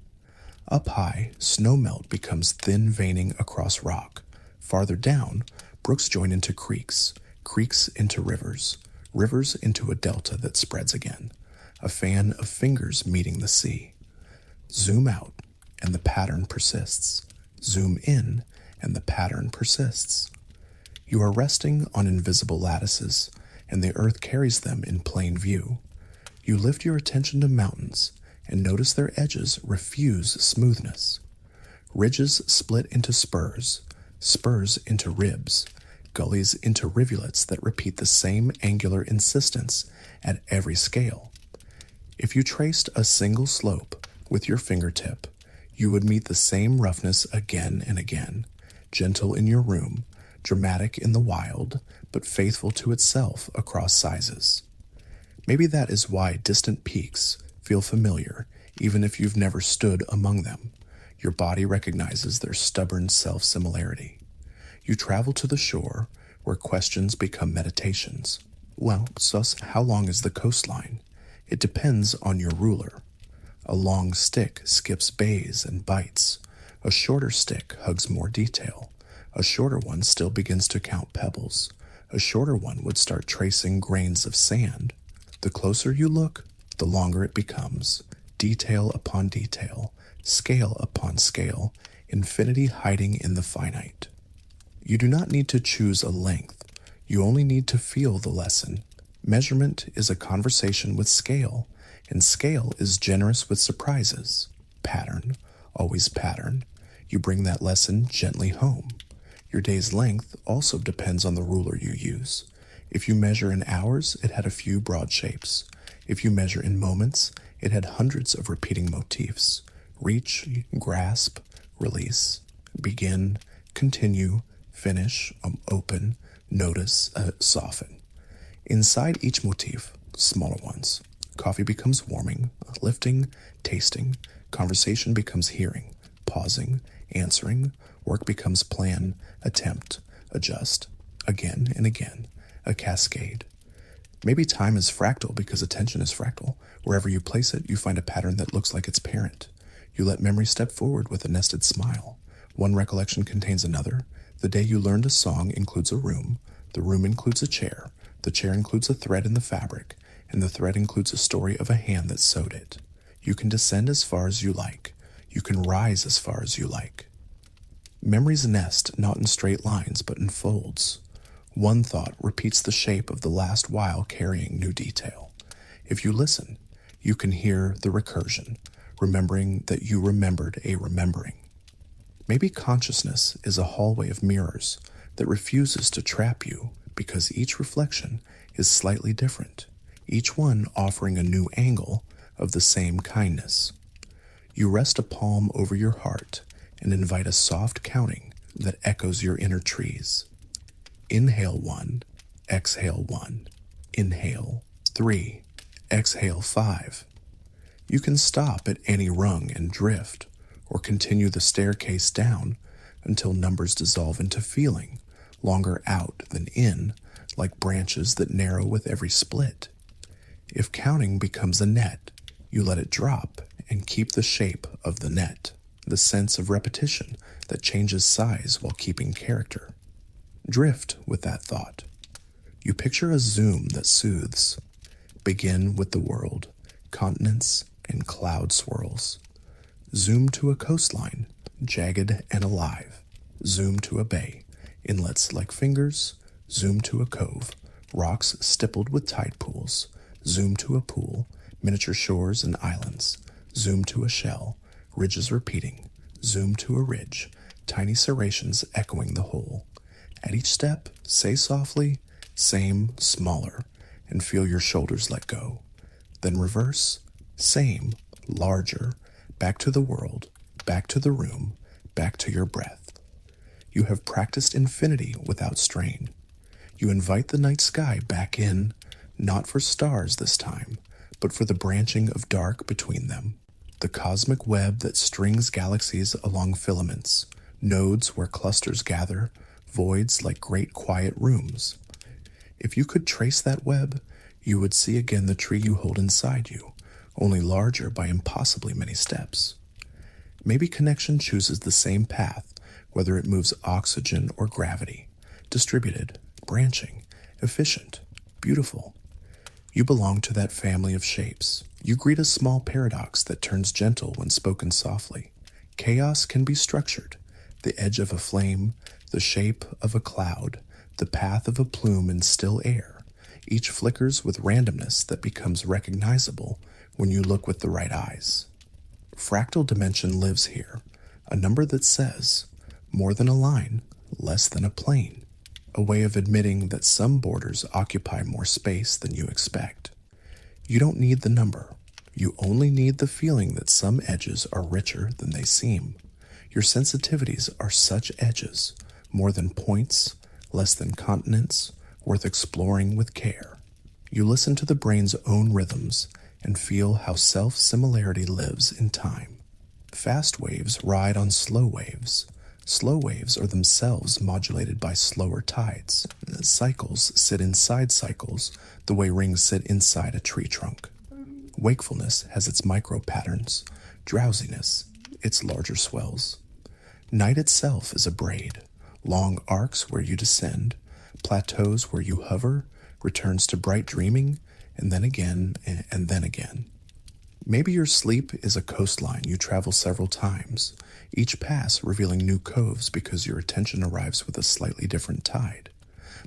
Up high, snowmelt becomes thin veining across rock. Farther down, brooks join into creeks, creeks into rivers, rivers into a delta that spreads again, a fan of fingers meeting the sea. Zoom out, and the pattern persists. Zoom in, and the pattern persists. You are resting on invisible lattices, and the earth carries them in plain view. You lift your attention to mountains, and notice their edges refuse smoothness. Ridges split into spurs, spurs into ribs, gullies into rivulets that repeat the same angular insistence at every scale. If you traced a single slope with your fingertip, you would meet the same roughness again and again, gentle in your room, dramatic in the wild, but faithful to itself across sizes. Maybe that is why distant peaks feel familiar, even if you've never stood among them. Your body recognizes their stubborn self-similarity. You travel to the shore, where questions become meditations. Well, sus, how long is the coastline? It depends on your ruler. A long stick skips bays and bites. A shorter stick hugs more detail. A shorter one still begins to count pebbles. A shorter one would start tracing grains of sand. The closer you look, the longer it becomes. Detail upon detail, scale upon scale, infinity hiding in the finite. You do not need to choose a length. You only need to feel the lesson. Measurement is a conversation with scale, and scale is generous with surprises. Pattern, always pattern. You bring that lesson gently home. Your day's length also depends on the ruler you use. If you measure in hours, it had a few broad shapes. If you measure in moments, it had hundreds of repeating motifs. Reach, grasp, release, begin, continue, finish, open, notice, soften. Inside each motif, smaller ones. Coffee becomes warming, lifting, tasting. Conversation becomes hearing, pausing, answering. Work becomes plan, attempt, adjust, again and again, a cascade. Maybe time is fractal because attention is fractal. Wherever you place it, you find a pattern that looks like its parent. You let memory step forward with a nested smile. One recollection contains another. The day you learned a song includes a room. The room includes a chair. The chair includes a thread in the fabric, and the thread includes a story of a hand that sewed it. You can descend as far as you like. You can rise as far as you like. Memories nest not in straight lines, but in folds. One thought repeats the shape of the last while carrying new detail. If you listen, you can hear the recursion, remembering that you remembered a remembering. Maybe consciousness is a hallway of mirrors that refuses to trap you because each reflection is slightly different, each one offering a new angle of the same kindness. You rest a palm over your heart and invite a soft counting that echoes your inner trees. Inhale 1, exhale 1, inhale 3, exhale 5. You can stop at any rung and drift, or continue the staircase down until numbers dissolve into feeling, longer out than in, like branches that narrow with every split. If counting becomes a net, you let it drop and keep the shape of the net, the sense of repetition that changes size while keeping character. Drift with that thought. You picture a zoom that soothes. Begin with the world, continents, and cloud swirls. Zoom to a coastline, jagged and alive. Zoom to a bay, inlets like fingers. Zoom to a cove, rocks stippled with tide pools. Zoom to a pool, miniature shores and islands. Zoom to a shell, ridges repeating. Zoom to a ridge, tiny serrations echoing the whole. At each step, say softly, same, smaller, and feel your shoulders let go. Then reverse, same, larger, back to the world, back to the room, back to your breath. You have practiced infinity without strain. You invite the night sky back in, not for stars this time, but for the branching of dark between them. The cosmic web that strings galaxies along filaments, nodes where clusters gather, voids like great quiet rooms. If you could trace that web, you would see again the tree you hold inside you, only larger by impossibly many steps. Maybe connection chooses the same path, whether it moves oxygen or gravity, distributed, branching, efficient, beautiful. You belong to that family of shapes. You greet a small paradox that turns gentle when spoken softly. Chaos can be structured, the edge of a flame, the shape of a cloud, the path of a plume in still air. Each flickers with randomness that becomes recognizable when you look with the right eyes. Fractal dimension lives here, a number that says, more than a line, less than a plane, a way of admitting that some borders occupy more space than you expect. You don't need the number. You only need the feeling that some edges are richer than they seem. Your sensitivities are such edges, more than points, less than continents, worth exploring with care. You listen to the brain's own rhythms and feel how self-similarity lives in time. Fast waves ride on slow waves. Slow waves are themselves modulated by slower tides. Cycles sit inside cycles, the way rings sit inside a tree trunk. Wakefulness has its micro patterns, drowsiness, its larger swells. Night itself is a braid, long arcs where you descend, plateaus where you hover, returns to bright dreaming, and then again, and then again. Maybe your sleep is a coastline you travel several times, each pass revealing new coves because your attention arrives with a slightly different tide.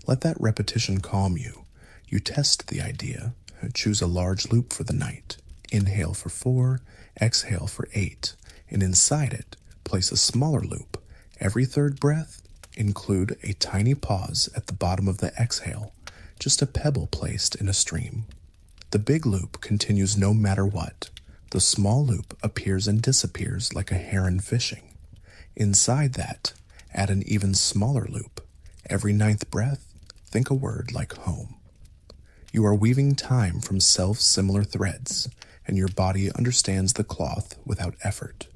Let that repetition calm you. You test the idea. Choose a large loop for the night. Inhale for 4, exhale for 8, and inside it, place a smaller loop. Every third breath, include a tiny pause at the bottom of the exhale, just a pebble placed in a stream. The big loop continues no matter what. The small loop appears and disappears like a heron fishing. Inside that, add an even smaller loop. Every 9th breath, think a word like home. You are weaving time from self-similar threads, and your body understands the cloth without effort.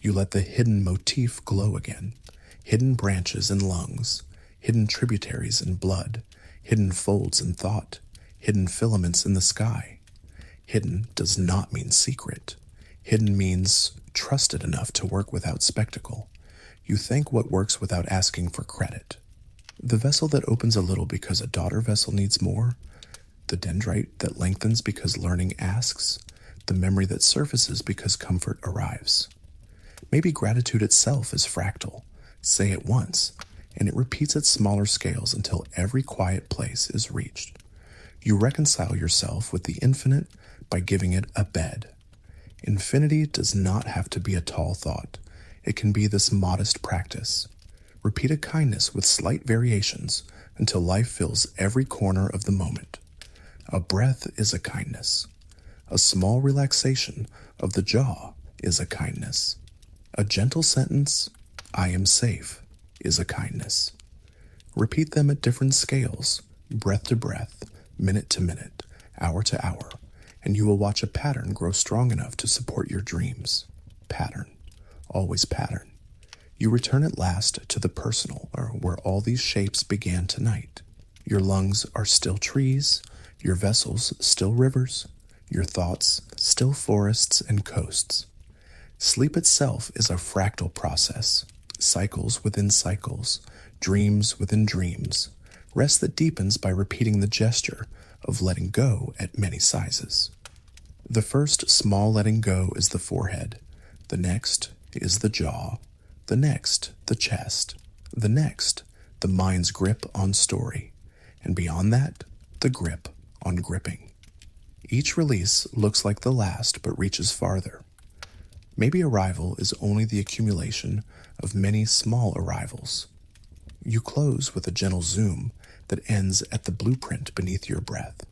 You let the hidden motif glow again. Hidden branches in lungs, hidden tributaries in blood, hidden folds in thought, hidden filaments in the sky. Hidden does not mean secret. Hidden means trusted enough to work without spectacle. You think what works without asking for credit. The vessel that opens a little because a daughter vessel needs more, the dendrite that lengthens because learning asks, the memory that surfaces because comfort arrives. Maybe gratitude itself is fractal. Say it once, and it repeats at smaller scales until every quiet place is reached. You reconcile yourself with the infinite by giving it a bed. Infinity does not have to be a tall thought. It can be this modest practice. Repeat a kindness with slight variations until life fills every corner of the moment. A breath is a kindness. A small relaxation of the jaw is a kindness. A gentle sentence, I am safe, is a kindness. Repeat them at different scales, breath to breath, minute to minute, hour to hour, and you will watch a pattern grow strong enough to support your dreams. Pattern. Always pattern. You return at last to the personal, or where all these shapes began tonight. Your lungs are still trees, your vessels still rivers, your thoughts still forests and coasts. Sleep itself is a fractal process, cycles within cycles, dreams within dreams, rest that deepens by repeating the gesture of letting go at many sizes. The first small letting go is the forehead, the next is the jaw, the next the chest, the next the mind's grip on story, and beyond that, the grip on gripping. Each release looks like the last but reaches farther. Maybe arrival is only the accumulation of many small arrivals. You close with a gentle zoom that ends at the blueprint beneath your breath.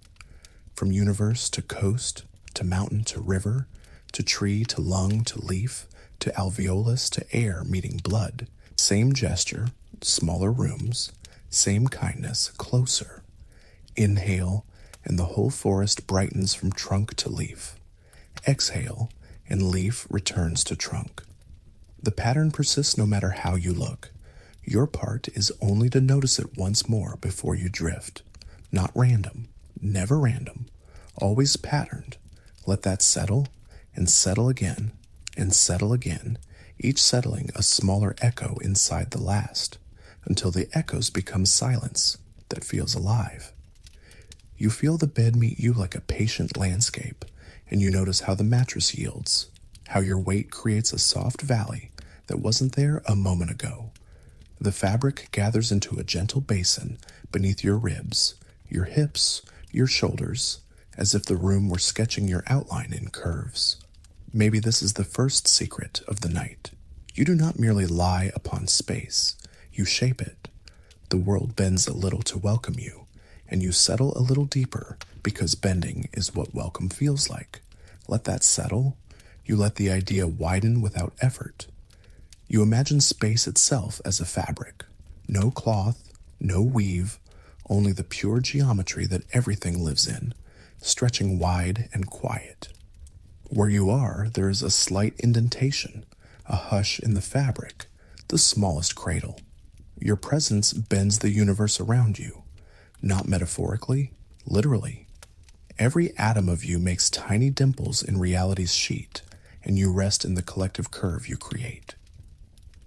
From universe to coast, to mountain to river, to tree to lung to leaf, to alveolus to air meeting blood. Same gesture, smaller rooms, same kindness, closer. Inhale, and the whole forest brightens from trunk to leaf. Exhale, and leaf returns to trunk. The pattern persists no matter how you look. Your part is only to notice it once more before you drift. Not random, never random, always patterned, Let that settle and settle again and settle again, each settling a smaller echo inside the last, until the echoes become silence that feels alive. You feel the bed meet you like a patient landscape, and you notice how the mattress yields, how your weight creates a soft valley that wasn't there a moment ago. The fabric gathers into a gentle basin beneath your ribs, your hips, your shoulders, as if the room were sketching your outline in curves. Maybe this is the first secret of the night. You do not merely lie upon space, you shape it. The world bends a little to welcome you, and you settle a little deeper because bending is what welcome feels like. Let that settle. You let the idea widen without effort. You imagine space itself as a fabric. No cloth, no weave, only the pure geometry that everything lives in, stretching wide and quiet. Where you are, there is a slight indentation, a hush in the fabric, the smallest cradle. Your presence bends the universe around you, not metaphorically, literally. Every atom of you makes tiny dimples in reality's sheet, and you rest in the collective curve you create.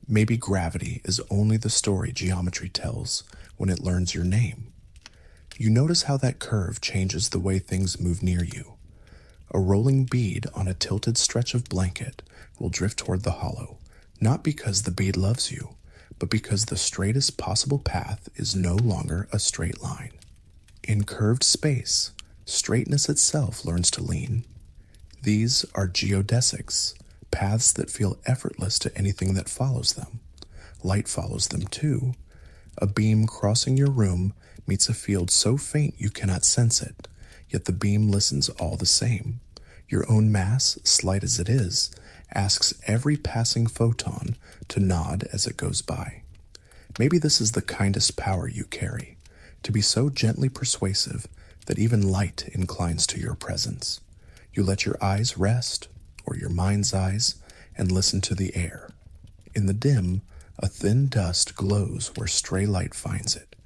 Maybe gravity is only the story geometry tells when it learns your name. You notice how that curve changes the way things move near you. A rolling bead on a tilted stretch of blanket will drift toward the hollow, not because the bead loves you, but because the straightest possible path is no longer a straight line. In curved space, straightness itself learns to lean. These are geodesics, paths that feel effortless to anything that follows them. Light follows them too. A beam crossing your room meets a field so faint you cannot sense it, yet the beam listens all the same. Your own mass, slight as it is, asks every passing photon to nod as it goes by. Maybe this is the kindest power you carry, to be so gently persuasive that even light inclines to your presence. You let your eyes rest, or your mind's eyes, and listen to the air. In the dim, a thin dust glows where stray light finds it.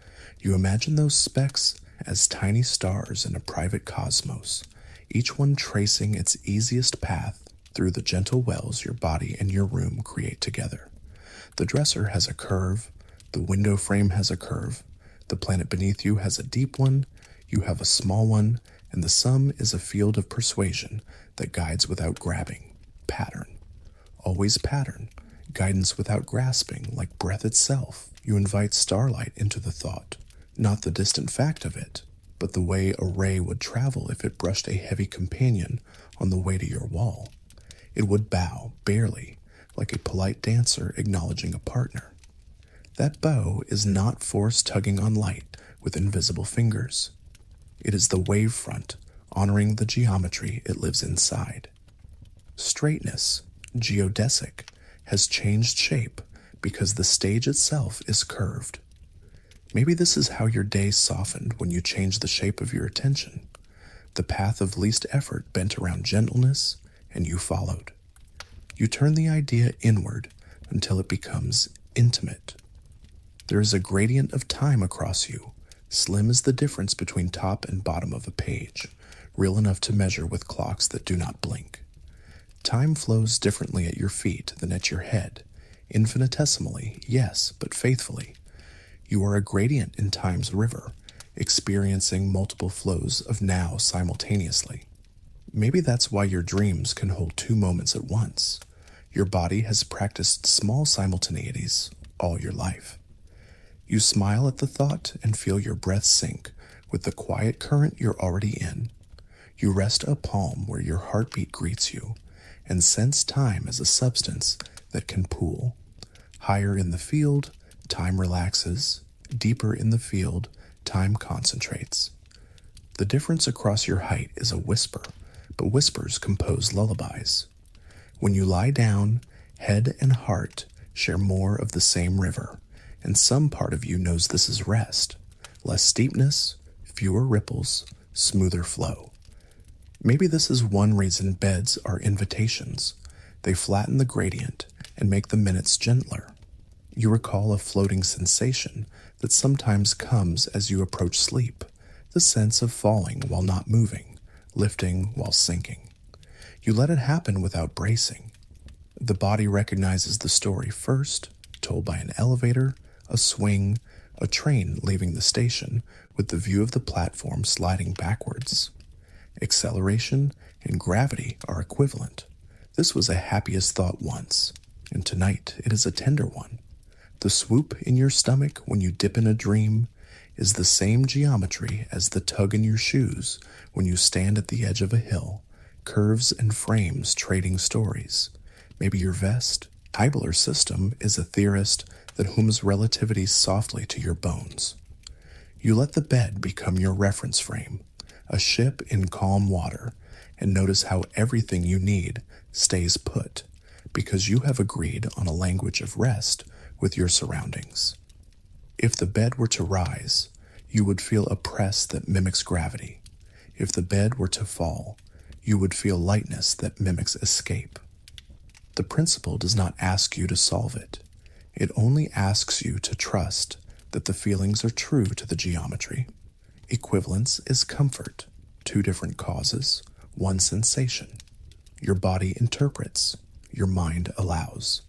You imagine those specks as tiny stars in a private cosmos, each one tracing its easiest path through the gentle wells your body and your room create together. The dresser has a curve, the window frame has a curve, the planet beneath you has a deep one, you have a small one, and the sum is a field of persuasion that guides without grabbing. Pattern. Always pattern. Guidance without grasping, like breath itself. You invite starlight into the thought, not the distant fact of it, but the way a ray would travel if it brushed a heavy companion on the way to your wall. It would bow, barely, like a polite dancer acknowledging a partner. That bow is not force tugging on light with invisible fingers. It is the wavefront, honoring the geometry it lives inside. Straightness, geodesic, has changed shape because the stage itself is curved. Maybe this is how your day softened when you changed the shape of your attention. The path of least effort bent around gentleness, and you followed. You turn the idea inward until it becomes intimate. There is a gradient of time across you, slim as the difference between top and bottom of a page, real enough to measure with clocks that do not blink. Time flows differently at your feet than at your head, infinitesimally, yes, but faithfully. You are a gradient in time's river, experiencing multiple flows of now simultaneously. Maybe that's why your dreams can hold two moments at once. Your body has practiced small simultaneities all your life. You smile at the thought and feel your breath sink with the quiet current you're already in. You rest a palm where your heartbeat greets you and sense time as a substance that can pool. Higher in the field, time relaxes. Deeper in the field, time concentrates. The difference across your height is a whisper, but whispers compose lullabies. When you lie down, head and heart share more of the same river, and some part of you knows this is rest. Less steepness, fewer ripples, smoother flow. Maybe this is one reason beds are invitations. They flatten the gradient and make the minutes gentler. You recall a floating sensation that sometimes comes as you approach sleep, the sense of falling while not moving, lifting while sinking. You let it happen without bracing. The body recognizes the story first, told by an elevator, a swing, a train leaving the station with the view of the platform sliding backwards. Acceleration and gravity are equivalent. This was a happiest thought once, and tonight it is a tender one. The swoop in your stomach when you dip in a dream is the same geometry as the tug in your shoes when you stand at the edge of a hill, curves and frames trading stories. Maybe your vest. Hybler's system is a theorist that hums relativity softly to your bones. You let the bed become your reference frame, a ship in calm water, and notice how everything you need stays put, because you have agreed on a language of rest with your surroundings. If the bed were to rise, you would feel a press that mimics gravity. If the bed were to fall, you would feel lightness that mimics escape. The principle does not ask you to solve it. It only asks you to trust that the feelings are true to the geometry. Equivalence is comfort. Two different causes, one sensation. Your body interprets. Your mind allows.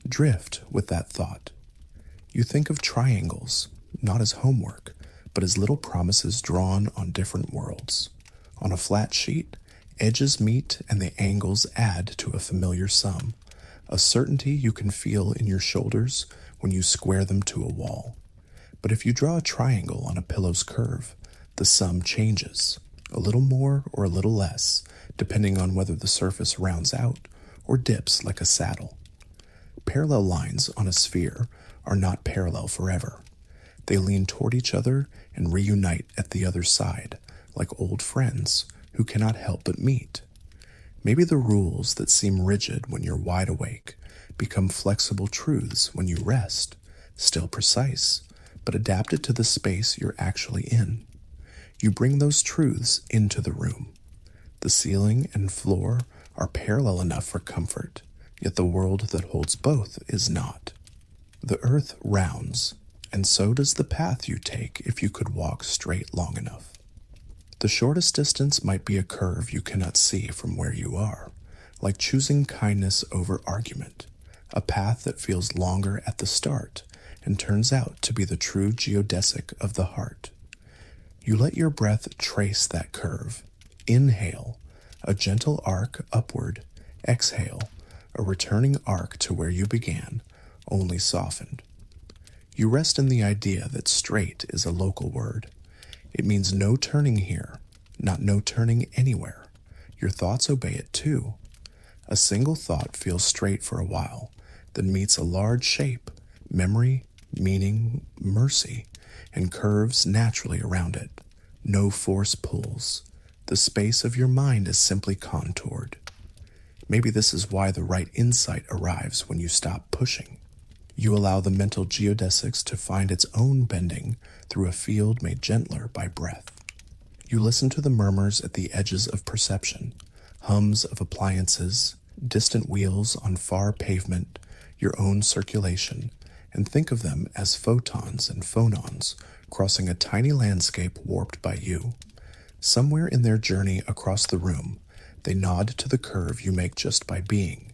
Drift with that thought. You think of triangles, not as homework, but as little promises drawn on different worlds. On a flat sheet, edges meet and the angles add to a familiar sum, a certainty you can feel in your shoulders when you square them to a wall. But if you draw a triangle on a pillow's curve, the sum changes, a little more or a little less, depending on whether the surface rounds out or dips like a saddle. Parallel lines on a sphere are not parallel forever. They lean toward each other and reunite at the other side, like old friends who cannot help but meet. Maybe the rules that seem rigid when you're wide awake become flexible truths when you rest, still precise, but adapted to the space you're actually in. You bring those truths into the room. The ceiling and floor are parallel enough for comfort, yet the world that holds both is not. The earth rounds, and so does the path you take if you could walk straight long enough. The shortest distance might be a curve you cannot see from where you are, like choosing kindness over argument, a path that feels longer at the start and turns out to be the true geodesic of the heart. You let your breath trace that curve. Inhale, a gentle arc upward. Exhale, a returning arc to where you began, only softened. You rest in the idea that straight is a local word. It means no turning here, not no turning anywhere. Your thoughts obey it too. A single thought feels straight for a while, then meets a large shape, memory, meaning, mercy, and curves naturally around it. No force pulls. The space of your mind is simply contoured. Maybe this is why the right insight arrives when you stop pushing. You allow the mental geodesics to find its own bending through a field made gentler by breath. You listen to the murmurs at the edges of perception, hums of appliances, distant wheels on far pavement, your own circulation, and think of them as photons and phonons crossing a tiny landscape warped by you. Somewhere in their journey across the room, they nod to the curve you make just by being.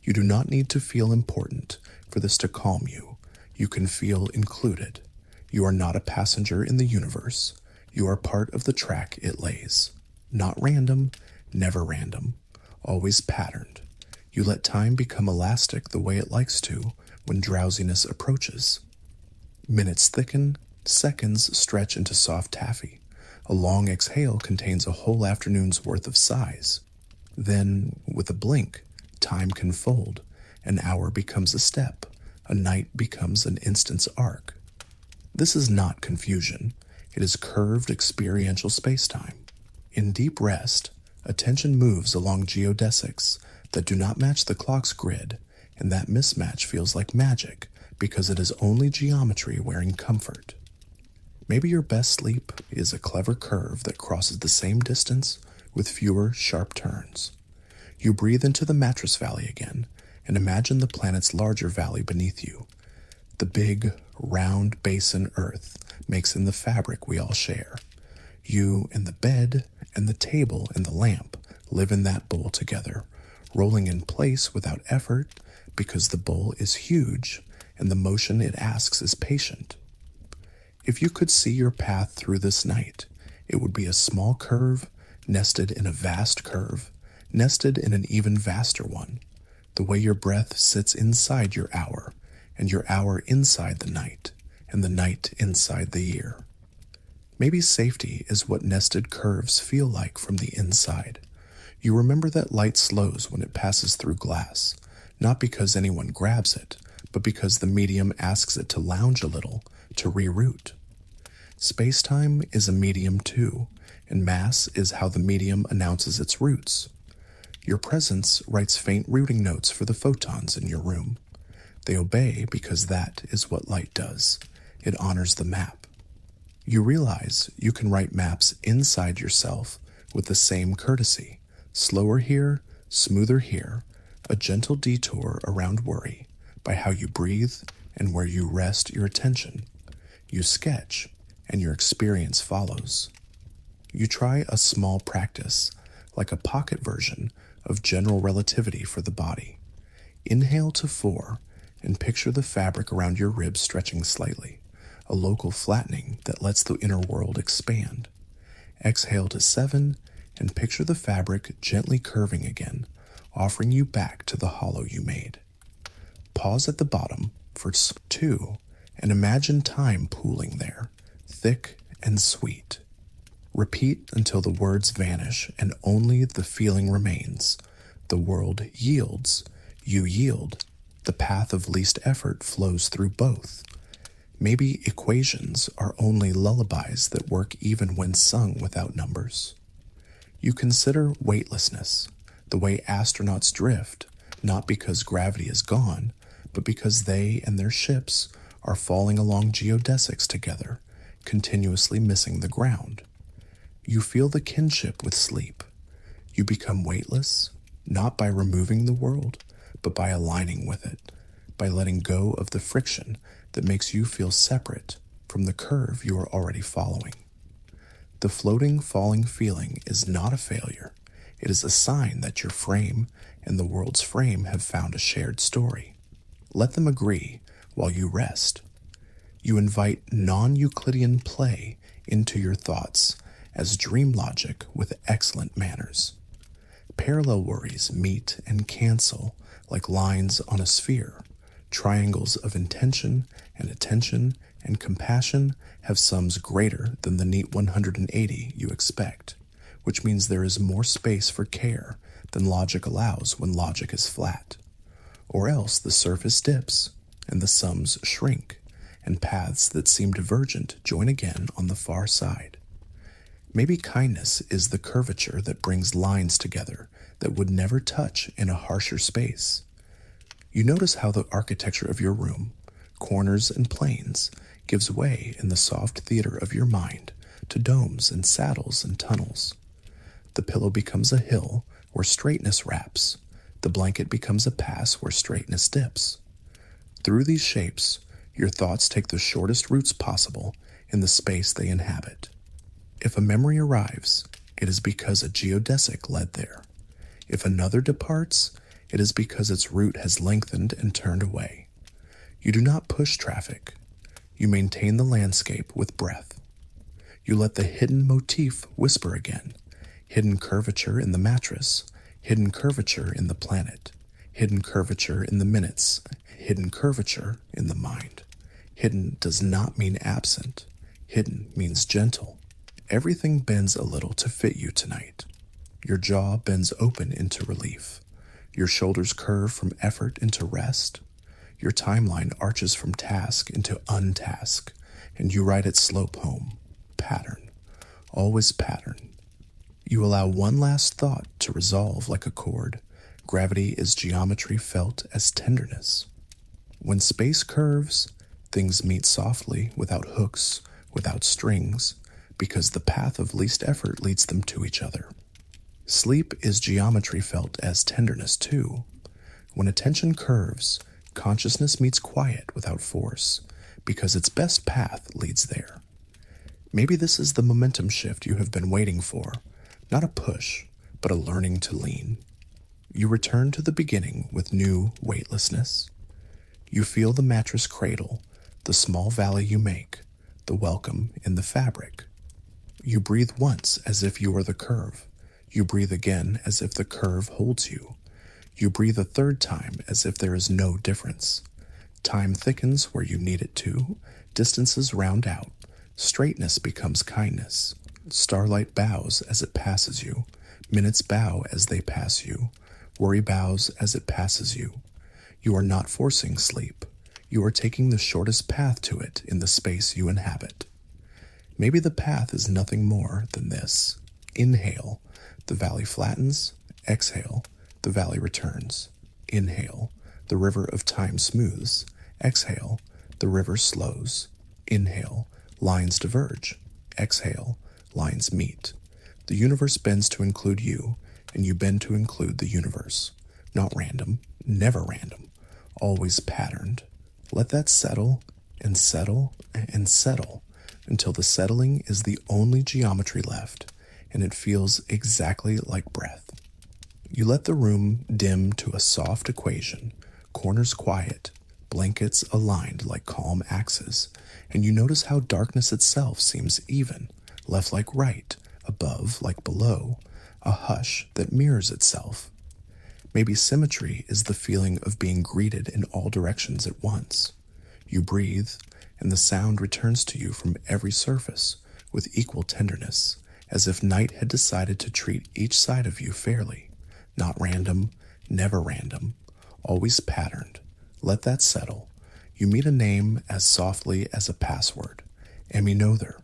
You do not need to feel important for this to calm you. You can feel included. You are not a passenger in the universe. You are part of the track it lays. Not random, never random, always patterned. You let time become elastic the way it likes to when drowsiness approaches. Minutes thicken, seconds stretch into soft taffy. A long exhale contains a whole afternoon's worth of sighs. Then, with a blink, time can fold. An hour becomes a step. A night becomes an instant's arc. This is not confusion. It is curved experiential spacetime. In deep rest, attention moves along geodesics that do not match the clock's grid, and that mismatch feels like magic because it is only geometry wearing comfort. Maybe your best sleep is a clever curve that crosses the same distance with fewer sharp turns. You breathe into the mattress valley again and imagine the planet's larger valley beneath you. The big, round basin Earth makes in the fabric we all share. You and the bed and the table and the lamp live in that bowl together, rolling in place without effort because the bowl is huge and the motion it asks is patient. If you could see your path through this night, it would be a small curve nested in a vast curve, nested in an even vaster one, the way your breath sits inside your hour, and your hour inside the night, and the night inside the year. Maybe safety is what nested curves feel like from the inside. You remember that light slows when it passes through glass, not because anyone grabs it, but because the medium asks it to lounge a little, to reroute. Spacetime is a medium too, and mass is how the medium announces its roots. Your presence writes faint routing notes for the photons in your room. They obey because that is what light does. It honors the map. You realize you can write maps inside yourself with the same courtesy. Slower here, smoother here, a gentle detour around worry by how you breathe and where you rest your attention. You sketch, and your experience follows. You try a small practice, like a pocket version of general relativity for the body. Inhale to 4 and picture the fabric around your ribs stretching slightly, a local flattening that lets the inner world expand. Exhale to 7 and picture the fabric gently curving again, offering you back to the hollow you made. Pause at the bottom for 2 and imagine time pooling there, thick and sweet. Repeat until the words vanish and only the feeling remains. The world yields, you yield. The path of least effort flows through both. Maybe equations are only lullabies that work even when sung without numbers. You consider weightlessness, the way astronauts drift, not because gravity is gone, but because they and their ships are falling along geodesics together, continuously missing the ground. You feel the kinship with sleep. You become weightless, not by removing the world, but by aligning with it, by letting go of the friction that makes you feel separate from the curve you are already following. The floating, falling feeling is not a failure. It is a sign that your frame and the world's frame have found a shared story. Let them agree while you rest. You invite non-Euclidean play into your thoughts as dream logic with excellent manners. Parallel worries meet and cancel like lines on a sphere. Triangles of intention and attention and compassion have sums greater than the neat 180 you expect, which means there is more space for care than logic allows when logic is flat. Or else the surface dips and the sums shrink, and paths that seem divergent join again on the far side. Maybe kindness is the curvature that brings lines together that would never touch in a harsher space. You notice how the architecture of your room, corners and planes, gives way in the soft theater of your mind to domes and saddles and tunnels. The pillow becomes a hill where straightness wraps. The blanket becomes a pass where straightness dips. Through these shapes, your thoughts take the shortest routes possible in the space they inhabit. If a memory arrives, it is because a geodesic led there. If another departs, it is because its route has lengthened and turned away. You do not push traffic. You maintain the landscape with breath. You let the hidden motif whisper again. Hidden curvature in the mattress, hidden curvature in the planet, hidden curvature in the minutes, hidden curvature in the mind. Hidden does not mean absent. Hidden means gentle. Everything bends a little to fit you tonight. Your jaw bends open into relief. Your shoulders curve from effort into rest. Your timeline arches from task into untask, and you ride its slope home. Pattern. Always pattern. You allow one last thought to resolve like a chord. Gravity is geometry felt as tenderness. When space curves, things meet softly, without hooks, without strings, because the path of least effort leads them to each other. Sleep is geometry felt as tenderness too. When attention curves, consciousness meets quiet without force, because its best path leads there. Maybe this is the momentum shift you have been waiting for, not a push, but a learning to lean. You return to the beginning with new weightlessness. You feel the mattress cradle, the small valley you make, the welcome in the fabric. You breathe once as if you are the curve. You breathe again as if the curve holds you. You breathe a third time as if there is no difference. Time thickens where you need it to. Distances round out. Straightness becomes kindness. Starlight bows as it passes you. Minutes bow as they pass you. Worry bows as it passes you. You are not forcing sleep. You are taking the shortest path to it in the space you inhabit. Maybe the path is nothing more than this. Inhale, the valley flattens. Exhale, the valley returns. Inhale, the river of time smooths. Exhale, the river slows. Inhale, lines diverge. Exhale, lines meet. The universe bends to include you, and you bend to include the universe. Not random, never random, always patterned. Let that settle and settle and settle until the settling is the only geometry left, and it feels exactly like breath. You let the room dim to a soft equation, corners quiet, blankets aligned like calm axes, and you notice how darkness itself seems even, left like right, above like below, a hush that mirrors itself. Maybe symmetry is the feeling of being greeted in all directions at once. You breathe, and the sound returns to you from every surface with equal tenderness, as if night had decided to treat each side of you fairly. Not random, never random, always patterned. Let that settle. You meet a name as softly as a password. Eminother.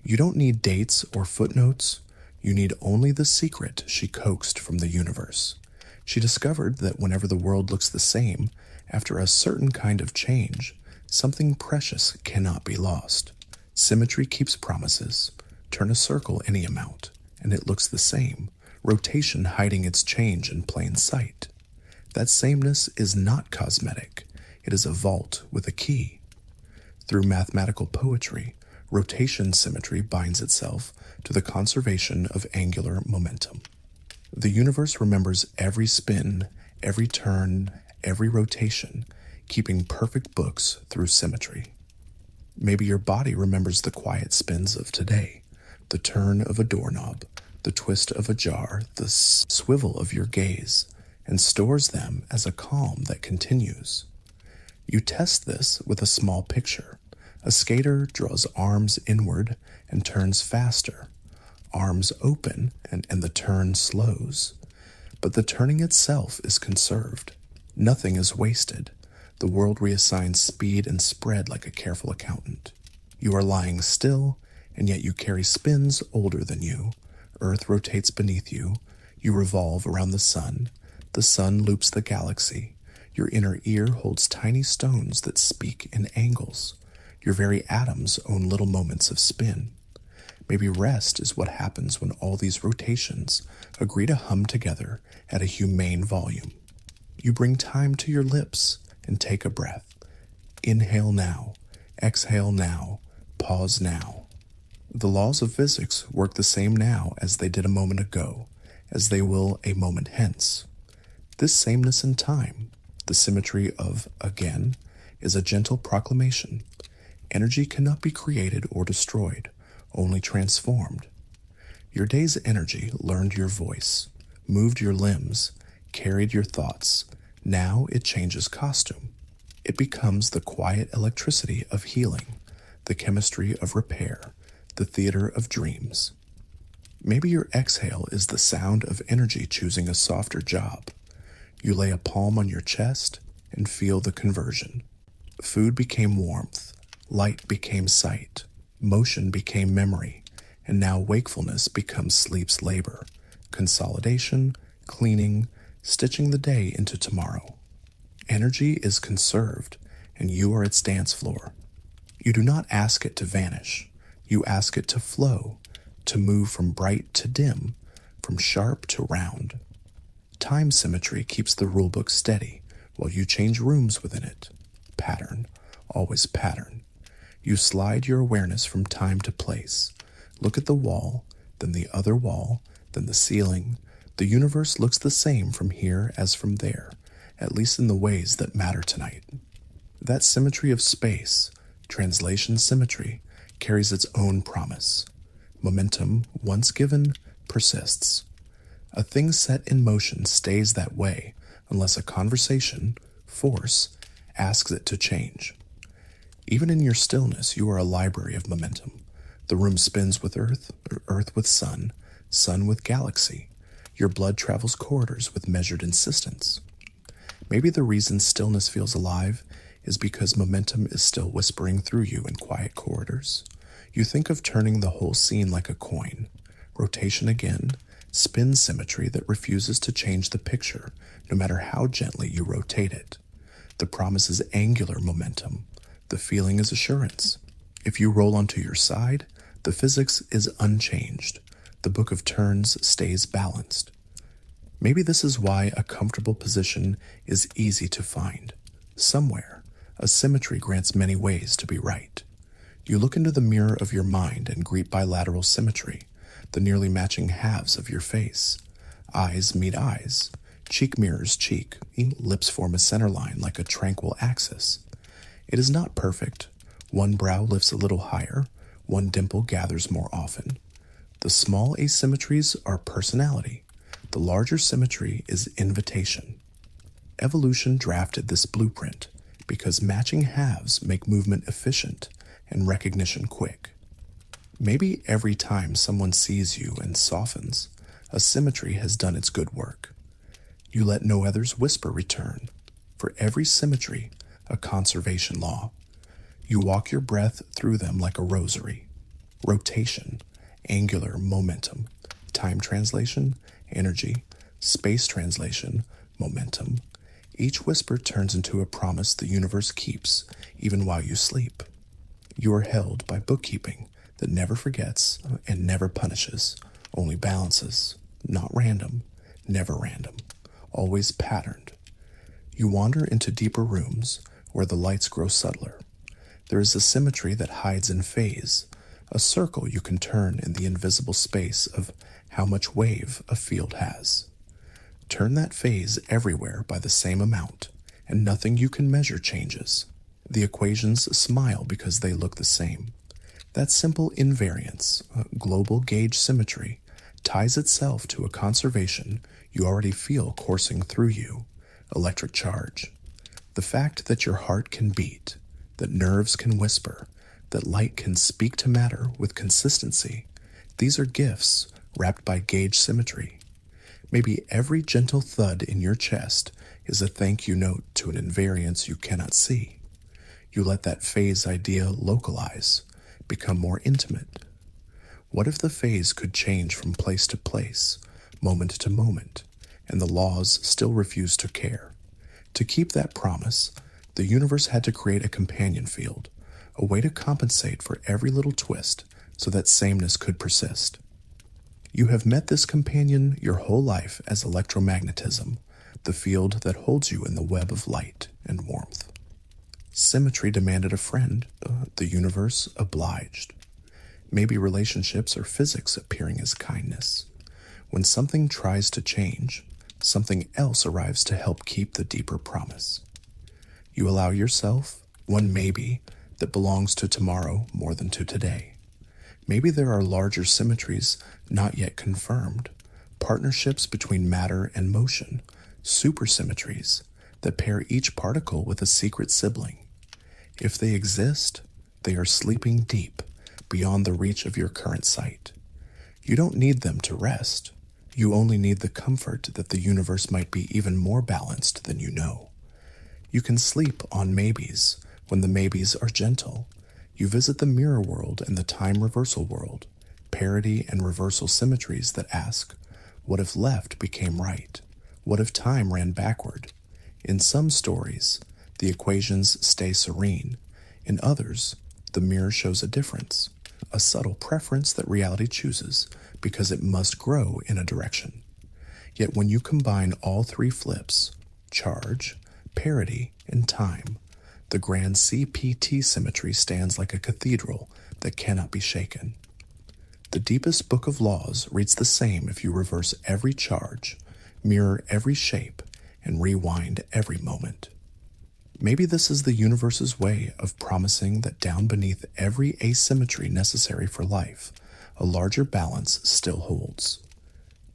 You don't need dates or footnotes. You need only the secret she coaxed from the universe. She discovered that whenever the world looks the same, after a certain kind of change, something precious cannot be lost. Symmetry keeps promises. Turn a circle any amount, and it looks the same, rotation hiding its change in plain sight. That sameness is not cosmetic. It is a vault with a key. Through mathematical poetry, rotation symmetry binds itself to the conservation of angular momentum. The universe remembers every spin, every turn, every rotation, keeping perfect books through symmetry. Maybe your body remembers the quiet spins of today, the turn of a doorknob, the twist of a jar, the swivel of your gaze, and stores them as a calm that continues. You test this with a small picture. A skater draws arms inward and turns faster. Arms open and the turn slows. But the turning itself is conserved. Nothing is wasted. The world reassigns speed and spread like a careful accountant. You are lying still, and yet you carry spins older than you. Earth rotates beneath you. You revolve around the sun. The sun loops the galaxy. Your inner ear holds tiny stones that speak in angles. Your very atoms own little moments of spin. Maybe rest is what happens when all these rotations agree to hum together at a humane volume. You bring time to your lips and take a breath. Inhale now. Exhale now. Pause now. The laws of physics work the same now as they did a moment ago, as they will a moment hence. This sameness in time, the symmetry of again, is a gentle proclamation. Energy cannot be created or destroyed, only transformed. Your day's energy learned your voice, moved your limbs, carried your thoughts. Now it changes costume. It becomes the quiet electricity of healing, the chemistry of repair, the theater of dreams. Maybe your exhale is the sound of energy choosing a softer job. You lay a palm on your chest and feel the conversion. Food became warmth, light became sight, motion became memory, and now wakefulness becomes sleep's labor, consolidation, cleaning, stitching the day into tomorrow. Energy is conserved, and you are its dance floor. You do not ask it to vanish. You ask it to flow, to move from bright to dim, from sharp to round. Time symmetry keeps the rulebook steady while you change rooms within it. Pattern, always pattern. You slide your awareness from time to place. Look at the wall, then the other wall, then the ceiling, The universe looks the same from here as from there, at least in the ways that matter tonight. That symmetry of space, translation symmetry, carries its own promise. Momentum, once given, persists. A thing set in motion stays that way unless a conversation, force, asks it to change. Even in your stillness, you are a library of momentum. The room spins with Earth, or Earth with Sun, Sun with galaxy. Your blood travels corridors with measured insistence. Maybe the reason stillness feels alive is because momentum is still whispering through you in quiet corridors. You think of turning the whole scene like a coin. Rotation again, spin symmetry that refuses to change the picture, no matter how gently you rotate it. The promise is angular momentum. The feeling is assurance. If you roll onto your side, the physics is unchanged. The book of turns stays balanced. Maybe this is why a comfortable position is easy to find. Somewhere, a symmetry grants many ways to be right. You look into the mirror of your mind and greet bilateral symmetry, the nearly matching halves of your face. Eyes meet eyes, cheek mirrors cheek, lips form a center line like a tranquil axis. It is not perfect. One brow lifts a little higher, one dimple gathers more often. The small asymmetries are personality. The larger symmetry is invitation. Evolution drafted this blueprint because matching halves make movement efficient and recognition quick. Maybe every time someone sees you and softens, a symmetry has done its good work. You let no other's whisper return. For every symmetry, a conservation law. You walk your breath through them like a rosary. Rotation, angular momentum, time translation, energy, space translation, momentum. Each whisper turns into a promise the universe keeps, even while you sleep. You are held by bookkeeping that never forgets and never punishes, only balances, not random, never random, always patterned. You wander into deeper rooms where the lights grow subtler. There is a symmetry that hides in phase, a circle you can turn in the invisible space of how much wave a field has. Turn that phase everywhere by the same amount, and nothing you can measure changes. The equations smile because they look the same. That simple invariance, global gauge symmetry, ties itself to a conservation you already feel coursing through you, electric charge. The fact that your heart can beat, that nerves can whisper, that light can speak to matter with consistency, these are gifts wrapped by gauge symmetry. Maybe every gentle thud in your chest is a thank you note to an invariance you cannot see. You let that phase idea localize, become more intimate. What if the phase could change from place to place, moment to moment, and the laws still refuse to care? To keep that promise, the universe had to create a companion field, a way to compensate for every little twist so that sameness could persist. You have met this companion your whole life as electromagnetism, the field that holds you in the web of light and warmth. Symmetry demanded a friend, the universe obliged. Maybe relationships are physics appearing as kindness. When something tries to change, something else arrives to help keep the deeper promise. You allow yourself one maybe that belongs to tomorrow more than to today. Maybe there are larger symmetries not yet confirmed, partnerships between matter and motion, supersymmetries that pair each particle with a secret sibling. If they exist, they are sleeping deep, beyond the reach of your current sight. You don't need them to rest. You only need the comfort that the universe might be even more balanced than you know. You can sleep on maybes when the maybes are gentle. You visit the mirror world and the time reversal world, parity and reversal symmetries that ask, what if left became right? What if time ran backward? In some stories, the equations stay serene. In others, the mirror shows a difference, a subtle preference that reality chooses because it must grow in a direction. Yet when you combine all three flips, charge, parity, and time, the grand CPT symmetry stands like a cathedral that cannot be shaken. The deepest book of laws reads the same if you reverse every charge, mirror every shape, and rewind every moment. Maybe this is the universe's way of promising that down beneath every asymmetry necessary for life, a larger balance still holds.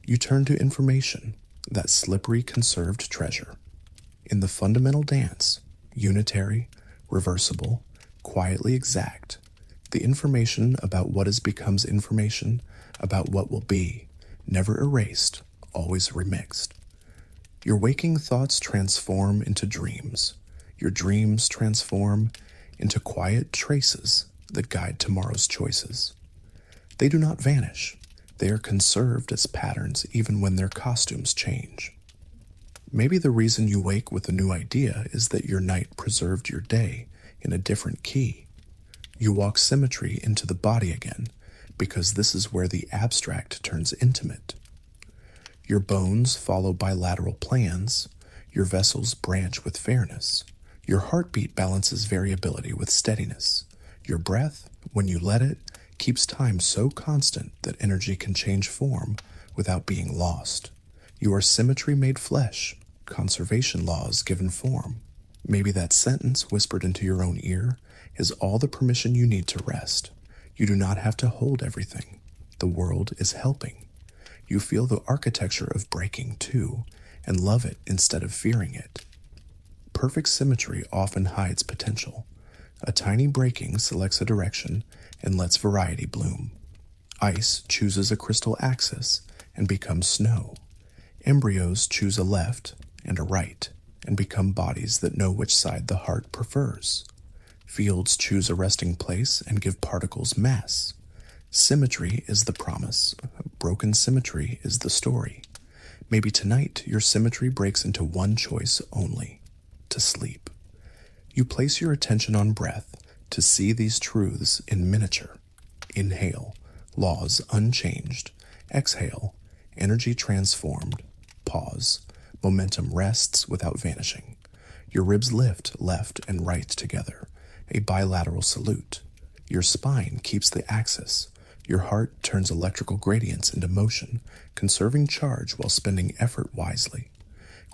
You turn to information, that slippery conserved treasure. In the fundamental dance, unitary, reversible, quietly exact, the information about what is becomes information about what will be, never erased, always remixed. Your waking thoughts transform into dreams. Your dreams transform into quiet traces that guide tomorrow's choices. They do not vanish. They are conserved as patterns even when their costumes change. Maybe the reason you wake with a new idea is that your night preserved your day in a different key. You walk symmetry into the body again because this is where the abstract turns intimate. Your bones follow bilateral plans. Your vessels branch with fairness. Your heartbeat balances variability with steadiness. Your breath, when you let it, keeps time so constant that energy can change form without being lost. You are symmetry made flesh, conservation laws given form. Maybe that sentence whispered into your own ear is all the permission you need to rest. You do not have to hold everything. The world is helping. You feel the architecture of breaking too, and love it instead of fearing it. Perfect symmetry often hides potential. A tiny breaking selects a direction and lets variety bloom. Ice chooses a crystal axis and becomes snow. Embryos choose a left and a right and become bodies that know which side the heart prefers. Fields choose a resting place and give particles mass. Symmetry is the promise. Broken symmetry is the story. Maybe tonight your symmetry breaks into one choice only: to sleep. You place your attention on breath to see these truths in miniature. Inhale, laws unchanged. Exhale, energy transformed. Pause, momentum rests without vanishing. Your ribs lift left and right together, a bilateral salute. Your spine keeps the axis. Your heart turns electrical gradients into motion, conserving charge while spending effort wisely.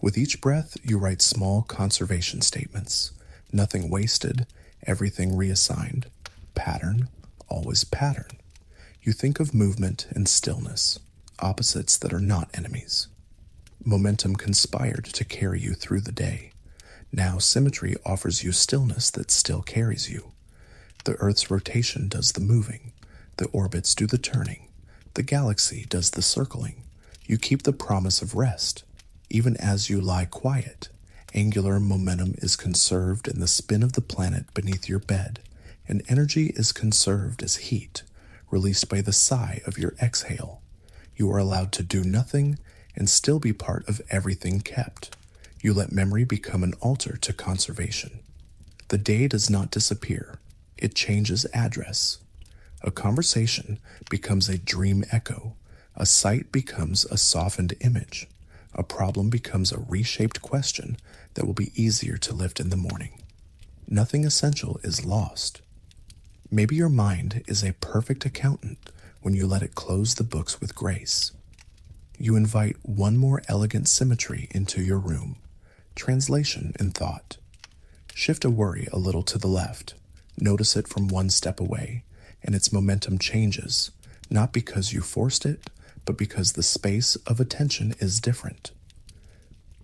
With each breath, you write small conservation statements. Nothing wasted, everything reassigned. Pattern, always pattern. You think of movement and stillness, opposites that are not enemies. Momentum conspired to carry you through the day. Now symmetry offers you stillness that still carries you. The Earth's rotation does the moving. The orbits do the turning. The galaxy does the circling. You keep the promise of rest. Even as you lie quiet, angular momentum is conserved in the spin of the planet beneath your bed, and energy is conserved as heat, released by the sigh of your exhale. You are allowed to do nothing and still be part of everything kept. You let memory become an altar to conservation. The day does not disappear. It changes address. A conversation becomes a dream echo. A sight becomes a softened image. A problem becomes a reshaped question that will be easier to lift in the morning. Nothing essential is lost. Maybe your mind is a perfect accountant when you let it close the books with grace. You invite one more elegant symmetry into your room. Translation in thought. Shift a worry a little to the left. Notice it from one step away, and its momentum changes, not because you forced it, but because the space of attention is different.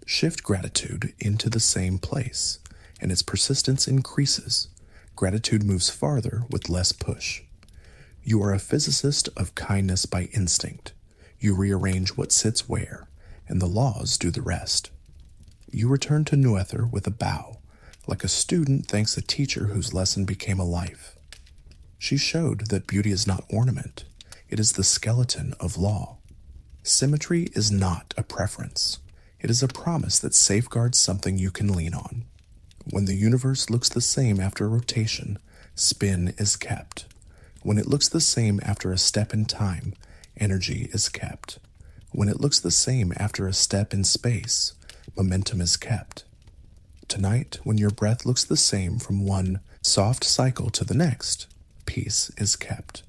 Shift gratitude into the same place, and its persistence increases. Gratitude moves farther with less push. You are a physicist of kindness by instinct. You rearrange what sits where, and the laws do the rest. You return to Nuether with a bow, like a student thanks a teacher whose lesson became a life. She showed that beauty is not ornament. It is the skeleton of law. Symmetry is not a preference. It is a promise that safeguards something you can lean on. When the universe looks the same after a rotation, spin is kept. When it looks the same after a step in time, energy is kept. When it looks the same after a step in space, momentum is kept. Tonight, when your breath looks the same from one soft cycle to the next, peace is kept.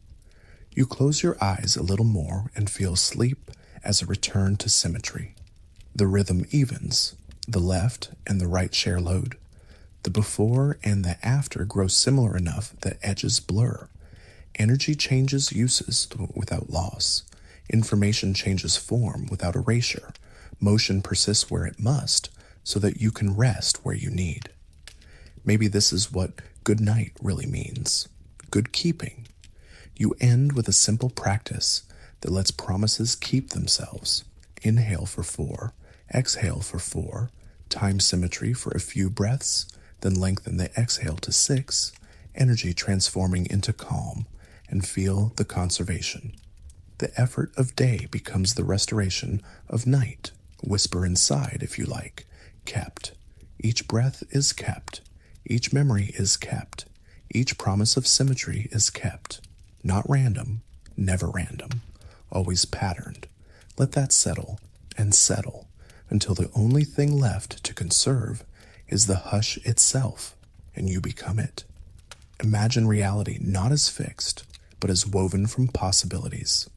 You close your eyes a little more and feel sleep as a return to symmetry. The rhythm evens, the left and the right share load. The before and the after grow similar enough that edges blur. Energy changes uses without loss. Information changes form without erasure. Motion persists where it must, so that you can rest where you need. Maybe this is what good night really means. Good keeping. You end with a simple practice that lets promises keep themselves. Inhale for 4, exhale for 4, time symmetry for a few breaths, then lengthen the exhale to 6, energy transforming into calm, and feel the conservation. The effort of day becomes the restoration of night. Whisper inside, if you like. Kept. Each breath is kept. Each memory is kept. Each promise of symmetry is kept. Not random, never random, always patterned. Let that settle and settle until the only thing left to conserve is the hush itself, and you become it. Imagine reality not as fixed, but as woven from possibilities.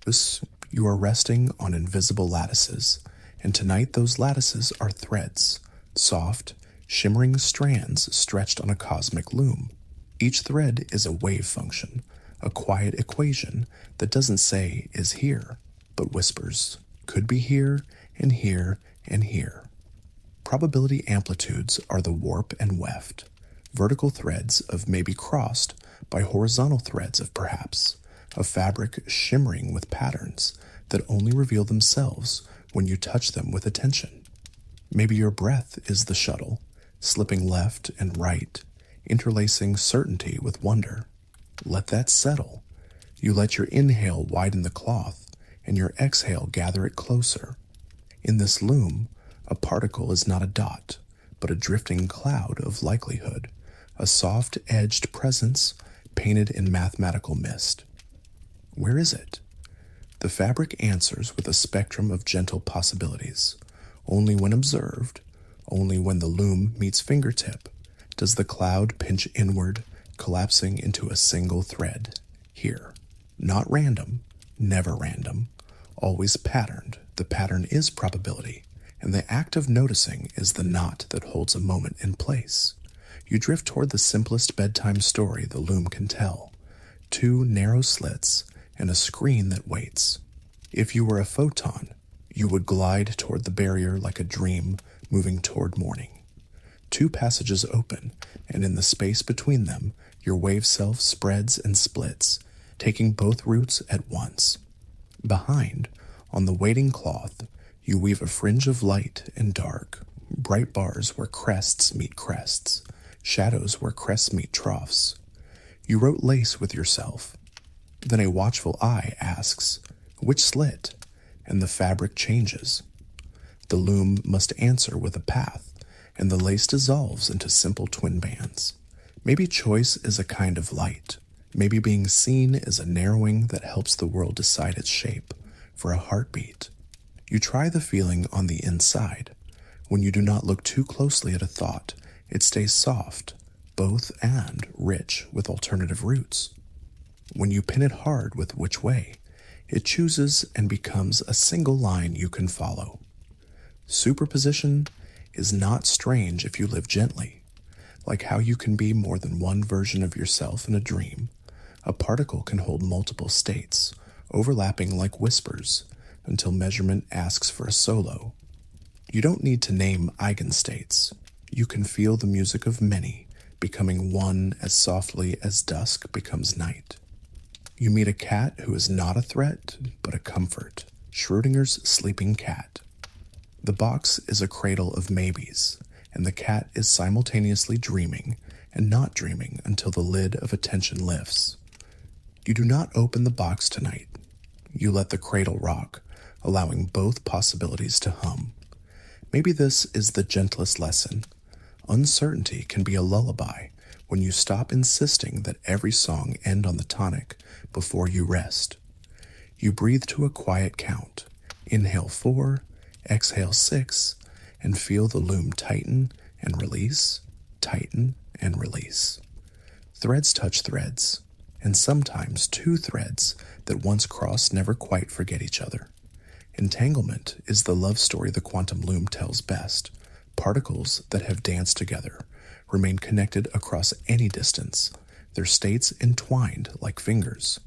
You are resting on invisible lattices, and tonight those lattices are threads, soft, shimmering strands stretched on a cosmic loom. Each thread is a wave function, a quiet equation that doesn't say is here, but whispers, could be here, and here, and here. Probability amplitudes are the warp and weft, vertical threads of maybe crossed by horizontal threads of perhaps, a fabric shimmering with patterns that only reveal themselves when you touch them with attention. Maybe your breath is the shuttle, slipping left and right, interlacing certainty with wonder. Let that settle. You let your inhale widen the cloth, and your exhale gather it closer. In this loom, a particle is not a dot, but a drifting cloud of likelihood, a soft-edged presence painted in mathematical mist. Where is it? The fabric answers with a spectrum of gentle possibilities. Only when observed, only when the loom meets fingertip, does the cloud pinch inward, collapsing into a single thread. Here. Not random, never random, always patterned. The pattern is probability, and the act of noticing is the knot that holds a moment in place. You drift toward the simplest bedtime story the loom can tell. 2 narrow slits and a screen that waits. If you were a photon, you would glide toward the barrier like a dream moving toward morning. 2 passages open, and in the space between them, your wave self spreads and splits, taking both routes at once. Behind, on the waiting cloth, you weave a fringe of light and dark, bright bars where crests meet crests, shadows where crests meet troughs. You wrote lace with yourself. Then a watchful eye asks, which slit? And the fabric changes. The loom must answer with a path, and the lace dissolves into simple twin bands. Maybe choice is a kind of light. Maybe being seen is a narrowing that helps the world decide its shape, for a heartbeat. You try the feeling on the inside. When you do not look too closely at a thought, it stays soft, both and rich with alternative roots. When you pin it hard with which way, it chooses and becomes a single line you can follow. Superposition is not strange if you live gently. Like how you can be more than one version of yourself in a dream, a particle can hold multiple states, overlapping like whispers, until measurement asks for a solo. You don't need to name eigenstates. You can feel the music of many, becoming one as softly as dusk becomes night. You meet a cat who is not a threat, but a comfort, Schrödinger's sleeping cat. The box is a cradle of maybes, and the cat is simultaneously dreaming and not dreaming until the lid of attention lifts. You do not open the box tonight. You let the cradle rock, allowing both possibilities to hum. Maybe this is the gentlest lesson. Uncertainty can be a lullaby when you stop insisting that every song end on the tonic before you rest. You breathe to a quiet count. Inhale 4, exhale 6, and feel the loom tighten and release, tighten and release. Threads touch threads, and sometimes 2 threads that once crossed never quite forget each other. Entanglement is the love story the quantum loom tells best. Particles that have danced together remain connected across any distance, their states entwined like fingers.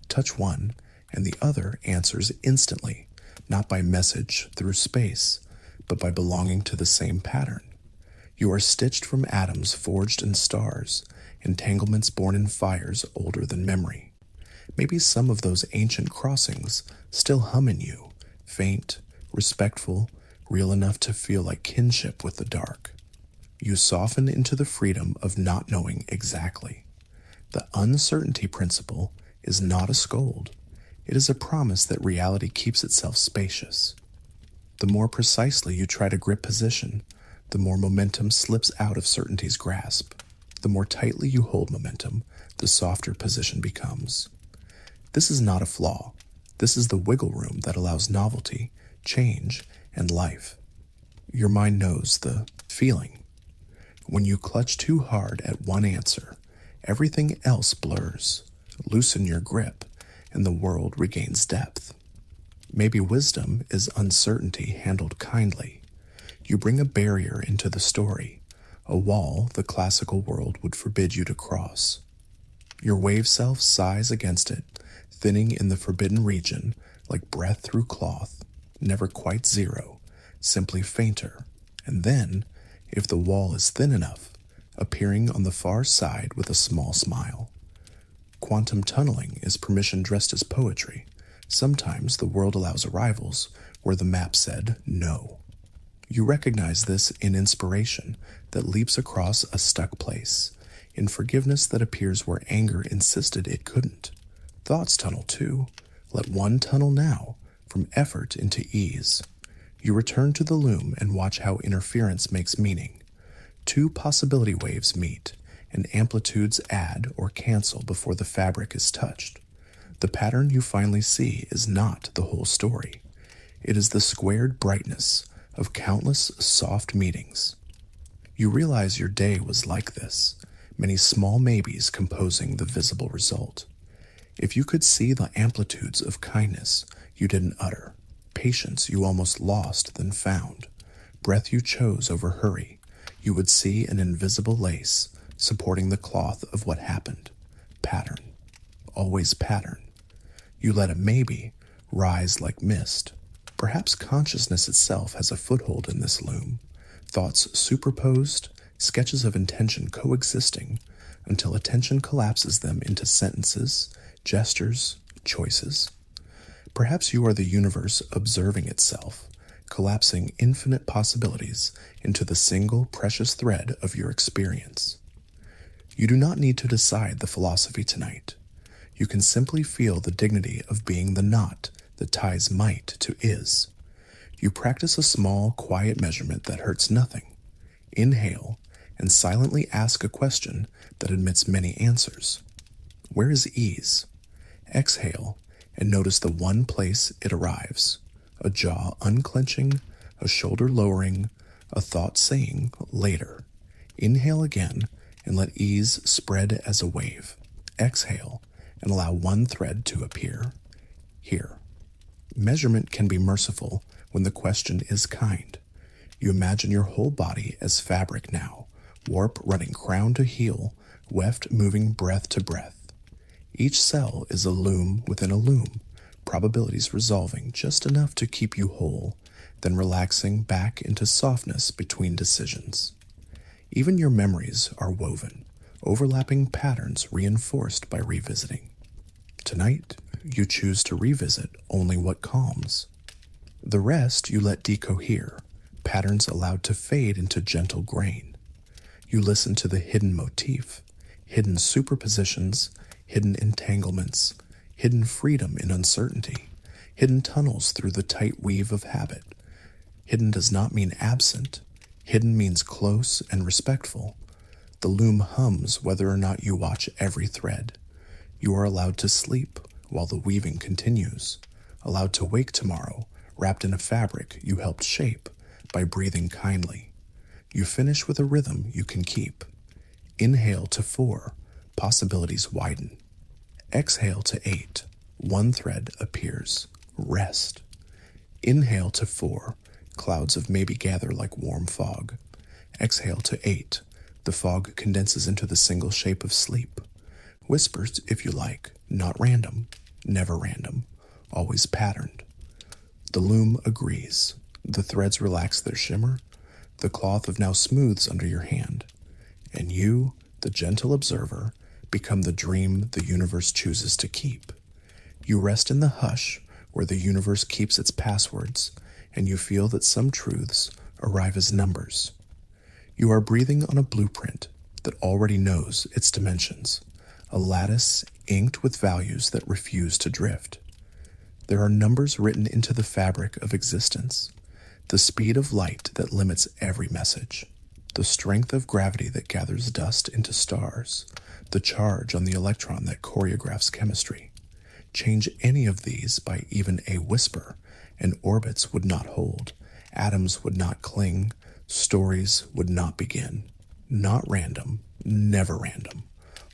Touch one, and the other answers instantly, not by message through space, but by belonging to the same pattern. You are stitched from atoms forged in stars, entanglements born in fires older than memory. Maybe some of those ancient crossings still hum in you, faint, respectful, real enough to feel like kinship with the dark. You soften into the freedom of not knowing exactly. The uncertainty principle is not a scold. It is a promise that reality keeps itself spacious. The more precisely you try to grip position, the more momentum slips out of certainty's grasp. The more tightly you hold momentum, the softer position becomes. This is not a flaw. This is the wiggle room that allows novelty, change, and life. Your mind knows the feeling. When you clutch too hard at one answer, everything else blurs. Loosen your grip, and the world regains depth. Maybe wisdom is uncertainty handled kindly. You bring a barrier into the story, a wall the classical world would forbid you to cross. Your wave self sighs against it, thinning in the forbidden region like breath through cloth, never quite zero, simply fainter, and then, if the wall is thin enough, appearing on the far side with a small smile. Quantum tunneling is permission dressed as poetry. Sometimes the world allows arrivals where the map said no. You recognize this in inspiration that leaps across a stuck place, in forgiveness that appears where anger insisted it couldn't. Thoughts tunnel too. Let one tunnel now, from effort into ease. You return to the loom and watch how interference makes meaning. Two possibility waves meet, and amplitudes add or cancel before the fabric is touched. The pattern you finally see is not the whole story. It is the squared brightness of countless soft meetings. You realize your day was like this, many small maybes composing the visible result. If you could see the amplitudes of kindness you didn't utter, patience you almost lost then found, breath you chose over hurry, you would see an invisible lace supporting the cloth of what happened. Pattern. Always pattern. You let a maybe rise like mist. Perhaps consciousness itself has a foothold in this loom. Thoughts superposed, sketches of intention coexisting, until attention collapses them into sentences, gestures, choices. Perhaps you are the universe observing itself, collapsing infinite possibilities into the single precious thread of your experience. You do not need to decide the philosophy tonight. You can simply feel the dignity of being the knot that ties might to is. You practice a small, quiet measurement that hurts nothing. Inhale and silently ask a question that admits many answers. Where is ease? Exhale and notice the one place it arrives. A jaw unclenching, a shoulder lowering, a thought saying later. Inhale again and let ease spread as a wave. Exhale and allow one thread to appear. Here. Measurement can be merciful when the question is kind. You imagine your whole body as fabric now, warp running crown to heel, weft moving breath to breath. Each cell is a loom within a loom, probabilities resolving just enough to keep you whole, then relaxing back into softness between decisions. Even your memories are woven, overlapping patterns reinforced by revisiting. Tonight, you choose to revisit only what calms. The rest you let decohere, patterns allowed to fade into gentle grain. You listen to the hidden motif, hidden superpositions, hidden entanglements, hidden freedom in uncertainty, hidden tunnels through the tight weave of habit. Hidden does not mean absent. Hidden means close and respectful. The loom hums whether or not you watch every thread. You are allowed to sleep while the weaving continues, allowed to wake tomorrow, wrapped in a fabric you helped shape by breathing kindly. You finish with a rhythm you can keep. Inhale to 4, possibilities widen. Exhale to 8, one thread appears. Rest. Inhale to 4. Clouds of maybe gather like warm fog. Exhale to 8. The fog condenses into the single shape of sleep. Whispers, if you like, not random, never random, always patterned. The loom agrees. The threads relax their shimmer. The cloth of now smooths under your hand. And you, the gentle observer, become the dream the universe chooses to keep. You rest in the hush where the universe keeps its passwords, and you feel that some truths arrive as numbers. You are breathing on a blueprint that already knows its dimensions, a lattice inked with values that refuse to drift. There are numbers written into the fabric of existence, the speed of light that limits every message, the strength of gravity that gathers dust into stars, the charge on the electron that choreographs chemistry. Change any of these by even a whisper, and orbits would not hold, atoms would not cling, stories would not begin. Not random, never random,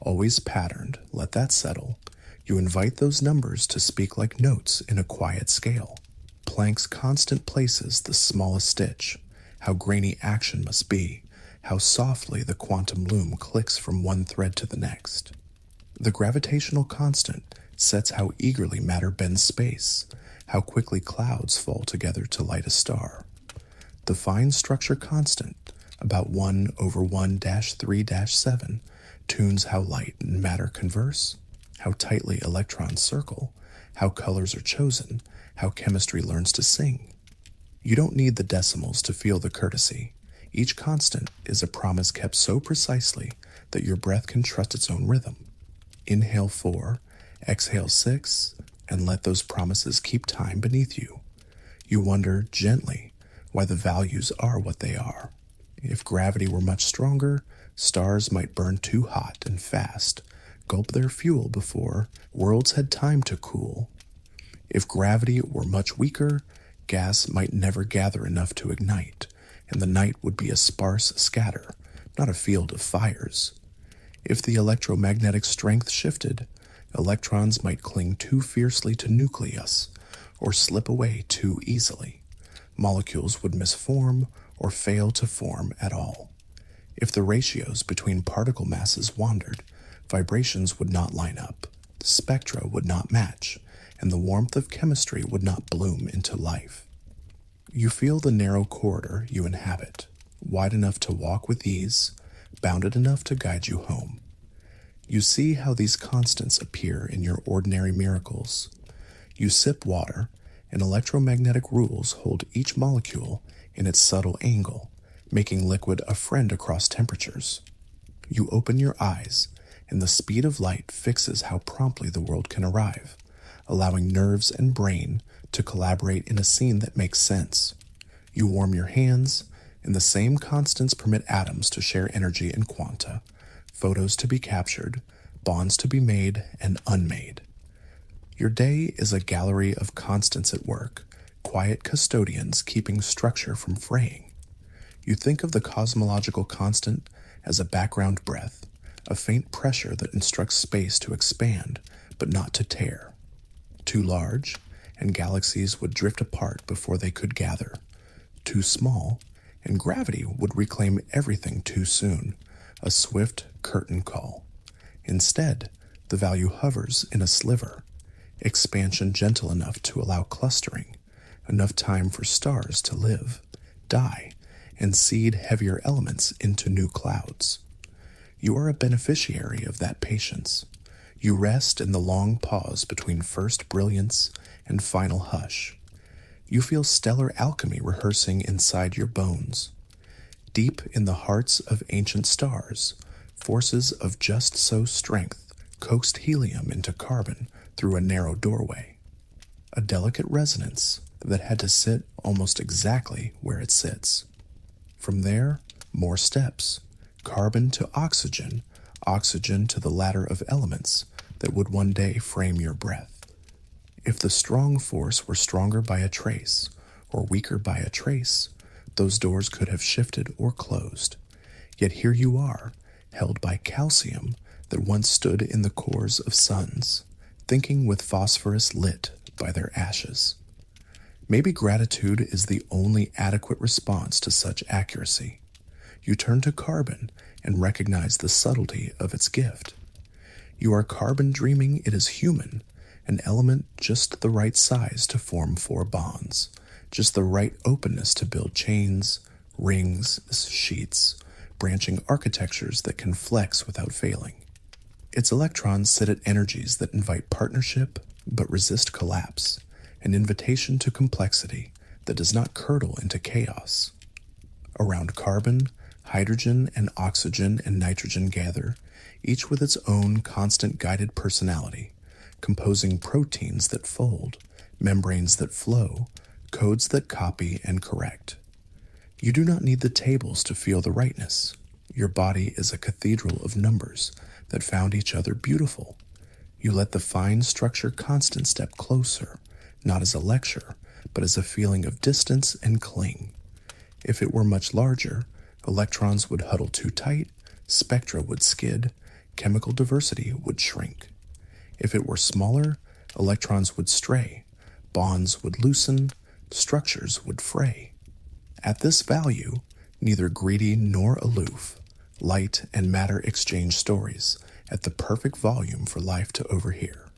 always patterned. Let that settle. You invite those numbers to speak like notes in a quiet scale. Planck's constant places the smallest stitch, how grainy action must be, how softly the quantum loom clicks from one thread to the next. The gravitational constant sets how eagerly matter bends space, how quickly clouds fall together to light a star. The fine structure constant, about 1 over 1-3-7, tunes how light and matter converse, how tightly electrons circle, how colors are chosen, how chemistry learns to sing. You don't need the decimals to feel the courtesy. Each constant is a promise kept so precisely that your breath can trust its own rhythm. Inhale 4, exhale 6, and let those promises keep time beneath you. You wonder gently why the values are what they are. If gravity were much stronger, stars might burn too hot and fast, gulp their fuel before worlds had time to cool. If gravity were much weaker, gas might never gather enough to ignite, and the night would be a sparse scatter, not a field of fires. If the electromagnetic strength shifted, electrons might cling too fiercely to nucleus, or slip away too easily. Molecules would misform or fail to form at all. If the ratios between particle masses wandered, vibrations would not line up, the spectra would not match, and the warmth of chemistry would not bloom into life. You feel the narrow corridor you inhabit, wide enough to walk with ease, bounded enough to guide you home. You see how these constants appear in your ordinary miracles. You sip water, and electromagnetic rules hold each molecule in its subtle angle, making liquid a friend across temperatures. You open your eyes, and the speed of light fixes how promptly the world can arrive, allowing nerves and brain to collaborate in a scene that makes sense. You warm your hands, and the same constants permit atoms to share energy in quanta, photos to be captured, bonds to be made and unmade. Your day is a gallery of constants at work, quiet custodians keeping structure from fraying. You think of the cosmological constant as a background breath, a faint pressure that instructs space to expand, but not to tear. Too large, and galaxies would drift apart before they could gather. Too small, and gravity would reclaim everything too soon, a swift curtain call. Instead, the value hovers in a sliver, expansion gentle enough to allow clustering, enough time for stars to live, die, and seed heavier elements into new clouds. You are a beneficiary of that patience. You rest in the long pause between first brilliance and final hush. You feel stellar alchemy rehearsing inside your bones. Deep in the hearts of ancient stars, forces of just so strength coaxed helium into carbon through a narrow doorway. A delicate resonance that had to sit almost exactly where it sits. From there, more steps. Carbon to oxygen, oxygen to the ladder of elements that would one day frame your breath. If the strong force were stronger by a trace, or weaker by a trace, those doors could have shifted or closed. Yet here you are, held by calcium that once stood in the cores of suns, thinking with phosphorus lit by their ashes. Maybe gratitude is the only adequate response to such accuracy. You turn to carbon and recognize the subtlety of its gift. You are carbon dreaming it is human, an element just the right size to form four bonds, just the right openness to build chains, rings, sheets, branching architectures that can flex without failing. Its electrons sit at energies that invite partnership but resist collapse, an invitation to complexity that does not curdle into chaos. Around carbon, hydrogen and oxygen and nitrogen gather, each with its own constant guided personality, composing proteins that fold, membranes that flow, codes that copy and correct. You do not need the tables to feel the rightness. Your body is a cathedral of numbers that found each other beautiful. You let the fine structure constant step closer, not as a lecture, but as a feeling of distance and cling. If it were much larger, electrons would huddle too tight, spectra would skid, chemical diversity would shrink. If it were smaller, electrons would stray, bonds would loosen, structures would fray. At this value, neither greedy nor aloof, light and matter exchange stories at the perfect volume for life to overhear.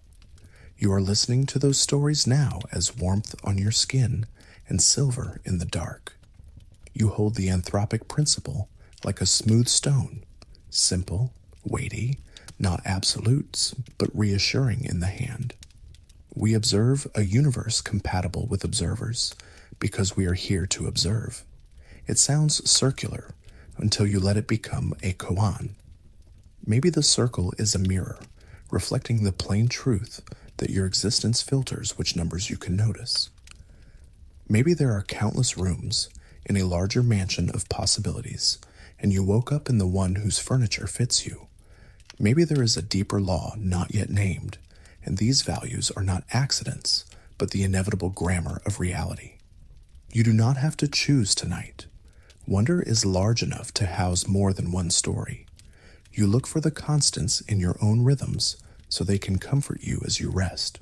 You are listening to those stories now as warmth on your skin and silver in the dark. You hold the anthropic principle like a smooth stone, simple, weighty, not absolutes, but reassuring in the hand. We observe a universe compatible with observers because we are here to observe. It sounds circular until you let it become a koan. Maybe the circle is a mirror, reflecting the plain truth that your existence filters which numbers you can notice. Maybe there are countless rooms in a larger mansion of possibilities, and you woke up in the one whose furniture fits you. Maybe there is a deeper law not yet named, and these values are not accidents, but the inevitable grammar of reality. You do not have to choose tonight. Wonder is large enough to house more than one story. You look for the constants in your own rhythms so they can comfort you as you rest.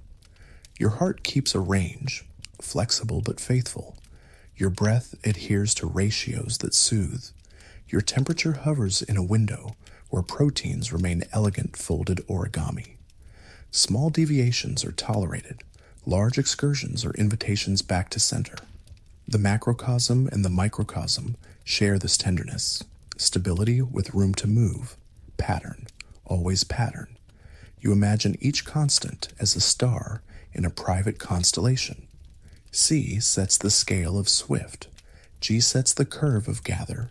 Your heart keeps a range, flexible but faithful. Your breath adheres to ratios that soothe. Your temperature hovers in a window where proteins remain elegant folded origami. Small deviations are tolerated. Large excursions are invitations back to center. The macrocosm and the microcosm share this tenderness, stability with room to move, pattern, always pattern. You imagine each constant as a star in a private constellation. C sets the scale of swift, G sets the curve of gather,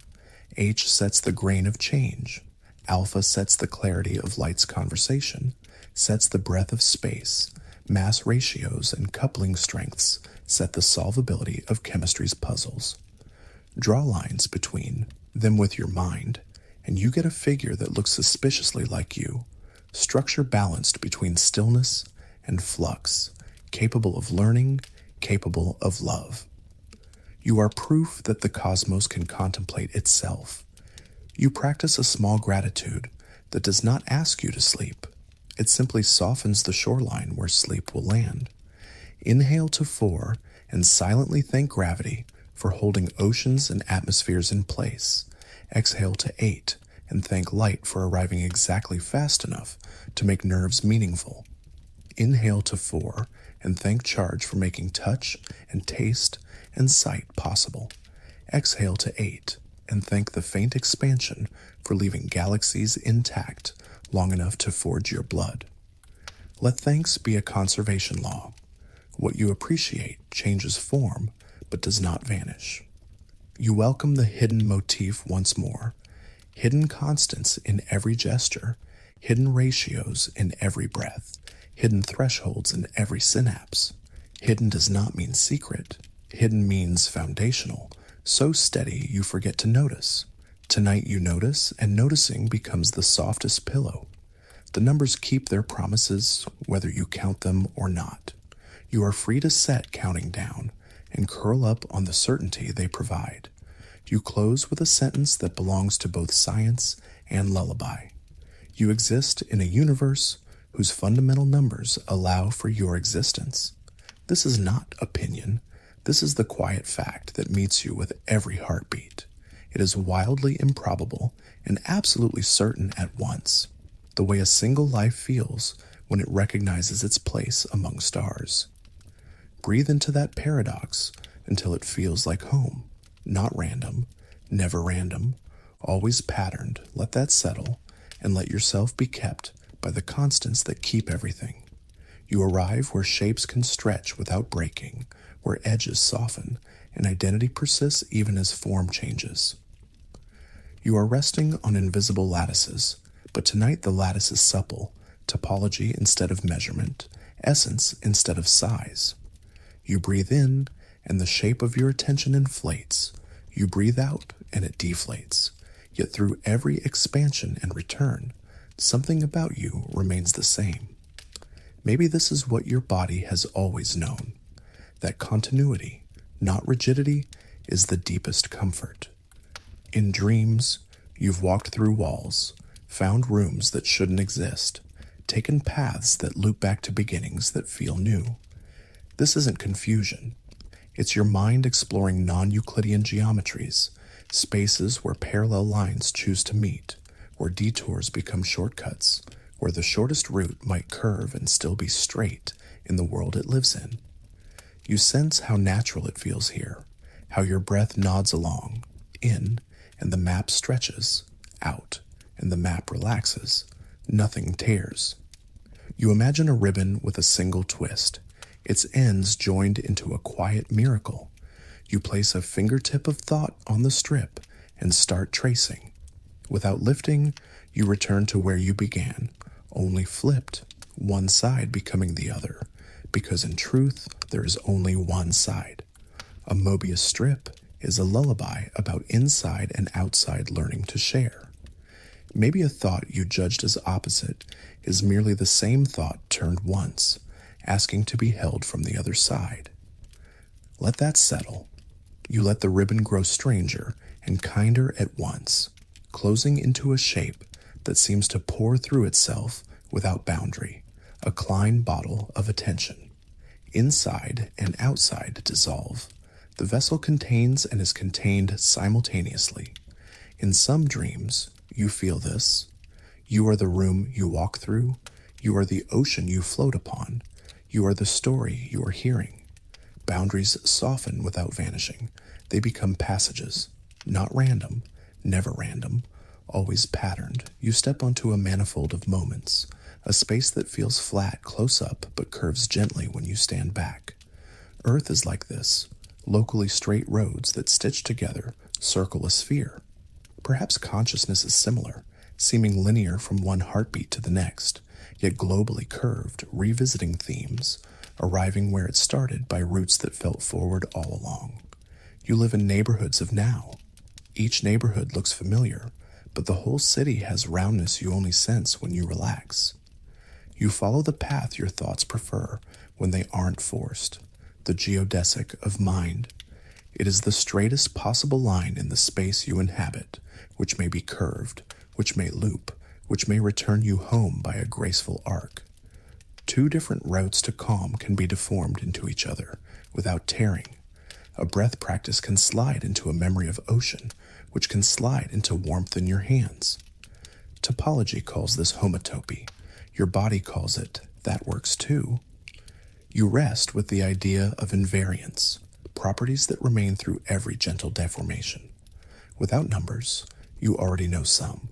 H sets the grain of change, Alpha sets the clarity of light's conversation, sets the breadth of space, mass ratios and coupling strengths set the solvability of chemistry's puzzles. Draw lines between them with your mind, and you get a figure that looks suspiciously like you, structure balanced between stillness and flux, capable of learning, capable of love. You are proof that the cosmos can contemplate itself. You practice a small gratitude that does not ask you to sleep. It simply softens the shoreline where sleep will land. Inhale to 4 and silently thank gravity for holding oceans and atmospheres in place. Exhale to 8 and thank light for arriving exactly fast enough to make nerves meaningful. Inhale to 4 and thank charge for making touch and taste and sight possible. Exhale to 8 and thank the faint expansion for leaving galaxies intact long enough to forge your blood. Let thanks be a conservation law. What you appreciate changes form, but does not vanish. You welcome the hidden motif once more, hidden constants in every gesture, hidden ratios in every breath, hidden thresholds in every synapse. Hidden does not mean secret. Hidden means foundational, so steady you forget to notice. Tonight you notice, and noticing becomes the softest pillow. The numbers keep their promises, whether you count them or not. You are free to set counting down and curl up on the certainty they provide. You close with a sentence that belongs to both science and lullaby. You exist in a universe whose fundamental numbers allow for your existence. This is not opinion. This is the quiet fact that meets you with every heartbeat. It is wildly improbable and absolutely certain at once, the way a single life feels when it recognizes its place among stars. Breathe into that paradox until it feels like home, not random, never random, always patterned. Let that settle, and let yourself be kept by the constants that keep everything. You arrive where shapes can stretch without breaking, where edges soften, and identity persists even as form changes. You are resting on invisible lattices, but tonight the lattice is supple, topology instead of measurement, essence instead of size. You breathe in, and the shape of your attention inflates. You breathe out, and it deflates. Yet through every expansion and return, something about you remains the same. Maybe this is what your body has always known, that continuity, not rigidity, is the deepest comfort. In dreams, you've walked through walls, found rooms that shouldn't exist, taken paths that loop back to beginnings that feel new. This isn't confusion. It's your mind exploring non-Euclidean geometries, spaces where parallel lines choose to meet, where detours become shortcuts, where the shortest route might curve and still be straight in the world it lives in. You sense how natural it feels here, how your breath nods along, in, and the map stretches, out, and the map relaxes. Nothing tears. You imagine a ribbon with a single twist, its ends joined into a quiet miracle. You place a fingertip of thought on the strip and start tracing. Without lifting, you return to where you began, only flipped, one side becoming the other, because in truth, there is only one side. A Mobius strip is a lullaby about inside and outside learning to share. Maybe a thought you judged as opposite is merely the same thought turned once, asking to be held from the other side. Let that settle. You let the ribbon grow stranger and kinder at once, closing into a shape that seems to pour through itself without boundary, a Klein bottle of attention. Inside and outside dissolve. The vessel contains and is contained simultaneously. In some dreams, you feel this. You are the room you walk through. You are the ocean you float upon. You are the story you are hearing. Boundaries soften without vanishing. They become passages, not random, never random, always patterned. You step onto a manifold of moments, a space that feels flat close up but curves gently when you stand back. Earth is like this, locally straight roads that stitch together circle a sphere. Perhaps consciousness is similar, seeming linear from one heartbeat to the next, yet globally curved, revisiting themes, arriving where it started by roots that felt forward all along. You live in neighborhoods of now. Each neighborhood looks familiar, but the whole city has roundness you only sense when you relax. You follow the path your thoughts prefer when they aren't forced, the geodesic of mind. It is the straightest possible line in the space you inhabit, which may be curved, which may loop, which may return you home by a graceful arc. Two different routes to calm can be deformed into each other without tearing. A breath practice can slide into a memory of ocean, which can slide into warmth in your hands. Topology calls this homotopy. Your body calls it, that works too. You rest with the idea of invariance, properties that remain through every gentle deformation. Without numbers, you already know some.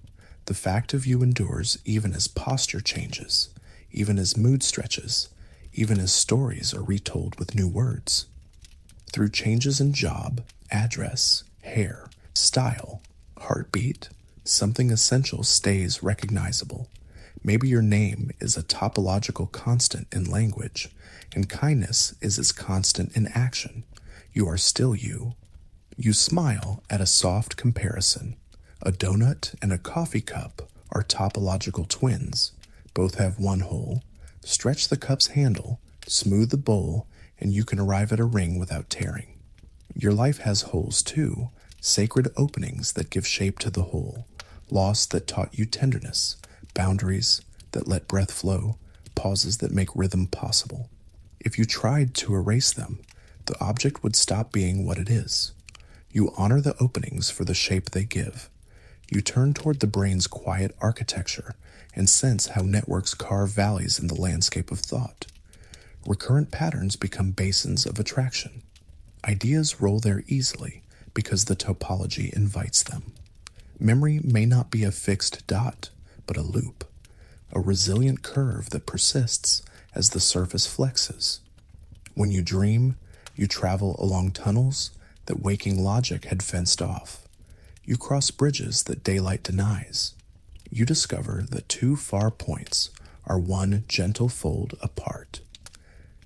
The fact of you endures even as posture changes, even as mood stretches, even as stories are retold with new words. Through changes in job, address, hair, style, heartbeat, something essential stays recognizable. Maybe your name is a topological constant in language, and kindness is as constant in action. You are still you. You smile at a soft comparison. A donut and a coffee cup are topological twins. Both have one hole. Stretch the cup's handle, smooth the bowl, and you can arrive at a ring without tearing. Your life has holes too, sacred openings that give shape to the whole, loss that taught you tenderness, boundaries that let breath flow, pauses that make rhythm possible. If you tried to erase them, the object would stop being what it is. You honor the openings for the shape they give. You turn toward the brain's quiet architecture and sense how networks carve valleys in the landscape of thought. Recurrent patterns become basins of attraction. Ideas roll there easily because the topology invites them. Memory may not be a fixed dot, but a loop, a resilient curve that persists as the surface flexes. When you dream, you travel along tunnels that waking logic had fenced off. You cross bridges that daylight denies. You discover that two far points are one gentle fold apart.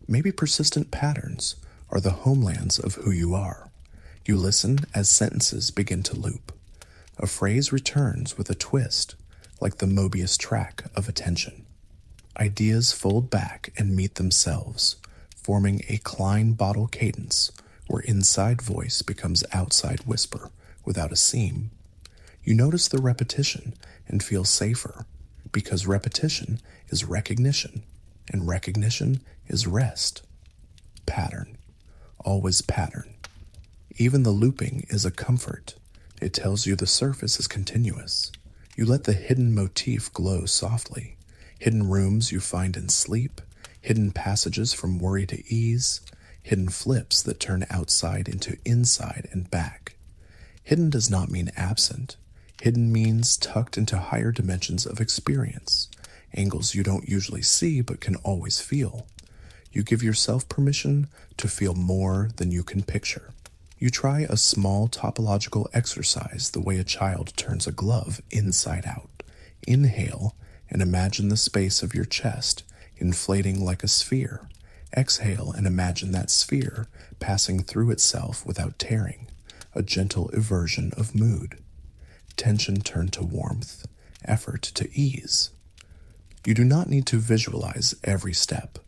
Maybe persistent patterns are the homelands of who you are. You listen as sentences begin to loop. A phrase returns with a twist, like the Mobius track of attention. Ideas fold back and meet themselves, forming a Klein bottle cadence where inside voice becomes outside whisper without a seam. You notice the repetition and feel safer, because repetition is recognition, and recognition is rest. Pattern. Always pattern. Even the looping is a comfort. It tells you the surface is continuous. You let the hidden motif glow softly. Hidden rooms you find in sleep, hidden passages from worry to ease, hidden flips that turn outside into inside and back. Hidden does not mean absent. Hidden means tucked into higher dimensions of experience, angles you don't usually see but can always feel. You give yourself permission to feel more than you can picture. You try a small topological exercise the way a child turns a glove inside out. Inhale and imagine the space of your chest inflating like a sphere. Exhale and imagine that sphere passing through itself without tearing, a gentle eversion of mood. Tension turned to warmth, effort to ease. You do not need to visualize every step.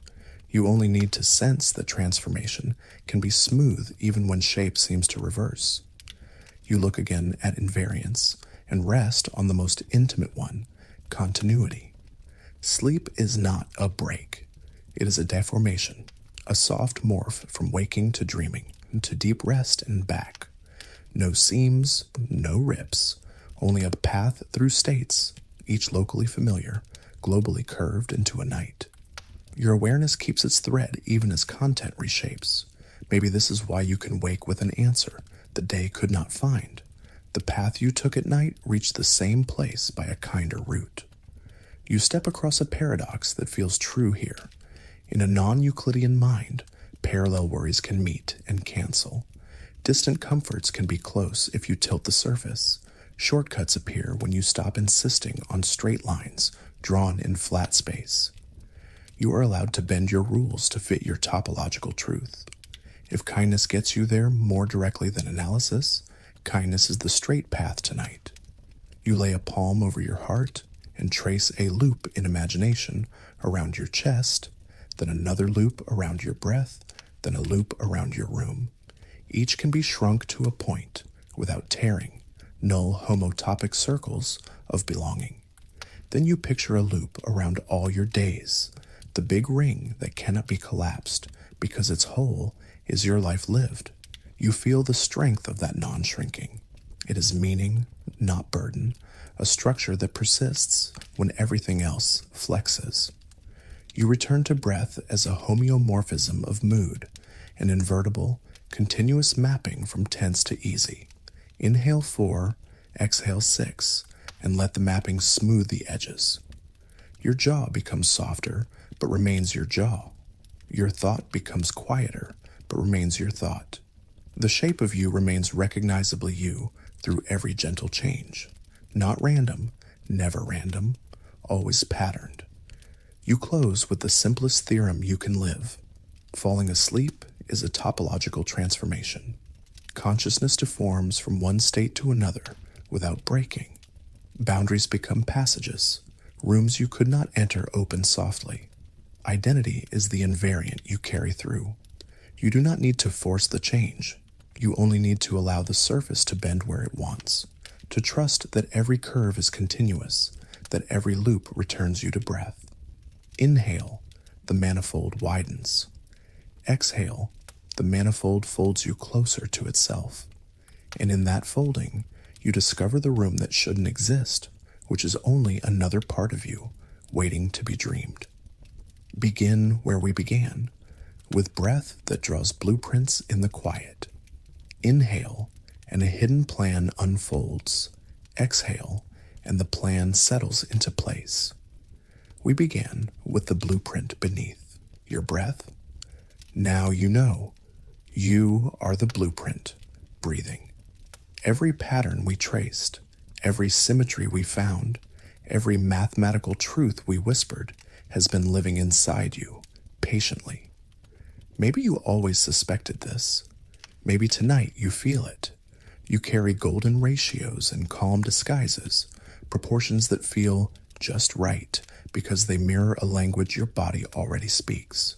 You only need to sense that transformation can be smooth even when shape seems to reverse. You look again at invariance and rest on the most intimate one, continuity. Sleep is not a break. It is a deformation, a soft morph from waking to dreaming, to deep rest and back. No seams, no rips, only a path through states, each locally familiar, globally curved into a night. Your awareness keeps its thread even as content reshapes. Maybe this is why you can wake with an answer the day could not find. The path you took at night reached the same place by a kinder route. You step across a paradox that feels true here. In a non-Euclidean mind, parallel worries can meet and cancel. Distant comforts can be close if you tilt the surface. Shortcuts appear when you stop insisting on straight lines drawn in flat space. You are allowed to bend your rules to fit your topological truth. If kindness gets you there more directly than analysis, kindness is the straight path tonight. You lay a palm over your heart and trace a loop in imagination around your chest, then another loop around your breath, then a loop around your room. Each can be shrunk to a point without tearing, null homotopic circles of belonging. Then you picture a loop around all your days, the big ring that cannot be collapsed because its whole is your life lived. You feel the strength of that non-shrinking. It is meaning, not burden, a structure that persists when everything else flexes. You return to breath as a homeomorphism of mood, an invertible, continuous mapping from tense to easy. Inhale 4, exhale 6, and let the mapping smooth the edges. Your jaw becomes softer, but remains your jaw. Your thought becomes quieter, but remains your thought. The shape of you remains recognizably you through every gentle change. Not random, never random, always patterned. You close with the simplest theorem you can live. Falling asleep is a topological transformation. Consciousness deforms from one state to another without breaking. Boundaries become passages. Rooms you could not enter open softly. Identity is the invariant you carry through. You do not need to force the change. You only need to allow the surface to bend where it wants, to trust that every curve is continuous, that every loop returns you to breath. Inhale, the manifold widens. Exhale, the manifold folds you closer to itself. And in that folding, you discover the room that shouldn't exist, which is only another part of you waiting to be dreamed. Begin where we began, with breath that draws blueprints in the quiet. Inhale, and a hidden plan unfolds. Exhale, and the plan settles into place. We began with the blueprint beneath your breath. Now you know. You are the blueprint, breathing. Every pattern we traced, every symmetry we found, every mathematical truth we whispered has been living inside you, patiently. Maybe you always suspected this. Maybe tonight you feel it. You carry golden ratios and calm disguises, proportions that feel just right because they mirror a language your body already speaks.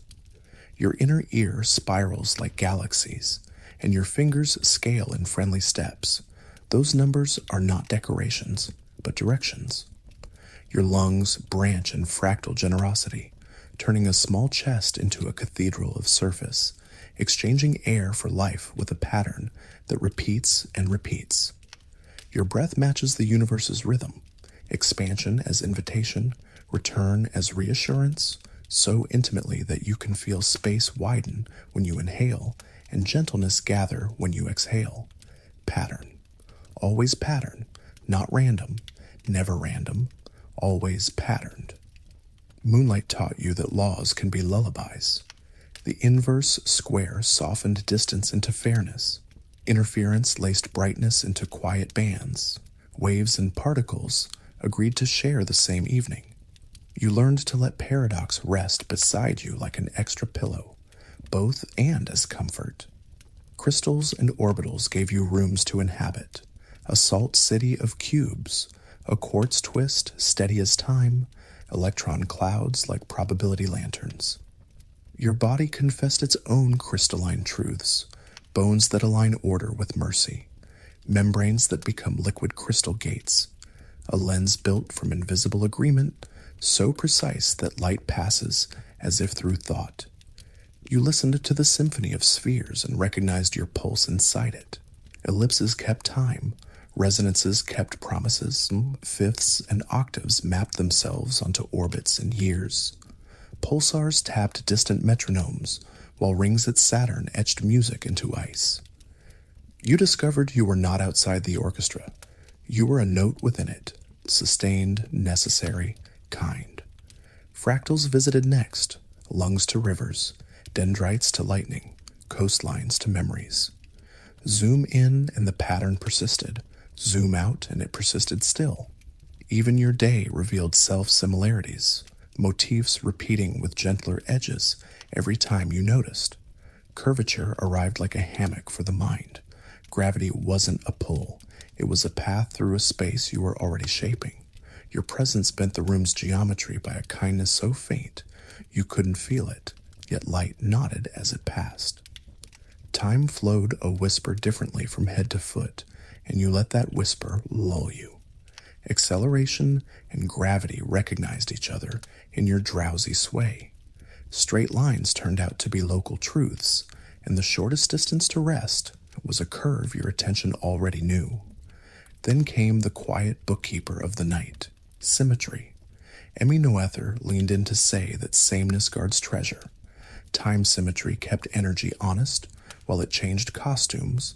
Your inner ear spirals like galaxies, and your fingers scale in friendly steps. Those numbers are not decorations, but directions. Your lungs branch in fractal generosity, turning a small chest into a cathedral of surface, exchanging air for life with a pattern that repeats and repeats. Your breath matches the universe's rhythm, expansion as invitation, return as reassurance, so intimately that you can feel space widen when you inhale and gentleness gather when you exhale. Pattern. Always pattern, not random, never random, always patterned. Moonlight taught you that laws can be lullabies. The inverse square softened distance into fairness. Interference laced brightness into quiet bands. Waves and particles agreed to share the same evening. You learned to let paradox rest beside you like an extra pillow, both and as comfort. Crystals and orbitals gave you rooms to inhabit, a salt city of cubes, a quartz twist steady as time, electron clouds like probability lanterns. Your body confessed its own crystalline truths, bones that align order with mercy, membranes that become liquid crystal gates, a lens built from invisible agreement, so precise that light passes as if through thought. You listened to the symphony of spheres and recognized your pulse inside it. Ellipses kept time, resonances kept promises, fifths and octaves mapped themselves onto orbits and years. Pulsars tapped distant metronomes, while rings at Saturn etched music into ice. You discovered you were not outside the orchestra. You were a note within it, sustained, necessary, kind. Fractals visited next, lungs to rivers, dendrites to lightning, coastlines to memories. Zoom in and the pattern persisted. Zoom out and it persisted still. Even your day revealed self-similarities, motifs repeating with gentler edges every time you noticed. Curvature arrived like a hammock for the mind. Gravity wasn't a pull. It was a path through a space you were already shaping. Your presence bent the room's geometry by a kindness so faint you couldn't feel it, yet light nodded as it passed. Time flowed a whisper differently from head to foot, and you let that whisper lull you. Acceleration and gravity recognized each other in your drowsy sway. Straight lines turned out to be local truths, and the shortest distance to rest was a curve your attention already knew. Then came the quiet bookkeeper of the night, symmetry. Emmy Noether leaned in to say that sameness guards treasure. Time symmetry kept energy honest, while it changed costumes,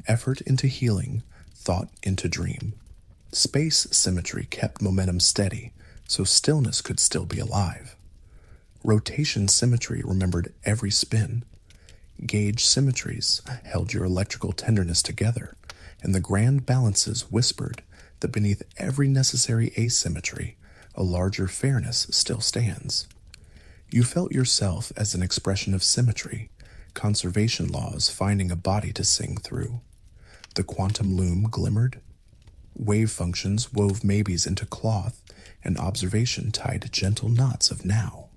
effort into healing, thought into dream. Space symmetry kept momentum steady, so stillness could still be alive. Rotation symmetry remembered every spin. Gauge symmetries held your electrical tenderness together, and the grand balances whispered that beneath every necessary asymmetry, a larger fairness still stands. You felt yourself as an expression of symmetry, conservation laws finding a body to sing through. The quantum loom glimmered. Wave functions wove maybes into cloth, and observation tied gentle knots of now.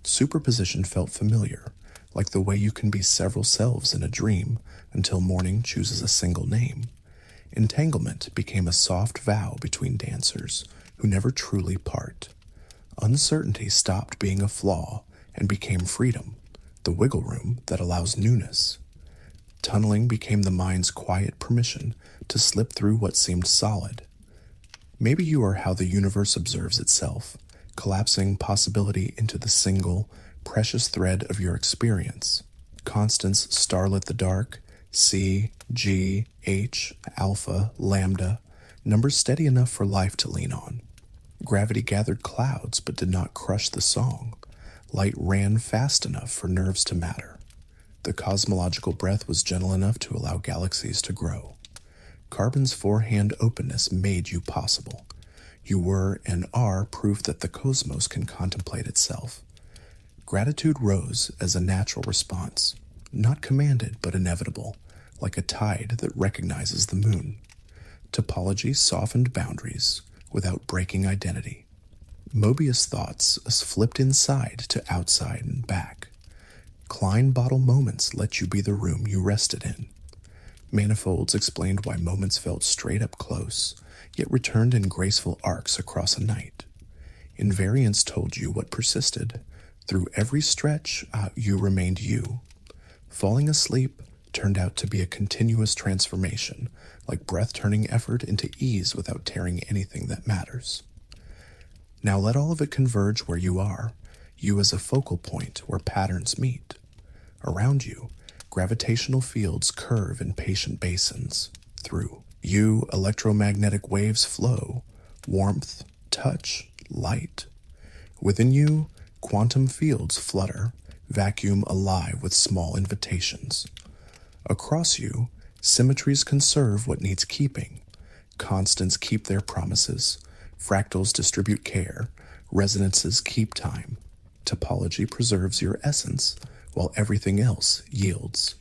Superposition felt familiar, like the way you can be several selves in a dream until morning chooses a single name. Entanglement became a soft vow between dancers who never truly part. Uncertainty stopped being a flaw and became freedom, the wiggle room that allows newness. Tunneling became the mind's quiet permission to slip through what seemed solid. Maybe you are how the universe observes itself, collapsing possibility into the single, precious thread of your experience. Constants starlit the dark, C, G, H, alpha, lambda, numbers steady enough for life to lean on. Gravity gathered clouds but did not crush the song. Light ran fast enough for nerves to matter. The cosmological breath was gentle enough to allow galaxies to grow. Carbon's forehand openness made you possible. You were and are proof that the cosmos can contemplate itself. Gratitude rose as a natural response, not commanded but inevitable, like a tide that recognizes the moon. Topology softened boundaries without breaking identity. Mobius thoughts flipped inside to outside and back. Klein bottle moments let you be the room you rested in. Manifolds explained why moments felt straight up close, yet returned in graceful arcs across a night. Invariance told you what persisted. Through every stretch, you remained you. Falling asleep turned out to be a continuous transformation, like breath-turning effort into ease without tearing anything that matters. Now let all of it converge where you are, you as a focal point where patterns meet. Around you, gravitational fields curve in patient basins. Through you, electromagnetic waves flow, warmth, touch, light. Within you, quantum fields flutter, vacuum alive with small invitations. Across you, symmetries conserve what needs keeping. Constants keep their promises. Fractals distribute care. Resonances keep time. Topology preserves your essence, while everything else yields.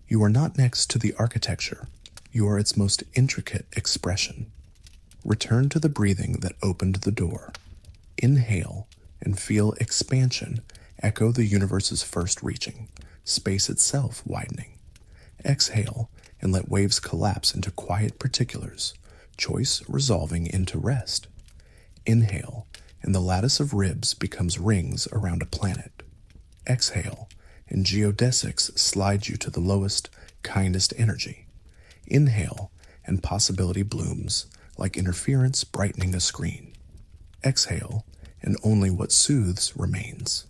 You are not next to the architecture. You are its most intricate expression. Return to the breathing that opened the door. Inhale and feel expansion echo the universe's first reaching, space itself widening. Exhale and let waves collapse into quiet particulars, choice resolving into rest. Inhale, and the lattice of ribs becomes rings around a planet. Exhale, and geodesics slide you to the lowest, kindest energy. Inhale, and possibility blooms, like interference brightening a screen. Exhale, and only what soothes remains.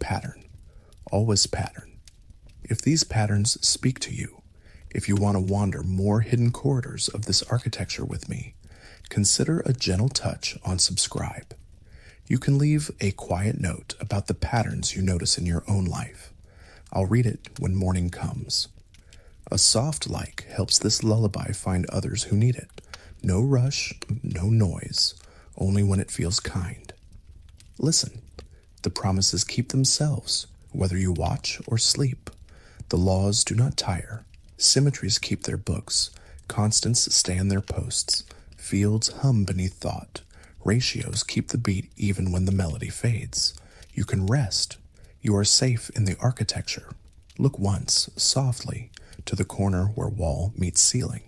Pattern. Always pattern. If these patterns speak to you, if you want to wander more hidden corridors of this architecture with me, consider a gentle touch on subscribe. You can leave a quiet note about the patterns you notice in your own life. I'll read it when morning comes. A soft like helps this lullaby find others who need it. No rush, no noise, only when it feels kind. Listen, the promises keep themselves, whether you watch or sleep. The laws do not tire. Symmetries keep their books. Constants stand their posts. Fields hum beneath thought. Ratios keep the beat even when the melody fades. You can rest. You are safe in the architecture. Look once, softly, to the corner where wall meets ceiling.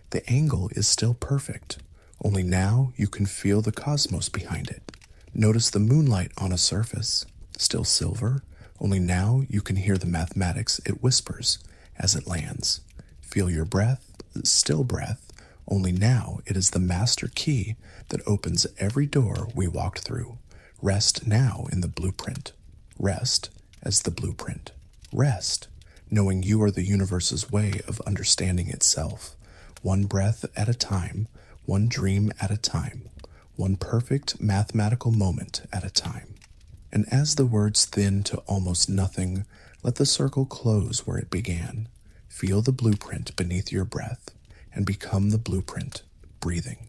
The angle is still perfect. Only now you can feel the cosmos behind it. Notice the moonlight on a surface. Still silver. Only now you can hear the mathematics it whispers as it lands. Feel your breath, still breath. Only now it is the master key that opens every door we walked through. Rest now in the blueprint. Rest as the blueprint. Rest, knowing you are the universe's way of understanding itself. One breath at a time, one dream at a time, one perfect mathematical moment at a time. And as the words thin to almost nothing, let the circle close where it began. Feel the blueprint beneath your breath and become the blueprint, breathing.